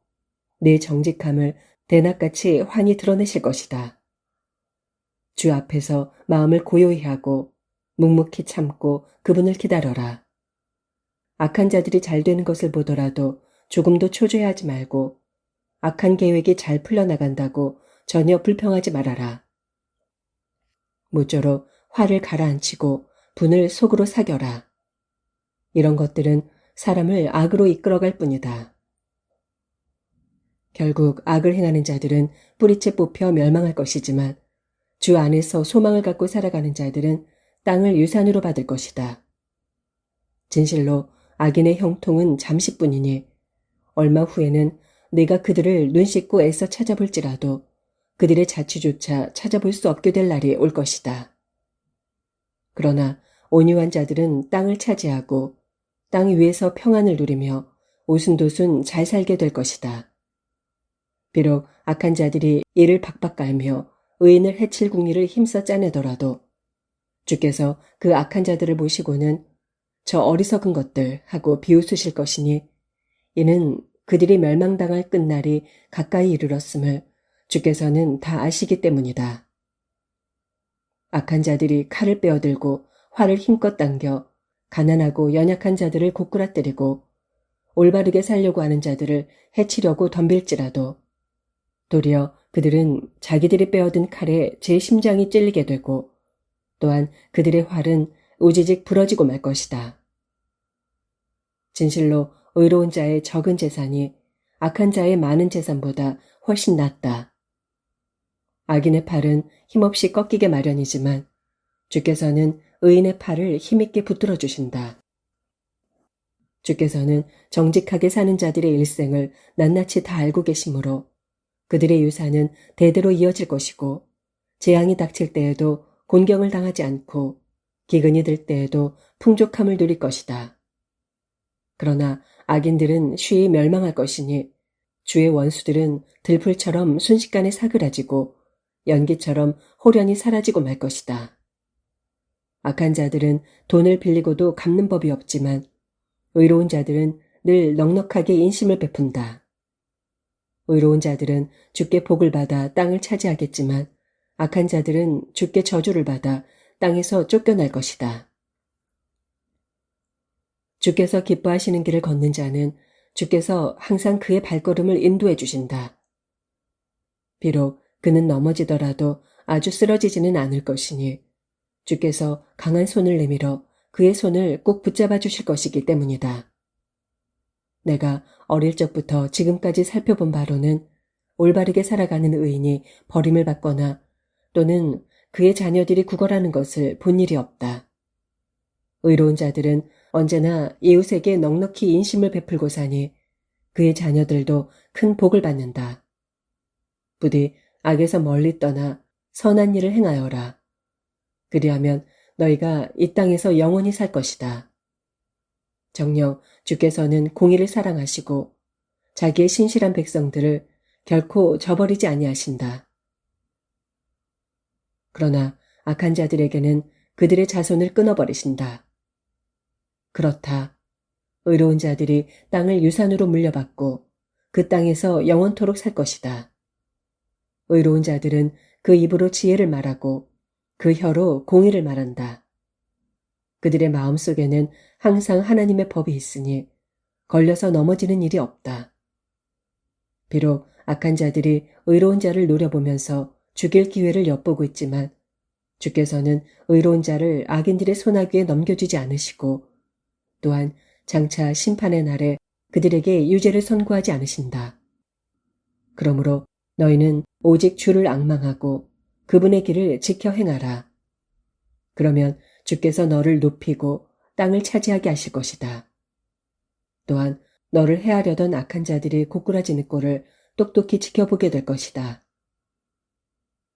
내 정직함을 대낮같이 환히 드러내실 것이다. 주 앞에서 마음을 고요히 하고 묵묵히 참고 그분을 기다려라. 악한 자들이 잘 되는 것을 보더라도 조금도 초조해하지 말고 악한 계획이 잘 풀려나간다고 전혀 불평하지 말아라. 모쪼록 화를 가라앉히고 분을 속으로 사겨라. 이런 것들은 사람을 악으로 이끌어갈 뿐이다. 결국 악을 행하는 자들은 뿌리채 뽑혀 멸망할 것이지만 주 안에서 소망을 갖고 살아가는 자들은 땅을 유산으로 받을 것이다. 진실로 악인의 형통은 잠시뿐이니 얼마 후에는 네가 그들을 눈 씻고 애써 찾아볼지라도 그들의 자취조차 찾아볼 수 없게 될 날이 올 것이다. 그러나 온유한 자들은 땅을 차지하고 땅 위에서 평안을 누리며 오순도순 잘 살게 될 것이다. 비록 악한 자들이 이를 박박 깔며 의인을 해칠 궁리를 힘써 짜내더라도 주께서 그 악한 자들을 보시고는 저 어리석은 것들 하고 비웃으실 것이니 이는 그들이 멸망당할 끝날이 가까이 이르렀음을 주께서는 다 아시기 때문이다. 악한 자들이 칼을 빼어들고 활을 힘껏 당겨 가난하고 연약한 자들을 고꾸라뜨리고 올바르게 살려고 하는 자들을 해치려고 덤빌지라도 도리어 그들은 자기들이 빼어든 칼에 제 심장이 찔리게 되고 또한 그들의 활은 우지직 부러지고 말 것이다. 진실로 의로운 자의 적은 재산이 악한 자의 많은 재산보다 훨씬 낫다. 악인의 팔은 힘없이 꺾이게 마련이지만 주께서는 의인의 팔을 힘있게 붙들어 주신다. 주께서는 정직하게 사는 자들의 일생을 낱낱이 다 알고 계시므로 그들의 유산은 대대로 이어질 것이고 재앙이 닥칠 때에도 곤경을 당하지 않고 기근이 들 때에도 풍족함을 누릴 것이다. 그러나 악인들은 쉬이 멸망할 것이니 주의 원수들은 들풀처럼 순식간에 사그라지고 연기처럼 호련히 사라지고 말 것이다. 악한 자들은 돈을 빌리고도 갚는 법이 없지만 의로운 자들은 늘 넉넉하게 인심을 베푼다. 의로운 자들은 주께 복을 받아 땅을 차지하겠지만 악한 자들은 주께 저주를 받아 땅에서 쫓겨날 것이다. 주께서 기뻐하시는 길을 걷는 자는 주께서 항상 그의 발걸음을 인도해 주신다. 비록 그는 넘어지더라도 아주 쓰러지지는 않을 것이니 주께서 강한 손을 내밀어 그의 손을 꼭 붙잡아 주실 것이기 때문이다. 내가 어릴 적부터 지금까지 살펴본 바로는 올바르게 살아가는 의인이 버림을 받거나 또는 그의 자녀들이 구걸하는 것을 본 일이 없다. 의로운 자들은 언제나 이웃에게 넉넉히 인심을 베풀고 사니 그의 자녀들도 큰 복을 받는다. 부디 악에서 멀리 떠나 선한 일을 행하여라. 그리하면 너희가 이 땅에서 영원히 살 것이다. 정녕 주께서는 공의를 사랑하시고 자기의 신실한 백성들을 결코 저버리지 아니하신다. 그러나 악한 자들에게는 그들의 자손을 끊어버리신다. 그렇다. 의로운 자들이 땅을 유산으로 물려받고 그 땅에서 영원토록 살 것이다. 의로운 자들은 그 입으로 지혜를 말하고 그 혀로 공의를 말한다. 그들의 마음속에는 항상 하나님의 법이 있으니 걸려서 넘어지는 일이 없다. 비록 악한 자들이 의로운 자를 노려보면서 죽일 기회를 엿보고 있지만 주께서는 의로운 자를 악인들의 손아귀에 넘겨주지 않으시고 또한 장차 심판의 날에 그들에게 유죄를 선고하지 않으신다. 그러므로 너희는 오직 주를 앙망하고 그분의 길을 지켜 행하라. 그러면 주께서 너를 높이고 땅을 차지하게 하실 것이다. 또한 너를 해하려던 악한 자들이 고꾸라지는 꼴을 똑똑히 지켜보게 될 것이다.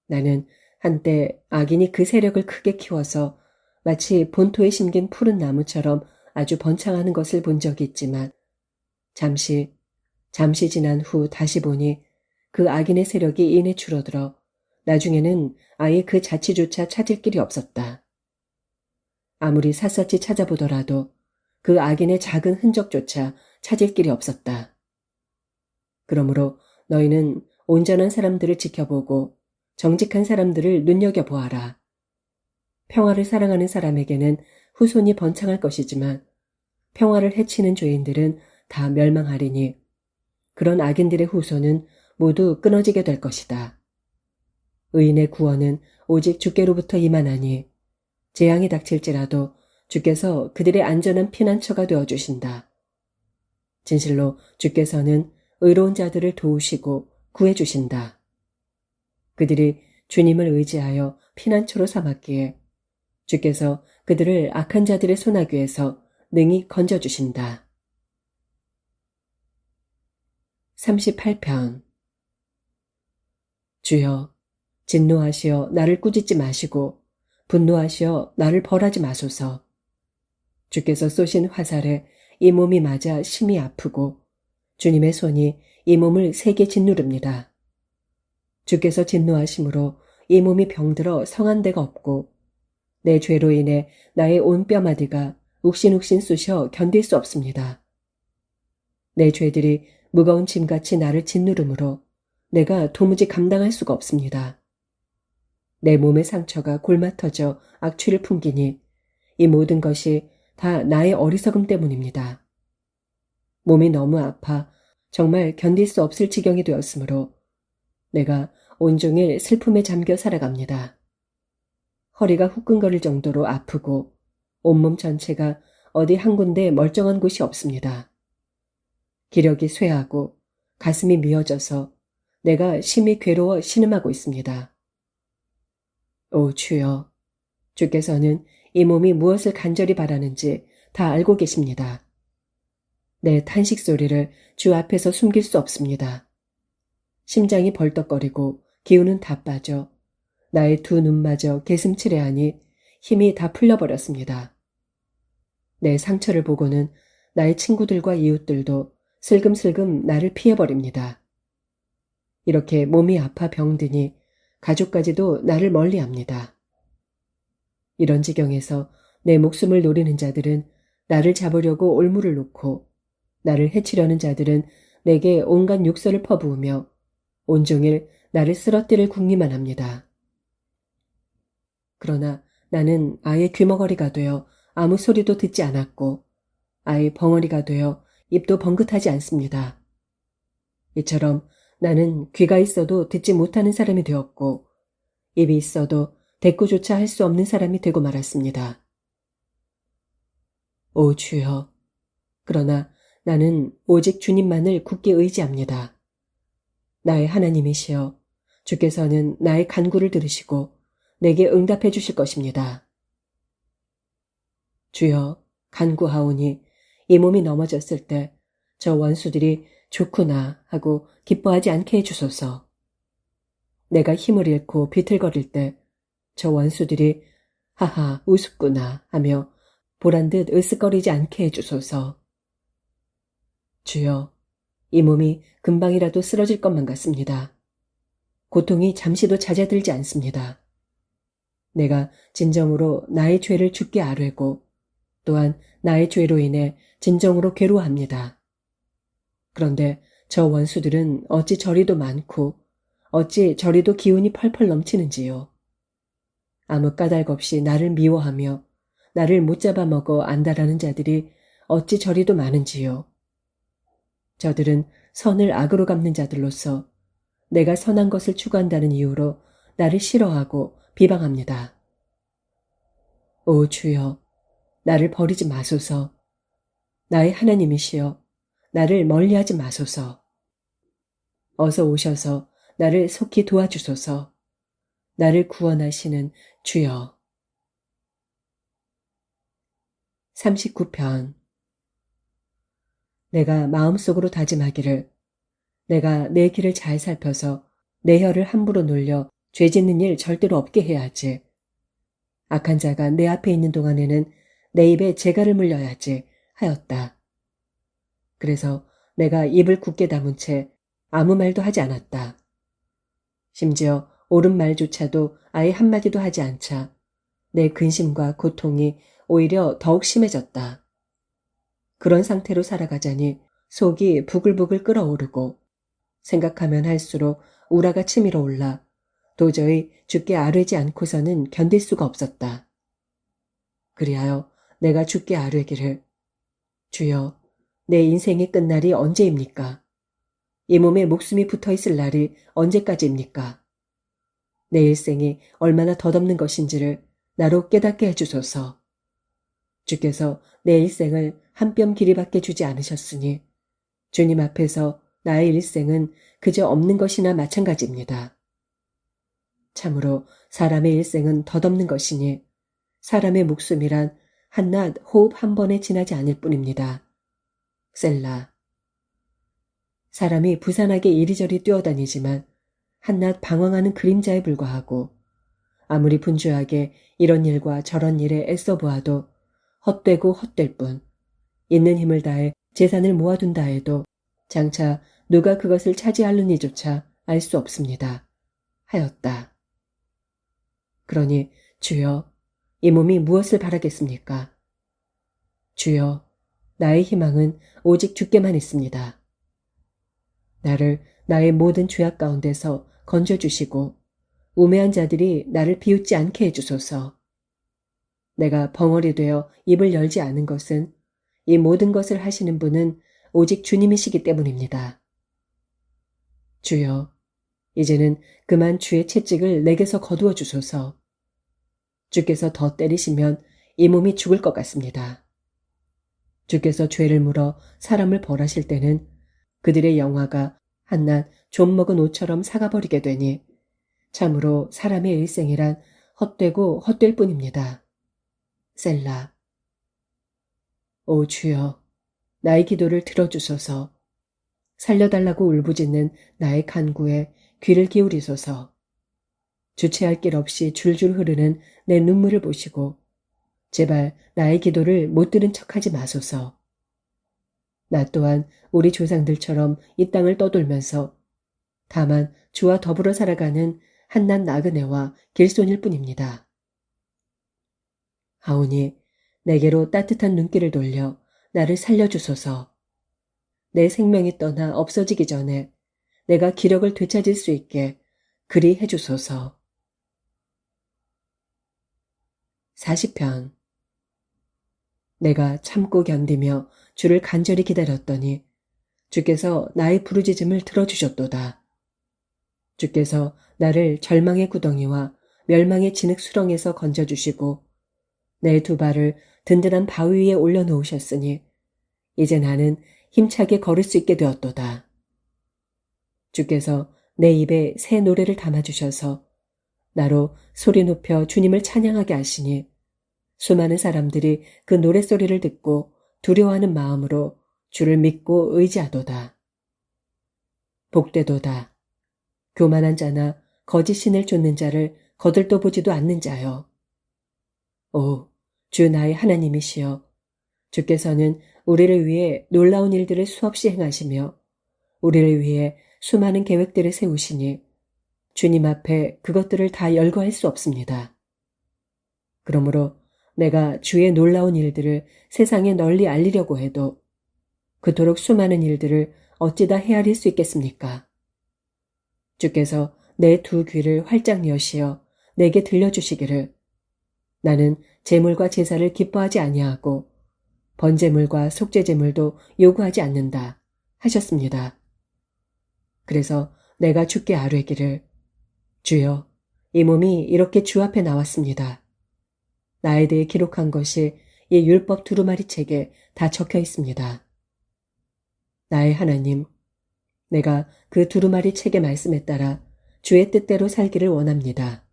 나는 한때 악인이 그 세력을 크게 키워서 마치 본토에 심긴 푸른 나무처럼 아주 번창하는 것을 본 적이 있지만 잠시 지난 후 다시 보니 그 악인의 세력이 이내 줄어들어 나중에는 아예 그 자취조차 찾을 길이 없었다. 아무리 샅샅이 찾아보더라도 그 악인의 작은 흔적조차 찾을 길이 없었다. 그러므로 너희는 온전한 사람들을 지켜보고 정직한 사람들을 눈여겨보아라. 평화를 사랑하는 사람에게는 후손이 번창할 것이지만 평화를 해치는 죄인들은 다 멸망하리니 그런 악인들의 후손은 모두 끊어지게 될 것이다. 의인의 구원은 오직 주께로부터 임하나니 재앙이 닥칠지라도 주께서 그들의 안전한 피난처가 되어주신다. 진실로 주께서는 의로운 자들을 도우시고 구해주신다. 그들이 주님을 의지하여 피난처로 삼았기에 주께서 그들을 악한 자들의 소나귀에서 능히 건져주신다. 38편. 주여, 진노하시어 나를 꾸짖지 마시고 분노하시어 나를 벌하지 마소서. 주께서 쏘신 화살에 이 몸이 맞아 심히 아프고 주님의 손이 이 몸을 세게 짓누릅니다. 주께서 진노하심으로 이 몸이 병들어 성한 데가 없고 내 죄로 인해 나의 온 뼈마디가 욱신욱신 쑤셔 견딜 수 없습니다. 내 죄들이 무거운 짐같이 나를 짓누르므로 내가 도무지 감당할 수가 없습니다. 내 몸의 상처가 골마 터져 악취를 풍기니 이 모든 것이 다 나의 어리석음 때문입니다. 몸이 너무 아파 정말 견딜 수 없을 지경이 되었으므로 내가 온종일 슬픔에 잠겨 살아갑니다. 허리가 후끈거릴 정도로 아프고 온몸 전체가 어디 한 군데 멀쩡한 곳이 없습니다. 기력이 쇠하고 가슴이 미어져서 내가 심히 괴로워 신음하고 있습니다. 오 주여, 주께서는 이 몸이 무엇을 간절히 바라는지 다 알고 계십니다. 내 탄식 소리를 주 앞에서 숨길 수 없습니다. 심장이 벌떡거리고 기운은 다 빠져 나의 두 눈마저 개슴츠레하니 힘이 다 풀려버렸습니다. 내 상처를 보고는 나의 친구들과 이웃들도 슬금슬금 나를 피해버립니다. 이렇게 몸이 아파 병드니 가족까지도 나를 멀리합니다. 이런 지경에서 내 목숨을 노리는 자들은 나를 잡으려고 올무를 놓고 나를 해치려는 자들은 내게 온갖 욕설을 퍼부으며 온종일 나를 쓰러뜨릴 궁리만 합니다. 그러나 나는 아예 귀머거리가 되어 아무 소리도 듣지 않았고 아예 벙어리가 되어 입도 번긋하지 않습니다. 이처럼 나는 귀가 있어도 듣지 못하는 사람이 되었고 입이 있어도 대꾸조차 할 수 없는 사람이 되고 말았습니다. 오 주여, 그러나 나는 오직 주님만을 굳게 의지합니다. 나의 하나님이시여, 주께서는 나의 간구를 들으시고 내게 응답해 주실 것입니다. 주여, 간구하오니 이 몸이 넘어졌을 때 저 원수들이 좋구나 하고 기뻐하지 않게 해주소서. 내가 힘을 잃고 비틀거릴 때 저 원수들이 하하 우습구나 하며 보란듯 으쓱거리지 않게 해주소서. 주여, 이 몸이 금방이라도 쓰러질 것만 같습니다. 고통이 잠시도 잦아들지 않습니다. 내가 진정으로 나의 죄를 주께 아뢰고 또한 나의 죄로 인해 진정으로 괴로워합니다. 그런데 저 원수들은 어찌 저리도 많고 어찌 저리도 기운이 펄펄 넘치는지요. 아무 까닭 없이 나를 미워하며 나를 못 잡아먹어 안달하는 자들이 어찌 저리도 많은지요. 저들은 선을 악으로 갚는 자들로서 내가 선한 것을 추구한다는 이유로 나를 싫어하고 비방합니다. 오 주여, 나를 버리지 마소서. 나의 하나님이시여, 나를 멀리하지 마소서. 어서 오셔서 나를 속히 도와주소서. 나를 구원하시는 주여. 39편. 내가 마음속으로 다짐하기를 내가 내 길을 잘 살펴서 내 혀를 함부로 놀려 죄 짓는 일 절대로 없게 해야지. 악한 자가 내 앞에 있는 동안에는 내 입에 재갈을 물려야지 하였다. 그래서 내가 입을 굳게 다문 채 아무 말도 하지 않았다. 심지어 옳은 말조차도 아예 한마디도 하지 않자 내 근심과 고통이 오히려 더욱 심해졌다. 그런 상태로 살아가자니 속이 부글부글 끓어오르고 생각하면 할수록 우라가 치밀어 올라 도저히 주께 아뢰지 않고서는 견딜 수가 없었다. 그리하여 내가 주께 아뢰기를 주여, 내 인생의 끝날이 언제입니까? 이 몸에 목숨이 붙어있을 날이 언제까지입니까? 내 일생이 얼마나 덧없는 것인지를 나로 깨닫게 해주소서. 주께서 내 일생을 한 뼘 길이밖에 주지 않으셨으니 주님 앞에서 나의 일생은 그저 없는 것이나 마찬가지입니다. 참으로 사람의 일생은 덧없는 것이니 사람의 목숨이란 한낱 호흡 한 번에 지나지 않을 뿐입니다. 셀라. 사람이 부산하게 이리저리 뛰어다니지만 한낱 방황하는 그림자에 불과하고 아무리 분주하게 이런 일과 저런 일에 애써 보아도 헛되고 헛될 뿐 있는 힘을 다해 재산을 모아둔다 해도 장차 누가 그것을 차지하느니조차 알 수 없습니다. 하였다. 그러니 주여, 이 몸이 무엇을 바라겠습니까? 주여, 나의 희망은 오직 주께만 있습니다. 나를 나의 모든 죄악 가운데서 건져주시고 우매한 자들이 나를 비웃지 않게 해주소서. 내가 벙어리 되어 입을 열지 않은 것은 이 모든 것을 하시는 분은 오직 주님이시기 때문입니다. 주여, 이제는 그만 주의 채찍을 내게서 거두어 주소서. 주께서 더 때리시면 이 몸이 죽을 것 같습니다. 주께서 죄를 물어 사람을 벌하실 때는 그들의 영화가 한낱 좀 먹은 옷처럼 사가버리게 되니 참으로 사람의 일생이란 헛되고 헛될 뿐입니다. 셀라. 오 주여, 나의 기도를 들어주소서. 살려달라고 울부짖는 나의 간구에 귀를 기울이소서. 주체할 길 없이 줄줄 흐르는 내 눈물을 보시고 제발 나의 기도를 못 들은 척하지 마소서. 나 또한 우리 조상들처럼 이 땅을 떠돌면서 다만 주와 더불어 살아가는 한낱 나그네와 길손일 뿐입니다. 하오니 내게로 따뜻한 눈길을 돌려 나를 살려주소서. 내 생명이 떠나 없어지기 전에 내가 기력을 되찾을 수 있게 그리 해주소서. 40편. 내가 참고 견디며 주를 간절히 기다렸더니 주께서 나의 부르짖음을 들어주셨도다. 주께서 나를 절망의 구덩이와 멸망의 진흙 수렁에서 건져주시고 내 두 발을 든든한 바위 위에 올려놓으셨으니 이제 나는 힘차게 걸을 수 있게 되었도다. 주께서 내 입에 새 노래를 담아주셔서 나로 소리 높여 주님을 찬양하게 하시니 수많은 사람들이 그 노랫소리를 듣고 두려워하는 마음으로 주를 믿고 의지하도다. 복되도다. 교만한 자나 거짓 신을 쫓는 자를 거들떠 보지도 않는 자여. 오, 주 나의 하나님이시여. 주께서는 우리를 위해 놀라운 일들을 수없이 행하시며 우리를 위해 수많은 계획들을 세우시니 주님 앞에 그것들을 다 열거할 수 없습니다. 그러므로 내가 주의 놀라운 일들을 세상에 널리 알리려고 해도 그토록 수많은 일들을 어찌다 헤아릴 수 있겠습니까? 주께서 내 두 귀를 활짝 여시어 내게 들려주시기를 나는 제물과 제사를 기뻐하지 아니하고 번제물과 속죄제물도 요구하지 않는다 하셨습니다. 그래서 내가 주께 아뢰기를 주여, 이 몸이 이렇게 주 앞에 나왔습니다. 나에 대해 기록한 것이 이 율법 두루마리 책에 다 적혀 있습니다. 나의 하나님, 내가 그 두루마리 책의 말씀에 따라 주의 뜻대로 살기를 원합니다.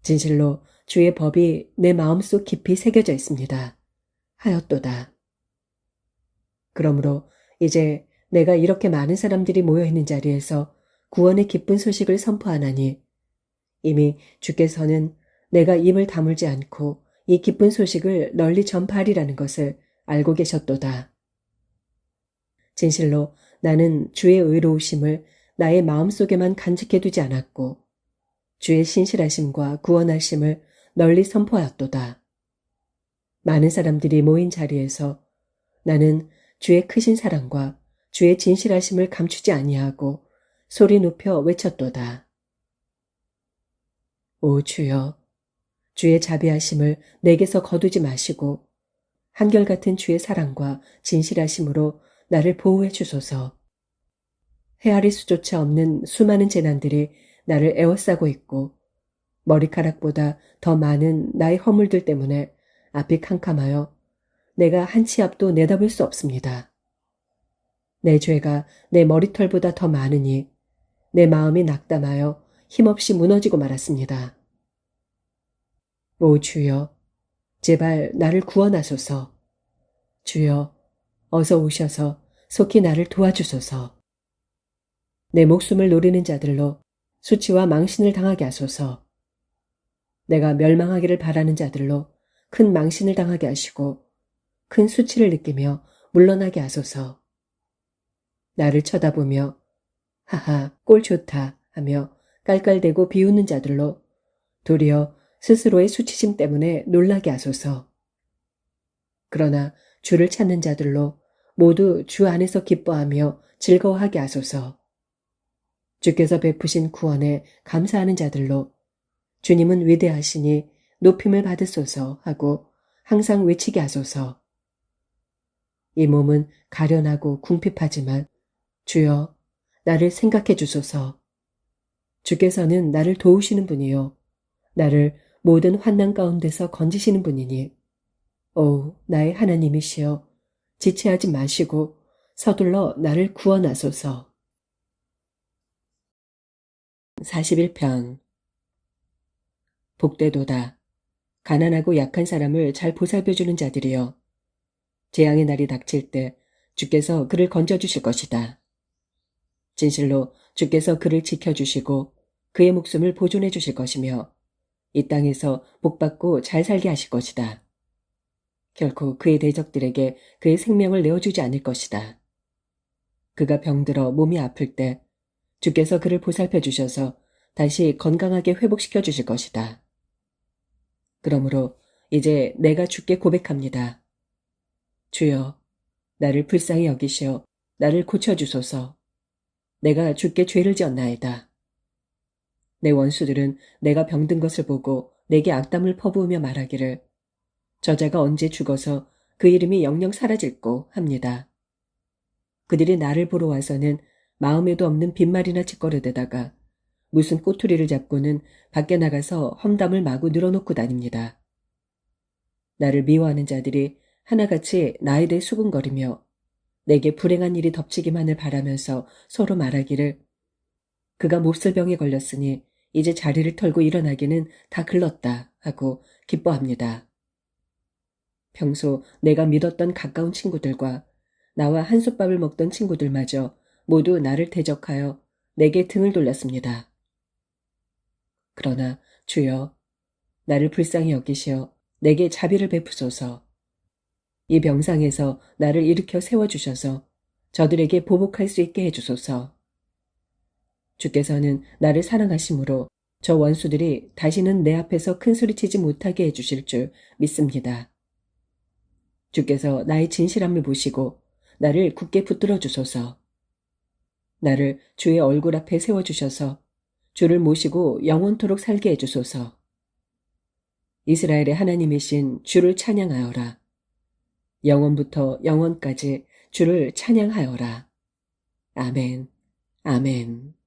진실로 주의 법이 내 마음속 깊이 새겨져 있습니다. 하였도다. 그러므로 이제 내가 이렇게 많은 사람들이 모여있는 자리에서 구원의 기쁜 소식을 선포하나니 이미 주께서는 내가 입을 다물지 않고 이 기쁜 소식을 널리 전파하리라는 것을 알고 계셨도다. 진실로 나는 주의 의로우심을 나의 마음속에만 간직해두지 않았고 주의 신실하심과 구원하심을 널리 선포하였도다. 많은 사람들이 모인 자리에서 나는 주의 크신 사랑과 주의 진실하심을 감추지 아니하고 소리 높여 외쳤도다. 오 주여, 주의 자비하심을 내게서 거두지 마시고 한결같은 주의 사랑과 진실하심으로 나를 보호해 주소서. 헤아릴 수조차 없는 수많은 재난들이 나를 에워싸고 있고 머리카락보다 더 많은 나의 허물들 때문에 앞이 캄캄하여 내가 한 치 앞도 내다볼 수 없습니다. 내 죄가 내 머리털보다 더 많으니 내 마음이 낙담하여 힘없이 무너지고 말았습니다. 오 주여, 제발 나를 구원하소서. 주여, 어서 오셔서 속히 나를 도와주소서. 내 목숨을 노리는 자들로 수치와 망신을 당하게 하소서. 내가 멸망하기를 바라는 자들로 큰 망신을 당하게 하시고 큰 수치를 느끼며 물러나게 하소서. 나를 쳐다보며 하하 꼴 좋다 하며 깔깔대고 비웃는 자들로 도리어 스스로의 수치심 때문에 놀라게 하소서. 그러나 주를 찾는 자들로 모두 주 안에서 기뻐하며 즐거워하게 하소서. 주께서 베푸신 구원에 감사하는 자들로 주님은 위대하시니 높임을 받으소서 하고 항상 외치게 하소서. 이 몸은 가련하고 궁핍하지만 주여 나를 생각해 주소서. 주께서는 나를 도우시는 분이요 나를 모든 환난 가운데서 건지시는 분이니 오 나의 하나님이시여 지체하지 마시고 서둘러 나를 구원하소서. 41편 복되도다. 가난하고 약한 사람을 잘 보살펴주는 자들이여. 재앙의 날이 닥칠 때 주께서 그를 건져주실 것이다. 진실로 주께서 그를 지켜주시고 그의 목숨을 보존해 주실 것이며 이 땅에서 복받고 잘 살게 하실 것이다. 결코 그의 대적들에게 그의 생명을 내어주지 않을 것이다. 그가 병들어 몸이 아플 때 주께서 그를 보살펴 주셔서 다시 건강하게 회복시켜 주실 것이다. 그러므로 이제 내가 주께 고백합니다. 주여, 나를 불쌍히 여기시어 나를 고쳐주소서. 내가 주께 죄를 지었나이다. 내 원수들은 내가 병든 것을 보고 내게 악담을 퍼부으며 말하기를 저자가 언제 죽어서 그 이름이 영영 사라질꼬 합니다. 그들이 나를 보러 와서는 마음에도 없는 빈말이나 짓거려대다가 무슨 꼬투리를 잡고는 밖에 나가서 험담을 마구 늘어놓고 다닙니다. 나를 미워하는 자들이 하나같이 나에 대해 수군거리며 내게 불행한 일이 덮치기만을 바라면서 서로 말하기를 그가 몹쓸병에 걸렸으니 이제 자리를 털고 일어나기는 다 글렀다 하고 기뻐합니다. 평소 내가 믿었던 가까운 친구들과 나와 한솥밥을 먹던 친구들마저 모두 나를 대적하여 내게 등을 돌렸습니다. 그러나 주여, 나를 불쌍히 여기시어 내게 자비를 베푸소서. 이 병상에서 나를 일으켜 세워주셔서 저들에게 보복할 수 있게 해주소서. 주께서는 나를 사랑하심으로 저 원수들이 다시는 내 앞에서 큰소리치지 못하게 해주실 줄 믿습니다. 주께서 나의 진실함을 보시고 나를 굳게 붙들어 주소서. 나를 주의 얼굴 앞에 세워주셔서 주를 모시고 영원토록 살게 해주소서. 이스라엘의 하나님이신 주를 찬양하여라. 영원부터 영원까지 주를 찬양하여라. 아멘, 아멘.